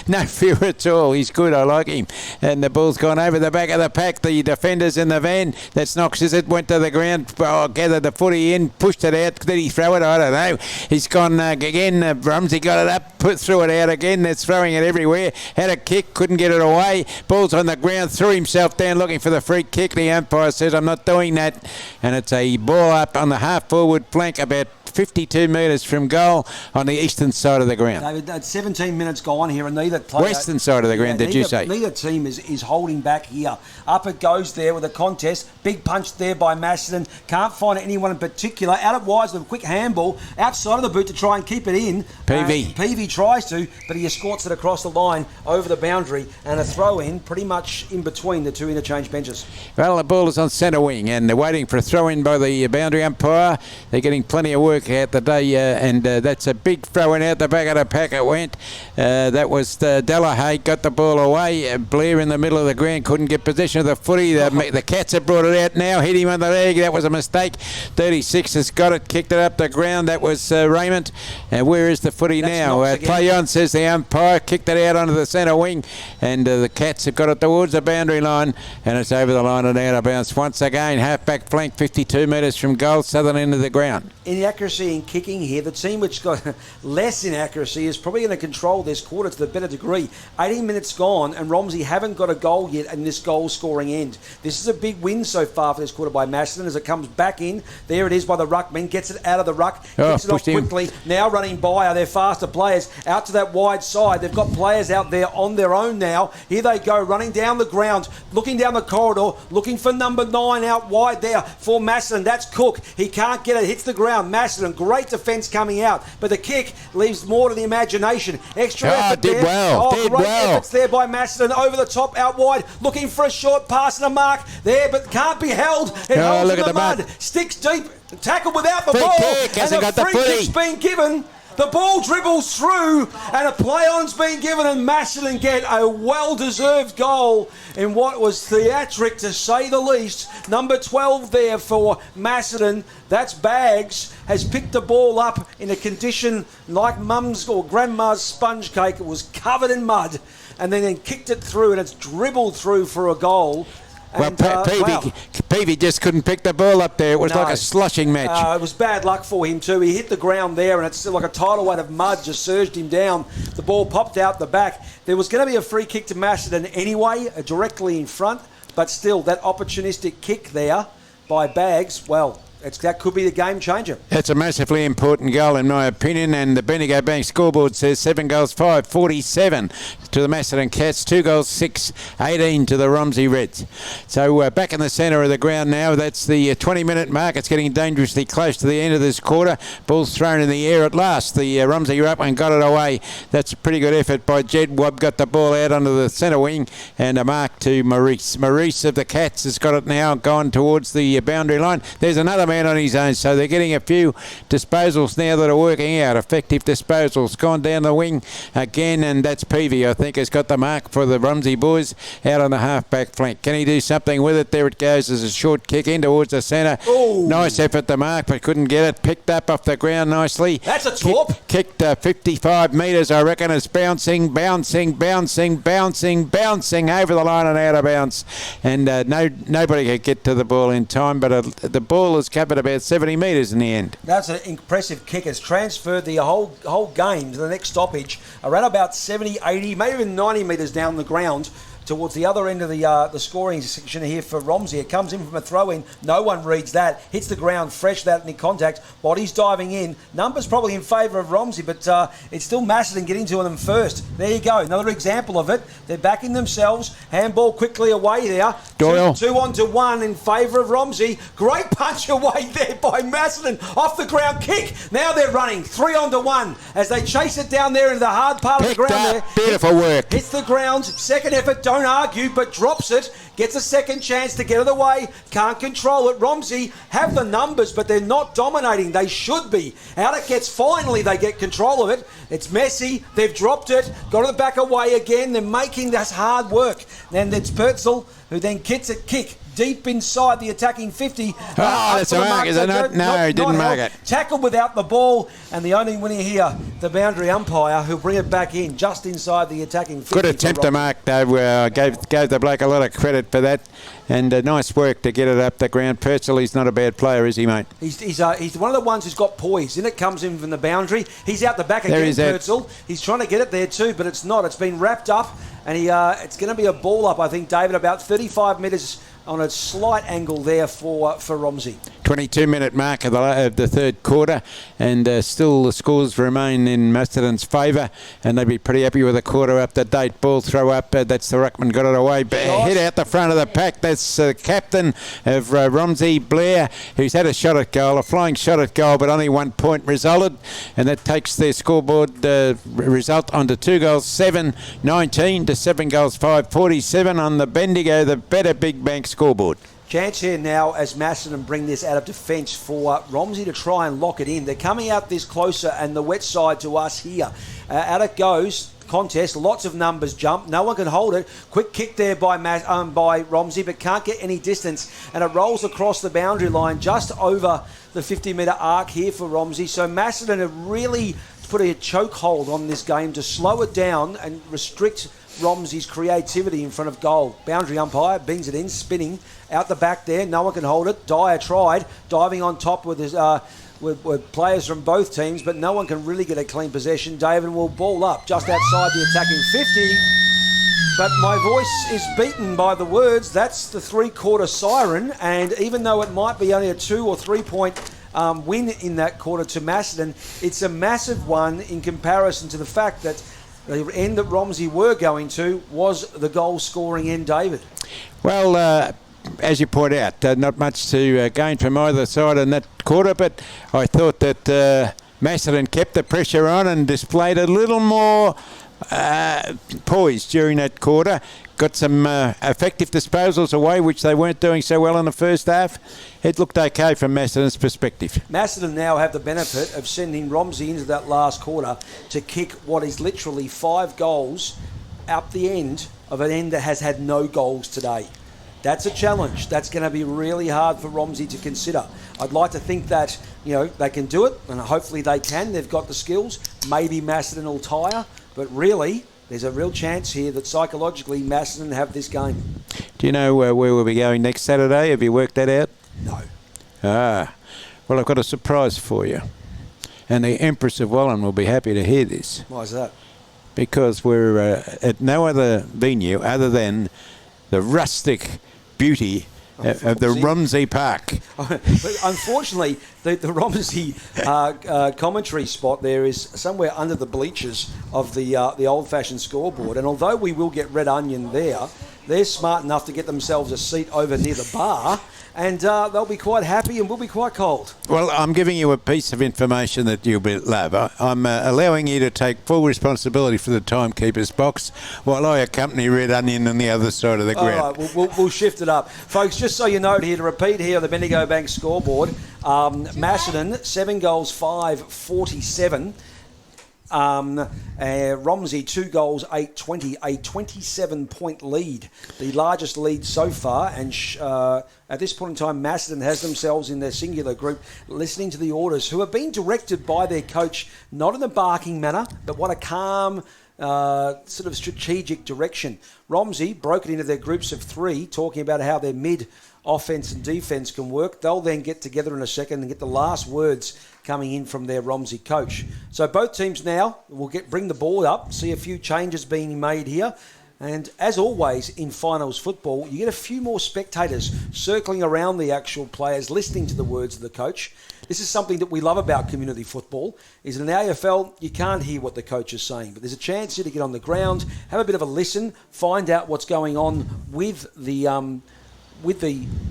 no fear at all. He's good. I like him. And the ball's gone over the back of the pack. The defender's in the van. That's Knox's. It went to the ground. Gathered the footy in, pushed it out. Did he throw it? I don't know. He's gone again. Romsey got it up, threw it out again. They're throwing it everywhere. Had a kick, couldn't get it away. Ball's on the ground, threw himself down looking for the free kick. The umpire says, I'm not doing that. And it's a ball up on the half-forward flank about 52 metres from goal on the eastern side of the ground. David, that's 17 minutes gone here, and neither player... Western side of the ground, did you say? Neither team is holding back here. Up it goes there with a contest. Big punch there by Macedon. Can't find anyone in particular. Out it wide with a quick handball outside of the boot to try and keep it in. Peavy tries to, but he escorts it across the line over the boundary, and a throw in pretty much in between the two interchange benches. Well, the ball is on centre wing, and they're waiting for a throw in by the boundary umpire. They're getting plenty of work out today, and that's a big throw in out the back of the pack. It went. That was Delahaye got the ball away. Blair in the middle of the ground couldn't get possession of the footy. The Cats have brought it out now. Hit him on the leg. That was a mistake. 36 has got it. Kicked it up the ground. That was Raymond. And where is the footy now? Play on, says the umpire. Kicked it out onto the centre wing, and the Cats have got it towards the boundary line, and it's over the line and out of bounds. chance once again. Half-back flank, 52 metres from goal, southern end of the ground. Inaccuracy in kicking here. The team which got less inaccuracy is probably going to control this quarter to the better degree. 18 minutes gone, and Romsey haven't got a goal yet in this goal-scoring end. This is a big win so far for this quarter by Macedon as it comes back in. There it is by the ruckman. Gets it out of the ruck. Kicks it off quickly. Now running by are their faster players. Out to that wide side. They've got players out there on their own now. Here they go, running down the ground, looking down the corridor, looking for number 9 out wide there for Macedon. That's Cook. He can't get it. Hits the ground. Macedon, great defence coming out, but the kick leaves more to the imagination. Extra effort did there. well. Did great well. efforts there by Macedon over the top, out wide, looking for a short pass and a mark there, but can't be held. It holds look in at the the mud. mud. Sticks deep. Tackled without the Free ball. kick, hasn't got the free footy. kick's been given. The ball dribbles through and a play-on's been given, and Macedon get a well-deserved goal in what was theatric to say the least. Number 12 there for Macedon. That's Baggs, has picked the ball up in a condition like mum's or grandma's sponge cake. It was covered in mud and then kicked it through, and it's dribbled through for a goal. Well, Peavy just couldn't pick the ball up there. It was like a slushing match. It was bad luck for him too. He hit the ground there, and it's like a tidal weight of mud just surged him down. The ball popped out the back. There was going to be a free kick to Macedon anyway, directly in front, but still, that opportunistic kick there by Baggs, well, that could be the game changer. It's a massively important goal in my opinion, and the Bendigo Bank scoreboard says 7 goals 5, 47 to the Macedon Cats, 2 goals 6, 18 to the Romsey Reds. So back in the centre of the ground now. That's the 20-minute mark. It's getting dangerously close to the end of this quarter. Ball's thrown in the air at last. The Romsey ruckman got it away. That's a pretty good effort by Jed Wobb. Got the ball out onto the centre wing, and a mark to Maurice. Maurice of the Cats has got it now, gone towards the boundary line. There's another man on his own, so they're getting a few disposals now that are working out. Effective disposals. Gone down the wing again, and that's Peavy, I think, has got the mark for the Romsey boys out on the half-back flank. Can he do something with it? There it goes as a short kick in towards the centre. Ooh. Nice effort to mark, but couldn't get it. Picked up off the ground nicely. That's a top. Kicked 55 metres, I reckon. It's bouncing over the line and out of bounds. And nobody could get to the ball in time, but the ball has covered about 70 metres in the end. That's an impressive kick. It's transferred the whole game to the next stoppage around about 70, 80, maybe even 90 metres down the ground towards the other end of the scoring section here for Romsey. It comes in from a throw-in. No one reads that. Hits the ground fresh without any contact. Bodies diving in. Numbers probably in favour of Romsey, but it's still Macedon getting to them first. There you go. Another example of it. They're backing themselves. Handball quickly away there. Doyle. 2-1 in favour of Romsey. Great punch away there by Macedon. Off the ground kick. Now they're running. 3-1 as they chase it down there in the hard part of the ground there. Beautiful work. Hits the ground. Second effort. Don't argue, but drops it. Gets a second chance to get it away. Can't control it. Romsey have the numbers, but they're not dominating. They should be. Out it gets. Finally, they get control of it. It's messy. They've dropped it. Got it back away again. They're making this hard work. And it's Pertzel who then gets a kick deep inside the attacking 50. That's a mark, is it not? No, he didn't mark it. Tackled without the ball, and the only winner here, the boundary umpire, who'll bring it back in just inside the attacking 50. Good attempt to mark, though. Gave the bloke a lot of credit for that, and nice work to get it up the ground. Pertzel, he's not a bad player, is he, mate? He's one of the ones who's got poise. In it comes in from the boundary. He's out the back again, Pertzel. He's trying to get it there too, but it's not. It's been wrapped up, and it's going to be a ball up, I think, David, about 35 metres on a slight angle there for Romsey. 22-minute mark of the third quarter, and still the scores remain in Macedon's favour, and they'd be pretty happy with a quarter up to date. Ball throw up, that's the ruckman, got it away. Hit out the front of the pack. That's the captain of Romsey, Blair, who's had a shot at goal, a flying shot at goal, but only 1 point resulted, and that takes their scoreboard result onto 2 goals 7, 19 to 7 goals 5, 47 on the Bendigo, the better Big Bank scoreboard. Chance here now as Macedon bring this out of defence for Romsey to try and lock it in. They're coming out this closer and the wet side to us here. Out it goes. Contest, lots of numbers jump. No one can hold it. Quick kick there by Romsey, but can't get any distance. And it rolls across the boundary line just over the 50-metre arc here for Romsey. So Macedon have really put a chokehold on this game to slow it down and restrict Romsey's creativity in front of goal. Boundary umpire bings it in, spinning out the back there. No one can hold it. Dyer tried, diving on top with his with players from both teams, but no one can really get a clean possession. David will ball up just outside the attacking 50. But my voice is beaten by the words. That's the three-quarter siren, and even though it might be only a 2 or 3 point win in that quarter to Macedon, it's a massive one in comparison to the fact that the end that Romsey were going to was the goal-scoring end, David. Well, as you point out, not much to gain from either side in that quarter, but I thought that Macedon kept the pressure on and displayed a little more poise during that quarter. Got some effective disposals away, which they weren't doing so well in the first half. It looked okay from Macedon's perspective. Macedon now have the benefit of sending Romsey into that last quarter to kick what is literally 5 goals up the end of an end that has had no goals today. That's a challenge. That's going to be really hard for Romsey to consider. I'd like to think that, they can do it, and hopefully they can. They've got the skills. Maybe Macedon will tire, but really, there's a real chance here that psychologically Macedon have this game. Do you know where we'll be going next Saturday? Have you worked that out? No. Well, I've got a surprise for you. And the Empress of Wallen will be happy to hear this. Why is that? Because we're at no other venue other than the rustic beauty of the Romsey Park. Unfortunately, the Romsey commentary spot there is somewhere under the bleachers of the old-fashioned scoreboard. And although we will get red onion there, they're smart enough to get themselves a seat over near the bar, and they'll be quite happy and we'll be quite cold. Well, I'm giving you a piece of information that you'll love. I'm allowing you to take full responsibility for the timekeeper's box while I accompany Red Onion on the other side of the ground. All right, we'll shift it up. Folks, just so you know here, to repeat here, the Bendigo Bank scoreboard, Macedon, 7 goals, 5-47. Romsey 2 goals, 8-20, a 27-point lead, the largest lead so far. And at this point in time, Macedon has themselves in their singular group, listening to the orders, who are being directed by their coach, not in a barking manner, but what a calm, sort of strategic direction. Romsey broken into their groups of 3, talking about how their mid offense and defense can work. They'll then get together in a second and get the last words coming in from their Romsey coach. So both teams now will bring the ball up, see a few changes being made here. And as always in finals football, you get a few more spectators circling around the actual players, listening to the words of the coach. This is something that we love about community football, is in an AFL, you can't hear what the coach is saying, but there's a chance here to get on the ground, have a bit of a listen, find out what's going on with the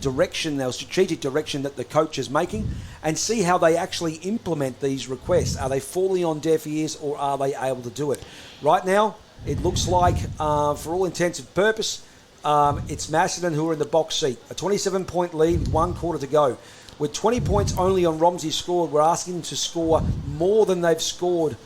direction, our strategic direction that the coach is making, and see how they actually implement these requests. Are they falling on deaf ears, or are they able to do it? Right now, it looks like, for all intents and purpose, it's Macedon who are in the box seat. A 27-point lead with 1 quarter to go. With 20 points only on Romsey scored, we're asking them to score more than they've scored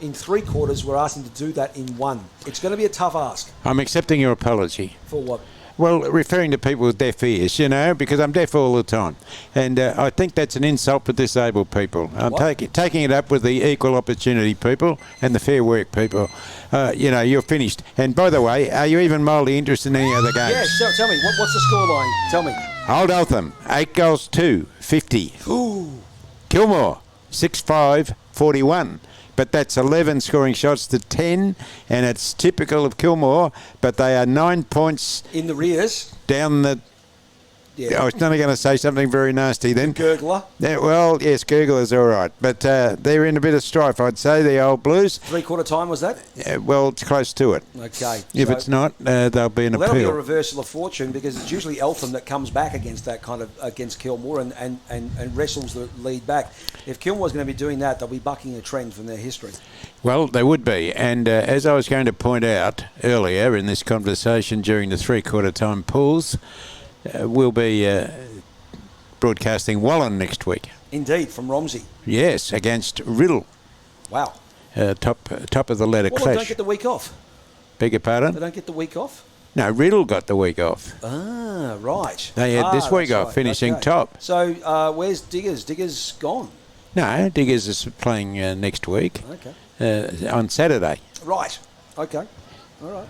in 3 quarters. We're asking them to do that in 1. It's going to be a tough ask. I'm accepting your apology. For what? Well, referring to people with deaf ears, because I'm deaf all the time. And I think that's an insult for disabled people. I'm taking it up with the equal opportunity people and the fair work people. You're finished. And by the way, are you even mildly interested in any other games? Yeah, so tell me, what's the scoreline? Tell me. Old Eltham, 8 goals, 2, 50. Ooh. Kilmore, 6-5, 41. But that's 11 scoring shots to 10, and it's typical of Kilmore, but they are 9 points in the rears down the... Yeah. I was only going to say something very nasty then. Gurgler? Yeah, well, yes, Gurgler's all right. But they're in a bit of strife, I'd say, the old Blues. 3/4 time, was that? Yeah, well, it's close to it. Okay. If it's not, they'll be an appeal. That'll be a reversal of fortune, because it's usually Eltham that comes back against that kind of, against Kilmore and wrestles the lead back. If Kilmore's going to be doing that, they'll be bucking a trend from their history. Well, they would be. And as I was going to point out earlier in this conversation during the 3/4 time pools, we'll be broadcasting Wallen next week. Indeed, from Romsey. Yes, against Riddle. Wow. Top of the ladder Well, clash. they don't get the week off. Beg your pardon? They don't get the week off? No, Riddle got the week off. Ah, right. They had this week off, finishing top. So where's Diggers? Diggers gone? No, Diggers is playing next week. Okay. On Saturday. Right. Okay. All right.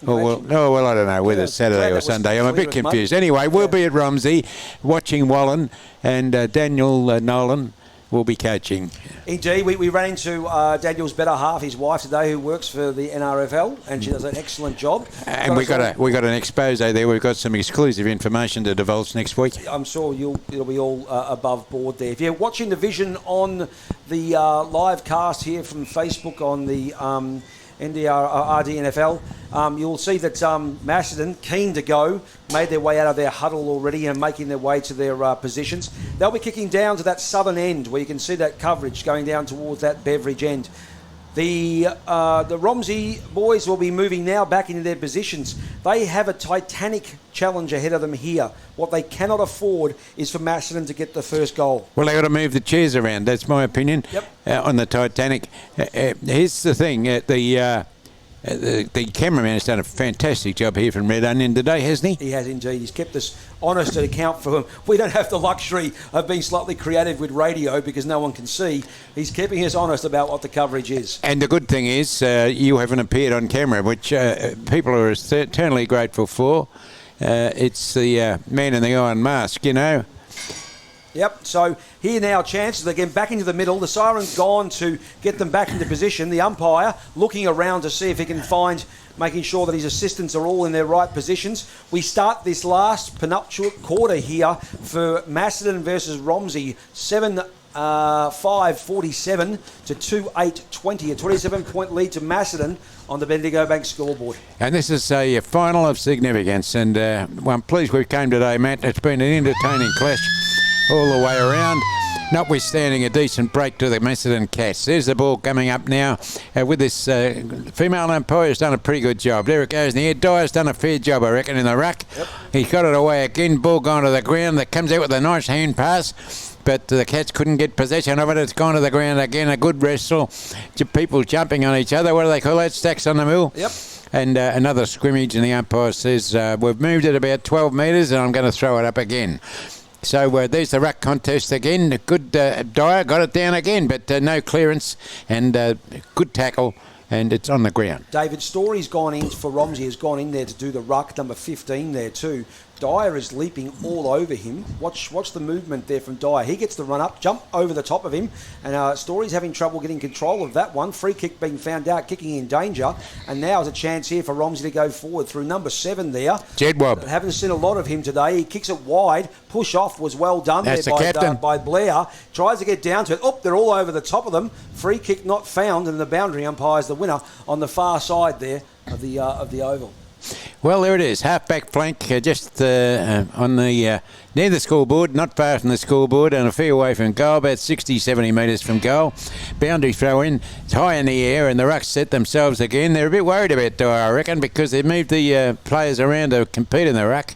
Well, I don't know whether it's Saturday or Sunday. I'm a bit confused. Anyway, we'll be at Romsey watching Wallen, and Daniel Nolan will be coaching. Indeed, we ran into Daniel's better half, his wife today, who works for the NRFL, and she does an excellent job. And we got an expose there. We've got some exclusive information to divulge next week. I'm sure it'll be all above board there. If you're watching the vision on the live cast here from Facebook on the RDNFL, you'll see that Macedon, keen to go, made their way out of their huddle already and making their way to their positions. They'll be kicking down to that southern end where you can see that coverage going down towards that Beveridge end. The Romsey boys will be moving now back into their positions. They have a titanic challenge ahead of them here. What they cannot afford is for Macedon to get the first goal. Well, they've got to move the chairs around. That's my opinion. Yep. On the Titanic. Here's the thing. The cameraman has done a fantastic job here from Red Onion today, hasn't he? He has indeed. He's kept us honest to account for him. We don't have the luxury of being slightly creative with radio because no one can see. He's keeping us honest about what the coverage is. And the good thing is you haven't appeared on camera, which people are eternally grateful for. It's the man in the iron mask, you know. Yep, so here now chances again back into the middle. The siren's gone to get them back into position. The umpire looking around to see if he can find, making sure that his assistants are all in their right positions. We start this last penultimate quarter here for Macedon versus Romsey. 7-5-47 to 2-8-20. A 27-point lead to Macedon on the Bendigo Bank scoreboard. And this is a final of significance. And I'm pleased we came today, Matt. It's been an entertaining clash all the way around, notwithstanding a decent break to the Macedon Cats. There's the ball coming up now with this female umpire who's done a pretty good job. There it goes in the air. Dyer's done a fair job, I reckon, in the ruck. Yep. He's got it away again. Ball gone to the ground. That comes out with a nice hand pass. But the Cats couldn't get possession of it. It's gone to the ground again. A good wrestle. People jumping on each other. What do they call that? Stacks on the mill. Yep. And another scrimmage, and the umpire says, we've moved it about 12 metres and I'm going to throw it up again. So there's the ruck contest again. Good Dyer got it down again, but no clearance, and good tackle, and it's on the ground. David Story's gone in for Romsey, has gone in there to do the ruck, number 15 there too. Dyer is leaping all over him. Watch the movement there from Dyer. He gets the run up, jump over the top of him, and Story's having trouble getting control of that one. Free kick being found out, kicking in danger, and now is a chance here for Romsey to go forward through number 7 there. Jedwab. Haven't seen a lot of him today. He kicks it wide. Push off was well done. That's there the captain. by Blair. Tries to get down to it. Oh, they're all over the top of them. Free kick not found, and the boundary umpire's the winner on the far side there of the oval. Well, there it is. Half-back flank just on the near the scoreboard, not far from the scoreboard, and a fair way from goal, about 60, 70 metres from goal. Boundary throw in. It's high in the air, and the Rucks set themselves again. They're a bit worried about Dyer, I reckon, because they've moved the players around to compete in the ruck.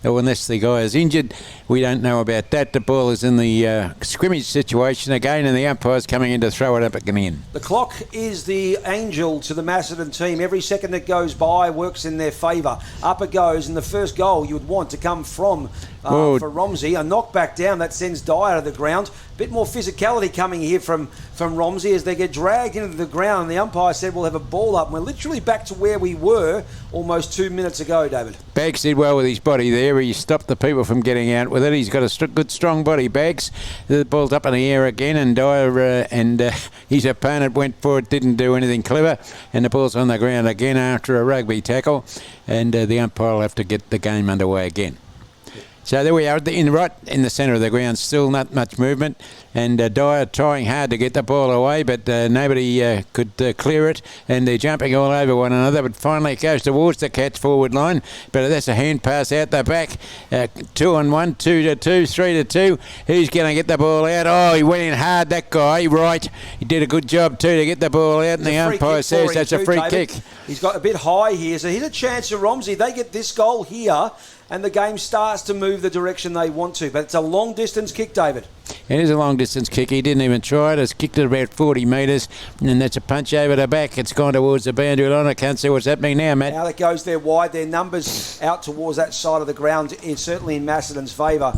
Unless the guy is injured, we don't know about that. The ball is in the scrimmage situation again, and the umpire's coming in to throw it up again. The clock is the angel to the Macedon team. Every second that goes by works in their favour. Up it goes, and the first goal you would want to come from for Romsey. A knockback down that sends Dyer to the ground. A bit more physicality coming here from Romsey as they get dragged into the ground. And the umpire said we'll have a ball up. And we're literally back to where we were almost 2 minutes ago, David. Bags did well with his body there. He stopped the people from getting out with it. He's got a good, strong body, Bags. The ball's up in the air again, and Dyer and his opponent went for it, didn't do anything clever, and the ball's on the ground again after a rugby tackle, and the umpire will have to get the game underway again. So there we are, right in the centre of the ground, still not much movement, and Dyer trying hard to get the ball away, but nobody could clear it, and they're jumping all over one another, but finally it goes towards the Cats forward line, but that's a hand pass out the back, 2-on-1, 2-2, 3-2, who's going to get the ball out? Oh, he went in hard, that guy, right, he did a good job too to get the ball out, and the umpire says that's a free kick. He's got a bit high here, so here's a chance for Romsey. They get this goal here, and the game starts to move the direction they want to. But it's a long-distance kick, David. It is a long-distance kick. He didn't even try it. It's kicked it about 40 metres, and that's a punch over the back. It's gone towards the boundary line. I can't see what's happening now, Matt. Now it goes there wide. Their numbers out towards that side of the ground is certainly in Macedon's favour.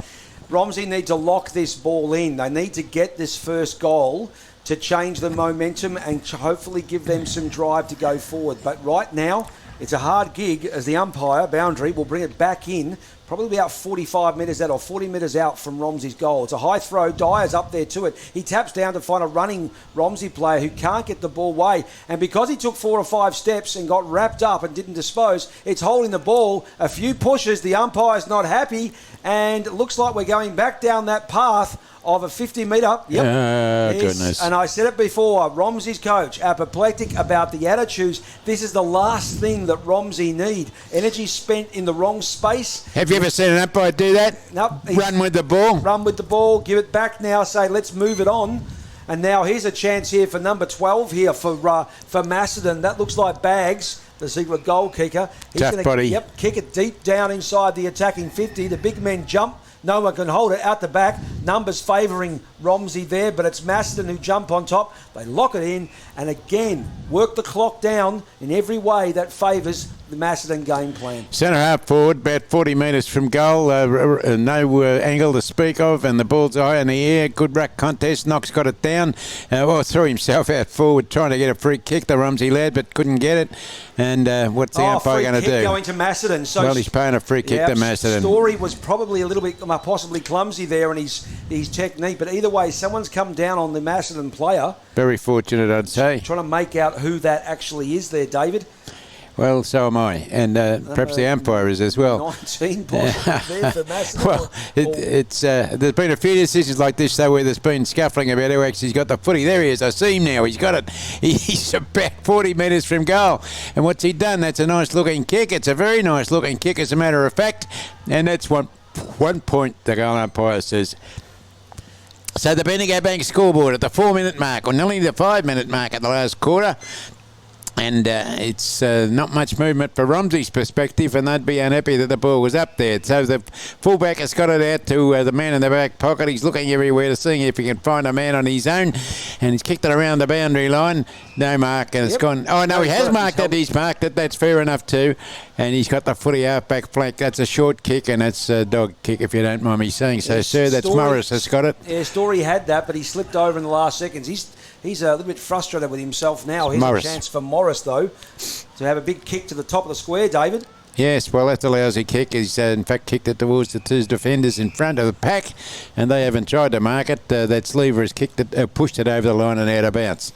Romsey need to lock this ball in. They need to get this first goal to change the momentum and to hopefully give them some drive to go forward. But right now, It's a hard gig as the umpire, boundary, will bring it back in, probably about 45 metres out or 40 metres out from Romsey's goal. It's a high throw. Dyer's up there to it. He taps down to find a running Romsey player who can't get the ball away. And because he took 4 or 5 steps and got wrapped up and didn't dispose, it's holding the ball. A few pushes. The umpire's not happy. And it looks like we're going back down that path of a 50 metre. Yep. Goodness. And I said it before, Romsey's coach, apoplectic about the attitudes. This is the last thing that Romsey need. Energy spent in the wrong space. Have you ever seen an umpire do that? Nope. Run with the ball? Run with the ball, give it back now, say, let's move it on. And now here's a chance here for number 12 here for Macedon. That looks like Bags, the secret goal kicker. He's Tough body. Yep, kick it deep down inside the attacking 50. The big men jump. No one can hold it out the back. Numbers favouring Romsey there, but it's Macedon who jump on top. They lock it in and again work the clock down in every way that favours the Macedon game plan. Centre half forward, about 40 metres from goal. No angle to speak of, and the ball's high in the air. Good ruck contest. Knox got it down. Threw himself out forward trying to get a free kick, the Romsey lad, but couldn't get it. And what's the umpire going to do? Going to Macedon. So well, he's paying a free kick to Macedon. Story was probably a little bit possibly clumsy there in his technique, but either way, someone's come down on the Macedon player. Very fortunate, I'd say. Trying to make out who that actually is there, David. Well, so am I, and perhaps the umpire is as well. 19 possibly there for Macedon. Well, it's there's been a few decisions like this, though, where there's been scuffling about who actually's got the footy. There he is. I see him now. He's got it. He's about 40 metres from goal. And what's he done? That's a nice-looking kick. It's a very nice-looking kick, as a matter of fact. And that's one point the goal umpire says. So the Bendigo Bank scoreboard at the 4-minute mark, or nearly the 5-minute mark at the last quarter. And it's not much movement for Romsey's perspective, and they'd be unhappy that the ball was up there. So the fullback has got it out to the man in the back pocket. He's looking everywhere to see if he can find a man on his own, and he's kicked it around the boundary line. No mark, and it's gone. Oh, no, he has marked it. He's marked it. That's fair enough too. And he's got the footy half-back flank. That's a short kick, and that's a dog kick, if you don't mind me saying so, sir. That's Morris has got it. Yeah, Story had that, but he slipped over in the last seconds. He's a little bit frustrated with himself now. Here's a chance for Morris, though, to have a big kick to the top of the square, David. Yes, well, that's a lousy kick. He's, in fact, kicked it towards the 2 defenders in front of the pack, and they haven't tried to mark it. That Sleever has kicked it, pushed it over the line and out of bounds.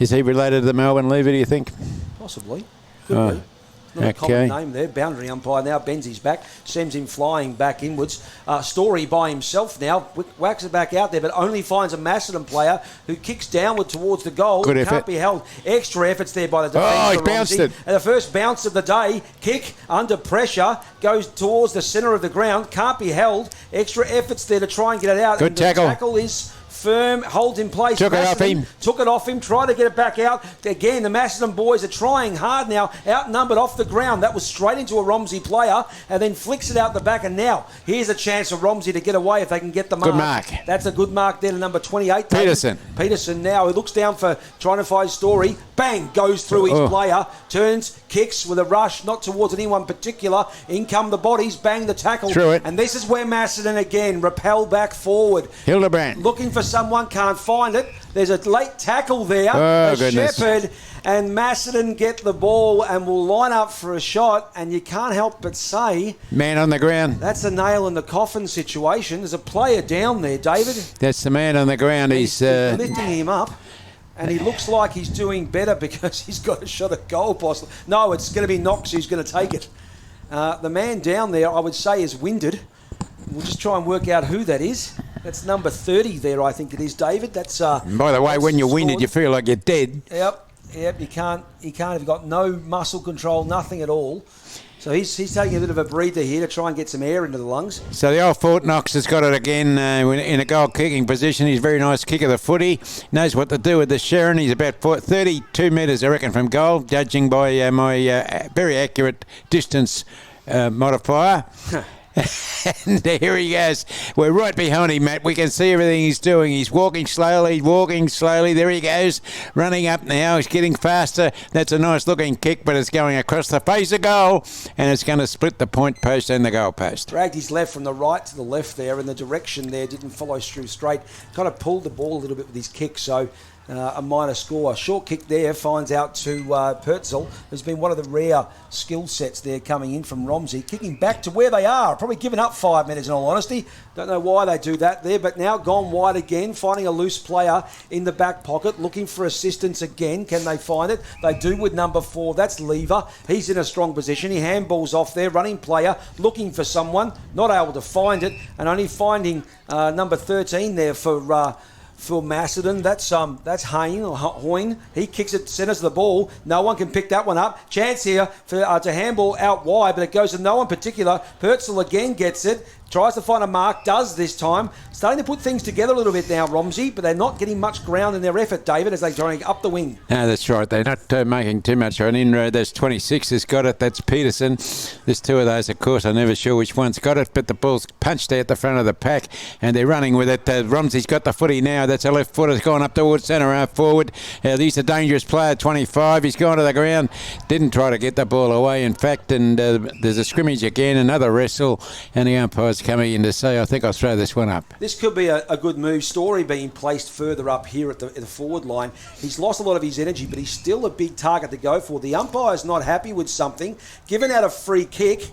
Is he related to the Melbourne Lever, do you think? Possibly. Could be. Not a common name there. Boundary umpire now bends his back, sends him flying back inwards. Story by himself now, whacks it back out there, but only finds a Macedon player who kicks downward towards the goal. Good effort. Can't be held. Extra efforts there by the defence. Oh, he bounced it. And the first bounce of the day, kick under pressure, goes towards the centre of the ground. Can't be held. Extra efforts there to try and get it out. Good tackle. The tackle is firm, holds in place. Took it off him, tried to get it back out. Again, the Macedon boys are trying hard now, outnumbered off the ground. That was straight into a Romsey player, and then flicks it out the back, and now here's a chance for Romsey to get away if they can get the mark. Good mark. That's a good mark there to number 28. Peterson now, he looks down for trying to find Story. Bang, goes through his player, turns, kicks with a rush, not towards anyone particular. In come the bodies, bang the tackle. Through it. And this is where Macedon again repel back forward. Hildebrand. Looking for someone, can't find it. There's a late tackle there. Goodness. Shepherd and Macedon get the ball and will line up for a shot, and you can't help but say... Man on the ground. That's a nail in the coffin situation. There's a player down there, David. That's the man on the ground. He's lifting him up. And he looks like he's doing better because he's got a shot at goal possibly. No, it's going to be Knox who's going to take it. The man down there, I would say, is winded. We'll just try and work out who that is. That's number 30 there, I think it is, David. That's. By the way, when you're winded, you feel like you're dead. Yep. You can't. Have got no muscle control, nothing at all. So he's taking a bit of a breather here to try and get some air into the lungs. So the old Fort Knox has got it again in a goal-kicking position. He's a very nice kick of the footy. Knows what to do with the Sharon. He's about 32 metres, I reckon, from goal, judging by my very accurate distance modifier. And there he goes. We're right behind him, Matt. We can see everything he's doing. He's walking slowly. There he goes. Running up now. He's getting faster. That's a nice looking kick, but it's going across the face of goal, and it's going to split the point post and the goal post. Dragged his left from the right to the left there, and the direction there didn't follow through straight. Kind of pulled the ball a little bit with his kick, so a minor score. Short kick there finds out to Pertzel, who's been one of the rare skill sets there coming in from Romsey. Kicking back to where they are. Probably given up 5 minutes in all honesty. Don't know why they do that there, but now gone wide again, finding a loose player in the back pocket, looking for assistance again. Can they find it? They do with number 4. That's Lever. He's in a strong position. He handballs off there, running player, looking for someone, not able to find it, and only finding number 13 there for Macedon. That's Hoyne. He kicks it, centres the ball. No one can pick that one up. Chance here for to handball out wide, but it goes to no one particular. Pertzel again gets it. Tries to find a mark, does this time. Starting to put things together a little bit now, Romsey, but they're not getting much ground in their effort, David, as they're trying up the wing. No, that's right. They're not making too much of an inroad. There's 26 has got it. That's Peterson. There's 2 of those, of course. I'm never sure which one's got it, but the ball's punched out the front of the pack, and they're running with it. Romsey's got the footy now. That's a left footer's gone up towards centre half forward. He's a dangerous player, 25. He's gone to the ground. Didn't try to get the ball away, in fact, and there's a scrimmage again, another wrestle, and the umpire's coming in to say, I think I'll throw this one up. This could be a good move. Story being placed further up here at the forward line. He's lost a lot of his energy, but he's still a big target to go for. The umpire's not happy with something. Given out a free kick,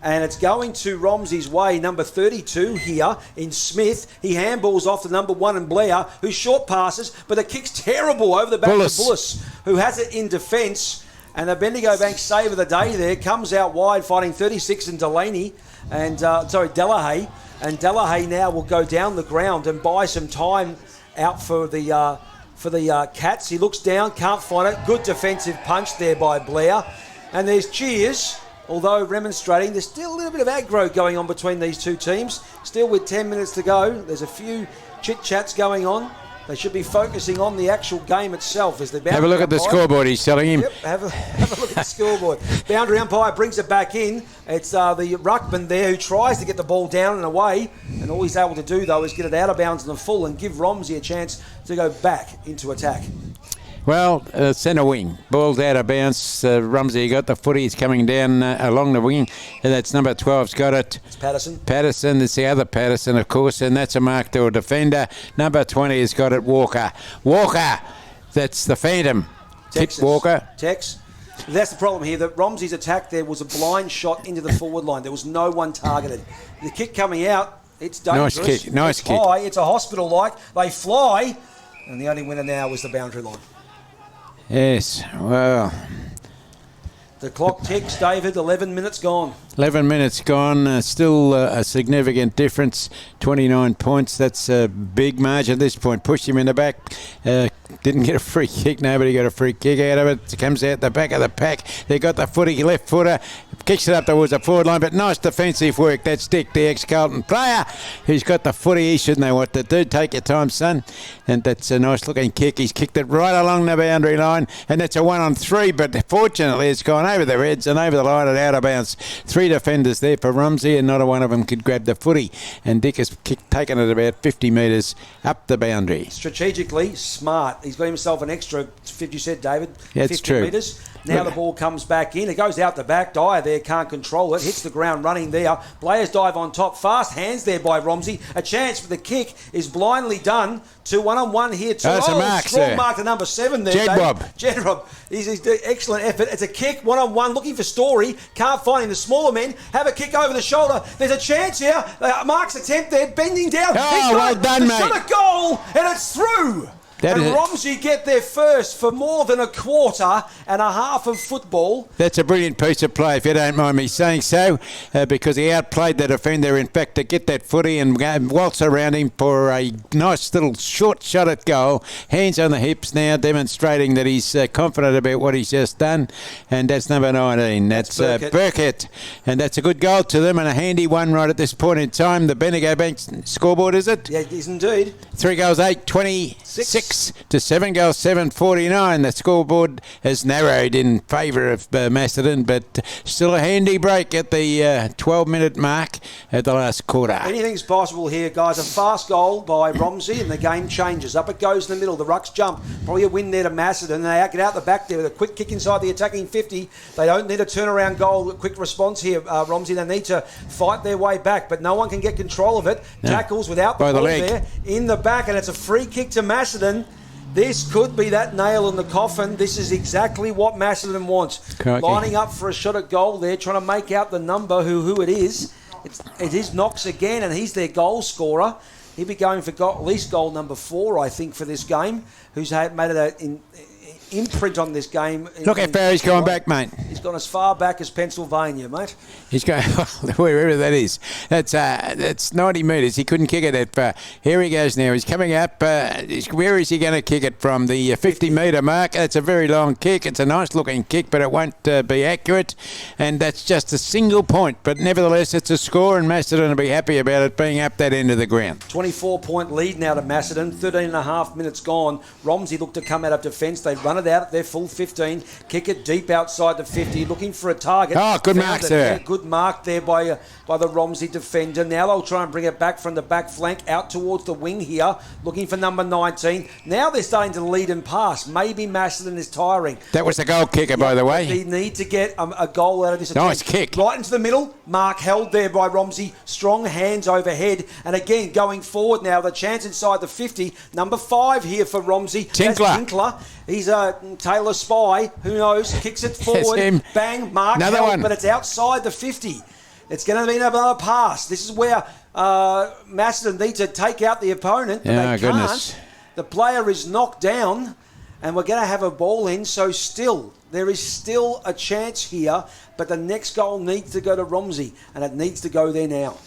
and it's going to Romsey's way. Number 32 here in Smith. He handballs off to number 1 in Blair, who short passes, but the kick's terrible over the back of Bullis, who has it in defence. And the Bendigo Bank save of the day there comes out wide, fighting 36 and Delahaye. And Delahaye now will go down the ground and buy some time out for the Cats. He looks down, can't find it. Good defensive punch there by Blair. And there's cheers, although remonstrating. There's still a little bit of aggro going on between these two teams. Still with 10 minutes to go. There's a few chit-chats going on. They should be focusing on the actual game itself. As the have a look at the scoreboard he's telling him. Yep, have a look at the scoreboard. Boundary umpire brings it back in. It's the ruckman there who tries to get the ball down and away, and all he's able to do, though, is get it out of bounds in the full and give Romsey a chance to go back into attack. Well, centre wing. Ball's out of bounds. Romsey got the footy. He's coming down along the wing. And that's number 12's got it. It's Patterson. Patterson. That's the other Patterson, of course. And that's a mark to a defender. Number 20 has got it. Walker. That's the Phantom. Texas. Hit Walker. Tex. That's the problem here. That Romsey's attack there was a blind shot into the forward line. There was no one targeted. The kick coming out, it's dangerous. Nice kick. Nice kick. High. It's a hospital-like. They fly. And the only winner now was the boundary line. Yes, well. The clock ticks, David. 11 minutes gone. 11 minutes gone. Still a significant difference. 29 points. That's a big margin at this point. Pushed him in the back. Didn't get a free kick. Nobody got a free kick out of it. Comes out the back of the pack. They got the footy, left footer. Kicks it up towards the forward line, but nice defensive work. That's Dick, the ex-Carlton player, who's got the footy. He should know what to do. Take your time, son. And that's a nice-looking kick. He's kicked it right along the boundary line, and that's a 1-on-3, but fortunately it's gone over their heads and over the line and out of bounds. 3 defenders there for Romsey, and not a one of them could grab the footy. And Dick has taken it about 50 metres up the boundary. Strategically smart. He's got himself an extra 50, you said, David. Yeah, 50 true. metres. Now the ball comes back in. It goes out the back. Dyer there can't control it. Hits the ground running there. Blair's dive on top. Fast hands there by Romsey. A chance for the kick is blindly done. 2 1-on-1 here. That's a mark, strong sir. mark to number 7 there. Jedrob. He's doing excellent effort. It's a kick. 1-on-1. Looking for Story. Can't find him. The smaller men have a kick over the shoulder. There's a chance here. Mark's attempt there. Bending down. Well done, mate. Shot a goal and it's through. And Romsey get there first for more than a quarter and a half of football. That's a brilliant piece of play, if you don't mind me saying so, because he outplayed the defender, in fact, to get that footy and waltz around him for a nice little short shot at goal. Hands on the hips now, demonstrating that he's confident about what he's just done. And that's number 19. That's Burkett. And that's a good goal to them and a handy one right at this point in time. The Bendigo Bank scoreboard, is it? Yeah, it is indeed. 3 goals, 8, 26. To 7 goals, 7-49. The scoreboard has narrowed in favour of Macedon, but still a handy break at the 12-minute mark at the last quarter. Anything's possible here, guys. A fast goal by Romsey and the game changes. Up it goes in the middle. The Rucks jump. Probably a win there to Macedon. They get out the back there with a quick kick inside the attacking 50. They don't need a turnaround goal. Quick response here, Romsey. They need to fight their way back, but no one can get control of it. No. Tackles without the ball there in the back, and it's a free kick to Macedon. This could be that nail in the coffin. This is exactly what Macedon wants. Crikey. Lining up for a shot at goal there, trying to make out the number who it is. It is Knox again, and he's their goal scorer. He'll be going for at least goal number 4, I think, for this game, who's made an imprint on this game. Look how far he's gone back, mate. He's gone as far back as Pennsylvania, mate. He's going wherever that is. That's 90 metres. He couldn't kick it that far. Here he goes now. He's coming up. Where is he going to kick it from? The 50-metre mark. That's a very long kick. It's a nice-looking kick, but it won't be accurate. And that's just a single point. But nevertheless, it's a score, and Macedon will be happy about it being up that end of the ground. 24-point lead now to Macedon. 13 and a half minutes gone. Romsey looked to come out of defence. They run it out at their full 15. Kick it deep outside the 50. Looking for a target. Oh, good mark, sir. Yeah, good mark there by the Romsey defender. Now they'll try and bring it back from the back flank out towards the wing here. Looking for number 19. Now they're starting to lead and pass. Maybe Macedon is tiring. That was the goal kicker, by the way. They need to get a goal out of this. Nice kick. Right into the middle. Mark held there by Romsey. Strong hands overhead. And again, going forward now. The chance inside the 50. Number 5 here for Romsey. Tinkler. That's Tinkler. He's a Taylor Spy. Who knows? Kicks it forward. him. Bang. Mark Another held, one. but it's outside the 50. It's going to be another pass. This is where Macedon need to take out the opponent, but they goodness. can't. The player is knocked down, and we're going to have a ball in. So there is still a chance here, but the next goal needs to go to Romsey, and it needs to go there now.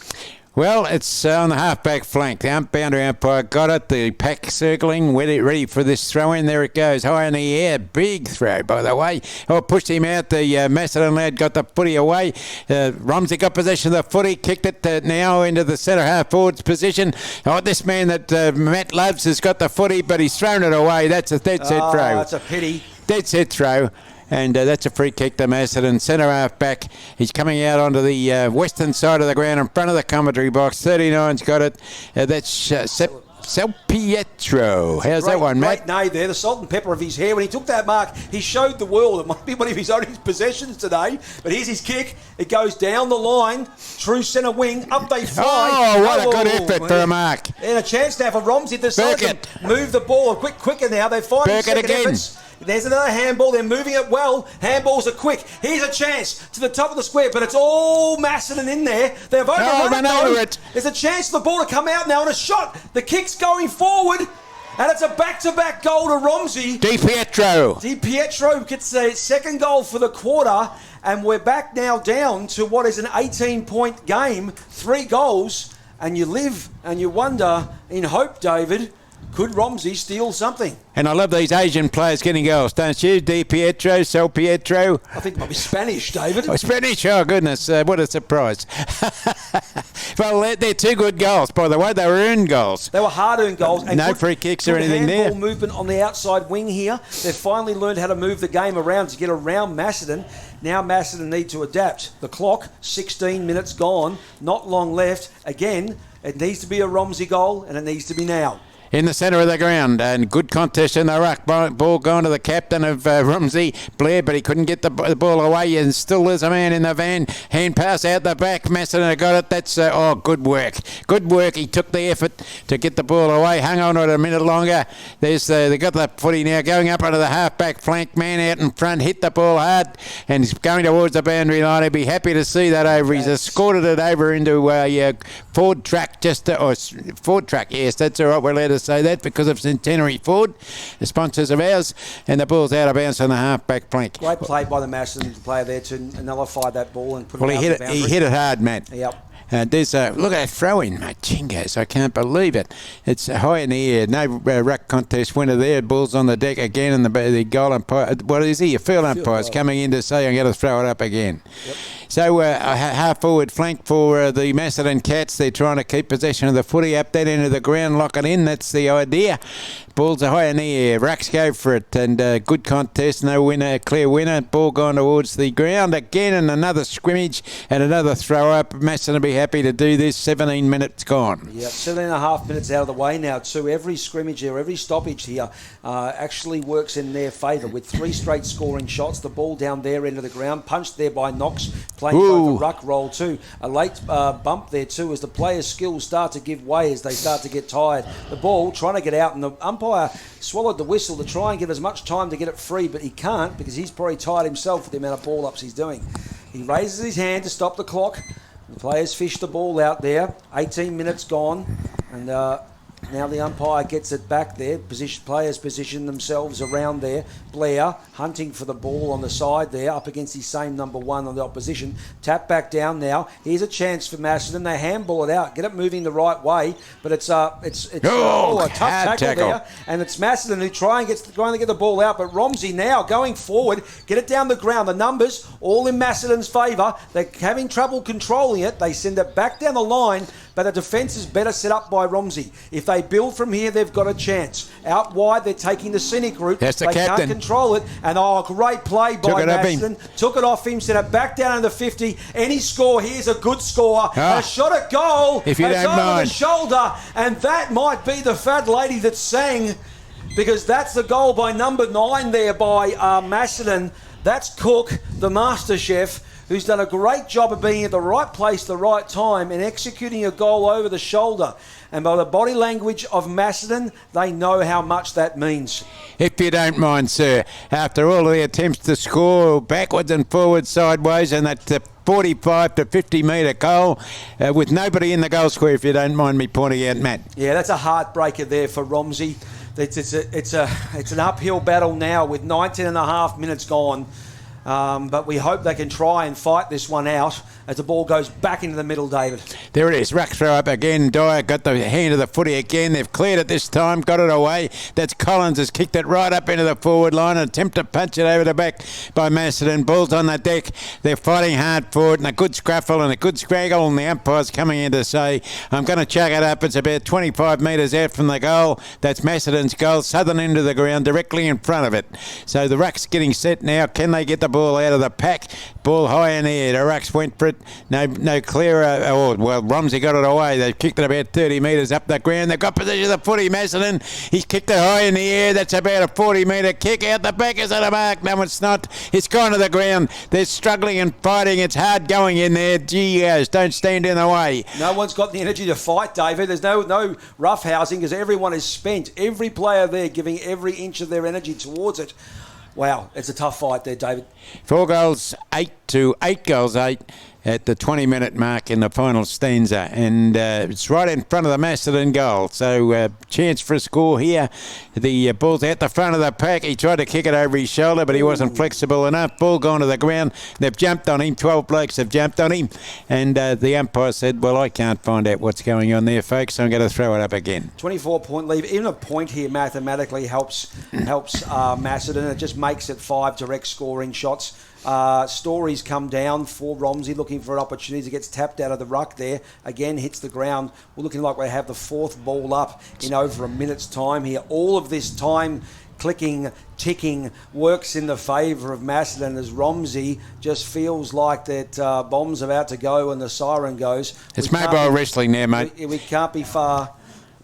Well, it's on the half-back flank. The boundary umpire got it. The pack circling, ready for this throw-in. There it goes, high in the air. Big throw, by the way. Oh, pushed him out. The Macedon lad got the footy away. Romsey got possession of the footy, kicked it now into the centre-half forward's position. Oh, this man that Matt loves has got the footy, but he's thrown it away. That's a dead set throw. That's a pity. Dead set throw. And that's a free kick to Macedon. Centre half back. He's coming out onto the western side of the ground in front of the commentary box. 39's got it. That's Sal Pietro. How's that one, Matt? Great nay there. The salt and pepper of his hair. When he took that mark, he showed the world. It might be one of his only possessions today. But here's his kick. It goes down the line. True centre wing. Up they fly. Oh, what a good effort for a mark. And a chance now for Romsey to decide to move the ball quicker now. They're finding second efforts. There's another handball. They're moving it well. Handballs are quick. Here's a chance to the top of the square, but it's all Macedon in there. They've overrun it. There's a chance for the ball to come out now and a shot. The kick's going forward, and it's a back-to-back goal to Romsey. Di Pietro gets a second goal for the quarter, and we're back now down to what is an 18-point game, 3 goals, and you live and you wonder in hope, David, could Romsey steal something? And I love these Asian players getting goals, don't you? Di Pietro, Sal Pietro. I think it might be Spanish, David. Oh, Spanish? Oh, goodness. What a surprise. Well, they're 2 good goals, by the way. They were earned goals. They were hard-earned goals. And no free kicks or anything there. Handball movement on the outside wing here. They've finally learned how to move the game around to get around Macedon. Now Macedon need to adapt. The clock, 16 minutes gone. Not long left. Again, it needs to be a Romsey goal, and it needs to be now. In the centre of the ground, and good contest in the ruck. Ball going to the captain of Romsey, Blair, but he couldn't get the ball away, and still there's a man in the van. Hand pass out the back. Macedon got it. That's good work. Good work. He took the effort to get the ball away. Hung on to it a minute longer. They got the footy now going up onto the half-back flank. Man out in front, hit the ball hard, and he's going towards the boundary line. He'd be happy to see that over. He's escorted it over into Ford track, Ford track. Yes, that's all right. We're allowed to say that because of Centenary Ford, the sponsors of ours, and the ball's out of bounds on the half-back flank. Great play by the Macedon player there to nullify that ball and put it out the boundary. He hit it hard, Matt. Yep. There's look at that throw-in, mate. Jingos, I can't believe it. It's high in the air. No ruck contest winner there. Ball's on the deck again, and the goal umpire. What is he? A field umpire's coming in to say I'm going to throw it up again. Yep. So a half-forward flank for the Macedon Cats. They're trying to keep possession of the footy up that end of the ground, lock it in. That's the idea. Balls are high in the air. Rucks go for it, and good contest. No winner, clear winner. Ball gone towards the ground again, and another scrimmage and another throw up. Macedon will be happy to do this. 17 minutes gone. Yep, 7.5 minutes out of the way now. So every scrimmage here, every stoppage here actually works in their favour with 3 straight scoring shots. The ball down their end of the ground, punched there by Knox, playing both a ruck roll too. A late bump there too as the players' skills start to give way as they start to get tired. The ball trying to get out, and the umpire swallowed the whistle to try and give as much time to get it free, but he can't because he's probably tired himself with the amount of ball ups he's doing. He raises his hand to stop the clock. The players fish the ball out there. 18 minutes gone, and now the umpire gets it back there. Players position themselves around there. Blair hunting for the ball on the side there, up against his same number one on the opposition. Tap back down now. Here's a chance for Macedon. They handball it out, get it moving the right way, but it's a tough tackle there, and it's Macedon who trying to get the ball out. But Romsey now going forward, get it down the ground. The numbers all in Macedon's favour. They're having trouble controlling it. They send it back down the line, but the defence is better set up by Romsey. If they build from here, they've got a chance. Out wide, they're taking the scenic route. That's the they captain. Can't control it. And great play by Macedon. Took it off him, sent it back down into the 50. Any score, here's a good score. A shot at goal. If you don't over mind. the shoulder. And that might be the fat lady that sang, because that's the goal by number 9 there by Macedon. That's Cook, the master chef, who's done a great job of being at the right place, the right time, and executing a goal over the shoulder. And by the body language of Macedon, they know how much that means. If you don't mind, sir, after all the attempts to score backwards and forwards, sideways, and that 45 to 50 metre goal with nobody in the goal square, if you don't mind me pointing out, Matt. Yeah, that's a heartbreaker there for Romsey. It's an uphill battle now with 19 and a half minutes gone. But we hope they can try and fight this one out as the ball goes back into the middle, David. There it is. Ruck throw up again. Dyer got the hand of the footy again. They've cleared it this time, got it away. That's Collins has kicked it right up into the forward line. An attempt to punch it over the back by Macedon. Ball's on the deck. They're fighting hard for it, and a good scruffle and a good scraggle, and the umpire's coming in to say, I'm going to chuck it up. It's about 25 metres out from the goal. That's Macedon's goal. Southern end of the ground, directly in front of it. So the ruck's getting set now. Can they get the ball out of the pack? Ball high in the air. The rucks went for it. No clearer. Romsey got it away. They've kicked it about 30 metres up the ground. They've got possession of the footy. Macedon, he's kicked it high in the air. That's about a 40-metre kick. Out the back. Is it a mark? No, it's not. It's gone to the ground. They're struggling and fighting. It's hard going in there. Gee, don't stand in the way. No one's got the energy to fight, David. There's no roughhousing because everyone is spent. Every player there giving every inch of their energy towards it. Wow, it's a tough fight there, David. 4 goals, 8 to 8 goals, 8 at the 20-minute mark in the final stanza. And it's right in front of the Macedon goal. So chance for a score here. The ball's out the front of the pack. He tried to kick it over his shoulder, but he wasn't flexible enough. Ball gone to the ground. They've jumped on him. 12 blokes have jumped on him. And the umpire said, well, I can't find out what's going on there, folks, so I'm going to throw it up again. 24-point lead. Even a point here mathematically helps Macedon. It just makes it 5 direct scoring shots. Stories come down for Romsey, looking for an opportunity to get tapped out of the ruck there. Again, hits the ground. We're looking like we have the 4th ball up in over a minute's time here. All of this time clicking, ticking works in the favour of Macedon as Romsey just feels like that bomb's about to go and the siren goes. It's mobile wrestling there, mate. We can't be far.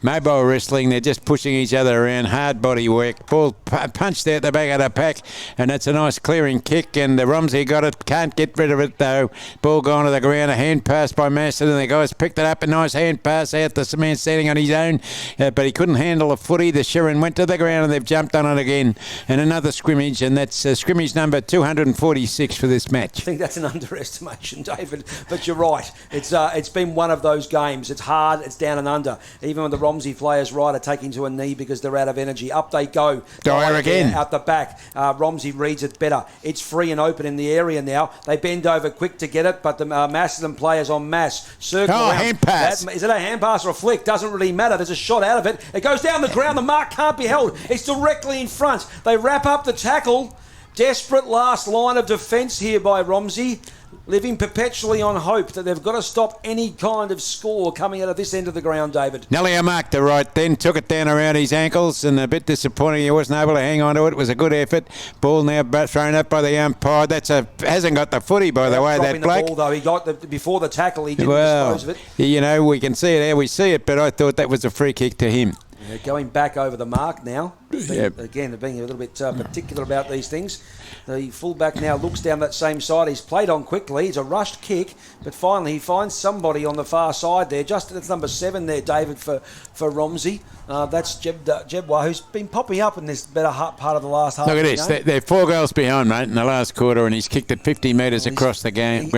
Mobile wrestling, they're just pushing each other around, hard body work. Ball punched out the back of the pack, and that's a nice clearing kick, and Romsey got it, can't get rid of it though. Ball gone to the ground, a hand pass by Macedon, the guys picked it up, a nice hand pass out, the man standing on his own, but he couldn't handle the footy. The Shirin went to the ground and they've jumped on it again. And another scrimmage, and that's scrimmage number 246 for this match. I think that's an underestimation, David, but you're right. It's been one of those games. It's hard, it's down and under. Even when the Romsey players right are taking to a knee because they're out of energy. Up they go. Dyer again. Out the back. Romsey reads it better. It's free and open in the area now. They bend over quick to get it, but the Macedon players en masse circle around. Hand pass. Is it a hand pass or a flick? Doesn't really matter. There's a shot out of it. It goes down the ground. The mark can't be held. It's directly in front. They wrap up the tackle. Desperate last line of defence here by Romsey. Living perpetually on hope that they've got to stop any kind of score coming out of this end of the ground, David. Nelly marked the right then, took it down around his ankles, and a bit disappointing he wasn't able to hang on to it. It was a good effort. Ball now thrown up by the umpire. Hasn't got the footy, by the way, that bloke. The ball, though. He got before the tackle, he didn't dispose of it. You know, we can see it how we see it, but I thought that was a free kick to him. Yeah, going back over the mark now. Yep. Again, they're being a little bit particular about these things. The fullback now looks down that same side. He's played on quickly. It's a rushed kick, but finally he finds somebody on the far side there. That's number 7 there, David, for Romsey. That's Jebwa, who's been popping up in this better part of the last half. Look at this. They're 4 goals behind, mate, in the last quarter, and he's kicked it 50 metres across the ground.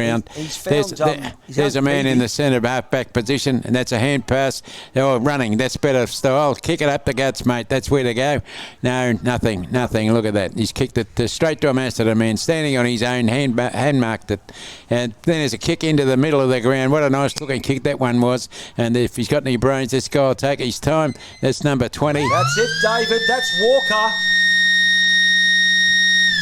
There's a man in the centre half-back position, and that's a hand pass. They're running. That's better style. Kick it up the guts, mate. That's where to go. No, nothing. Look at that. He's kicked it straight to a Macedon man, standing on his own, hand marked it. And then there's a kick into the middle of the ground. What a nice-looking kick that one was. And if he's got any brains, this guy will take his time. That's number 20. That's it, David. That's Walker.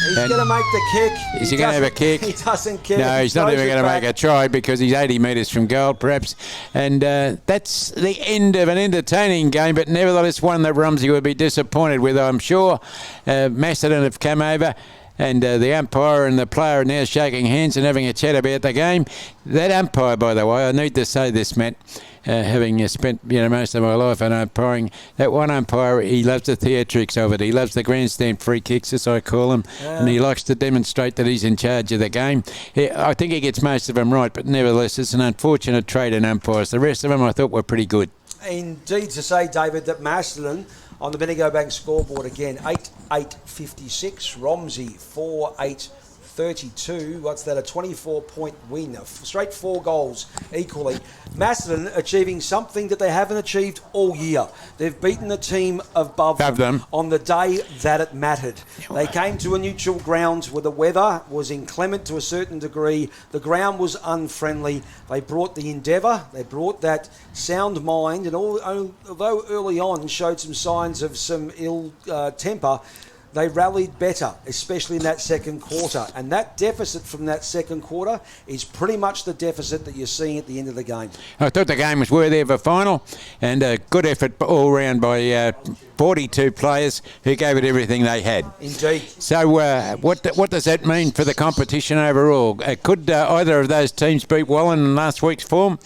He's going to make the kick. Is he going to have a kick? He doesn't care. No, he's not even going to make a try because he's 80 metres from goal, perhaps. And that's the end of an entertaining game, but nevertheless one that Romsey would be disappointed with, I'm sure. Macedon have come over. And the umpire and the player are now shaking hands and having a chat about the game. That umpire, by the way, I need to say this, Matt, having spent most of my life on umpiring, that one umpire, he loves the theatrics of it. He loves the grandstand free kicks, as I call them, and he likes to demonstrate that he's in charge of the game. I think he gets most of them right, but nevertheless, it's an unfortunate trade in umpires. The rest of them I thought were pretty good. Indeed to say, David, that Macedon on the Bendigo Bank scoreboard again, 8-8-56. Romsey 4-8-32. What's that? A 24-point win. Straight 4 goals equally. Macedon achieving something that they haven't achieved all year. They've beaten the team above them on the day that it mattered. They came to a neutral ground where the weather was inclement to a certain degree. The ground was unfriendly. They brought the endeavour. They brought that sound mind. And although early on showed some signs of some ill temper, they rallied better, especially in that second quarter. And that deficit from that second quarter is pretty much the deficit that you're seeing at the end of the game. I thought the game was worthy of a final, and a good effort all round by 42 players who gave it everything they had. Indeed. So what does that mean for the competition overall? Could either of those teams beat Wallen in last week's form?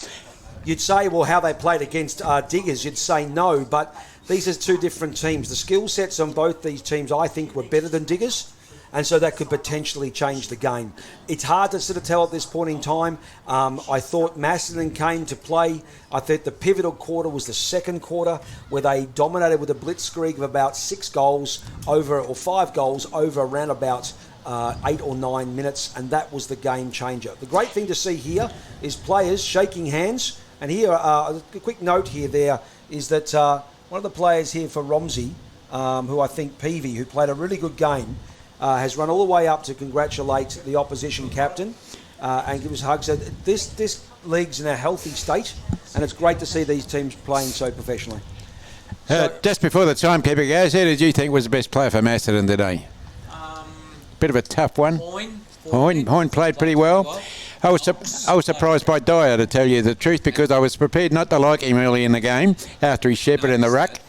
You'd say, well, how they played against Diggers, you'd say no, but these are 2 different teams. The skill sets on both these teams, I think, were better than Diggers, and so that could potentially change the game. It's hard to sort of tell at this point in time. I thought Macedon came to play. I think the pivotal quarter was the second quarter, where they dominated with a blitzkrieg of about 5 goals over around about 8 or 9 minutes, and that was the game changer. The great thing to see here is players shaking hands, and here, a quick note here there is that one of the players here for Romsey, who I think Peavy, who played a really good game, has run all the way up to congratulate the opposition captain and give us a hug. So this league's in a healthy state, and it's great to see these teams playing so professionally. Just before the timekeeper goes, who did you think was the best player for Macedon today? Bit of a tough one. Hoyne played pretty well. I was surprised by Dyer, to tell you the truth, because I was prepared not to like him early in the game after he shepherded in the ruck.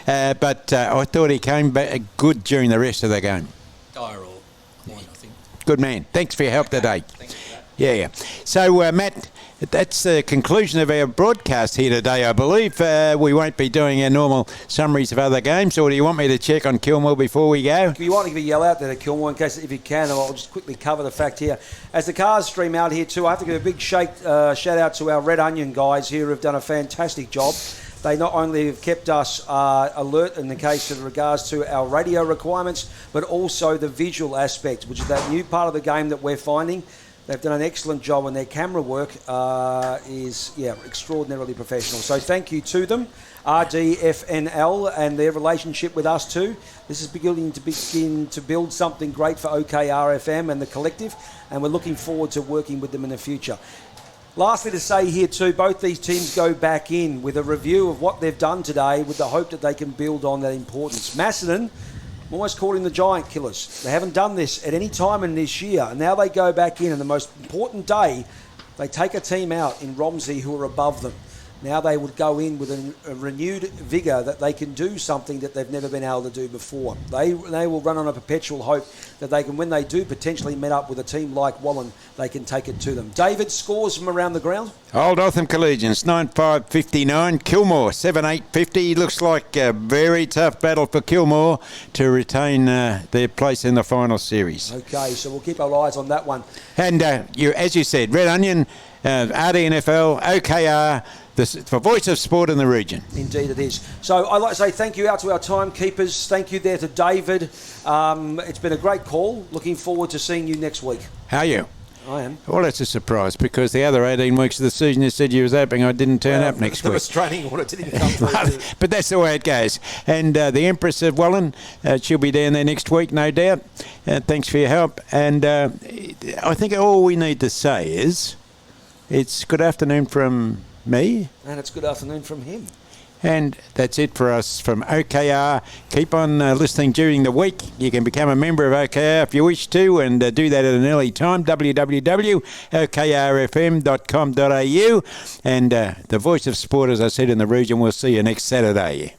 But I thought he came back good during the rest of the game. Dyer or Hoyne, I think. Good man. Thanks for your help today. Thanks for that. Yeah. So, Matt, that's the conclusion of our broadcast here today, I believe. We won't be doing our normal summaries of other games, or do you want me to check on Kilmore before we go? If you want to give a yell out there to Kilmore, in case if you can, I'll just quickly cover the fact here. As the cars stream out here too, I have to give a big shout out to our Red Onion guys here who have done a fantastic job. They not only have kept us alert in the case of regards to our radio requirements, but also the visual aspect, which is that new part of the game that we're finding. They've done an excellent job, and their camera work is extraordinarily professional. So thank you to them, RDFNL, and their relationship with us too. This is beginning to build something great for OKRFM and the collective, and we're looking forward to working with them in the future. Lastly, to say here too, both these teams go back in with a review of what they've done today, with the hope that they can build on that importance. Macedon, almost caught in the giant killers. They haven't done this at any time in this year, and now they go back in, and the most important day, they take a team out in Romsey who are above them. Now they would go in with a renewed vigour that they can do something that they've never been able to do before. They will run on a perpetual hope that they can, when they do potentially meet up with a team like Wallen, they can take it to them. David, scores from around the ground? Old Otham Collegians, 9-5-59. Kilmore, 7-8-50. Looks like a very tough battle for Kilmore to retain their place in the final series. Okay, so we'll keep our eyes on that one. And as you said, Red Onion, RDNFL, OKR, the voice of sport in the region. Indeed it is. So I'd like to say thank you out to our timekeepers. Thank you there to David. It's been a great call. Looking forward to seeing you next week. How are you? I am. Well, that's a surprise because the other 18 weeks of the season you said you was hoping I didn't turn up next The week. restraining order didn't come through. But that's the way it goes. And the Empress of Wallen, she'll be down there next week, no doubt. Thanks for your help. And I think all we need to say is it's good afternoon from me. And it's good afternoon from him. And that's it for us from OKR. Keep on listening during the week. You can become a member of OKR if you wish to, and do that at an early time, www.okrfm.com.au. And the voice of sport, as I said, in the region, we'll see you next Saturday.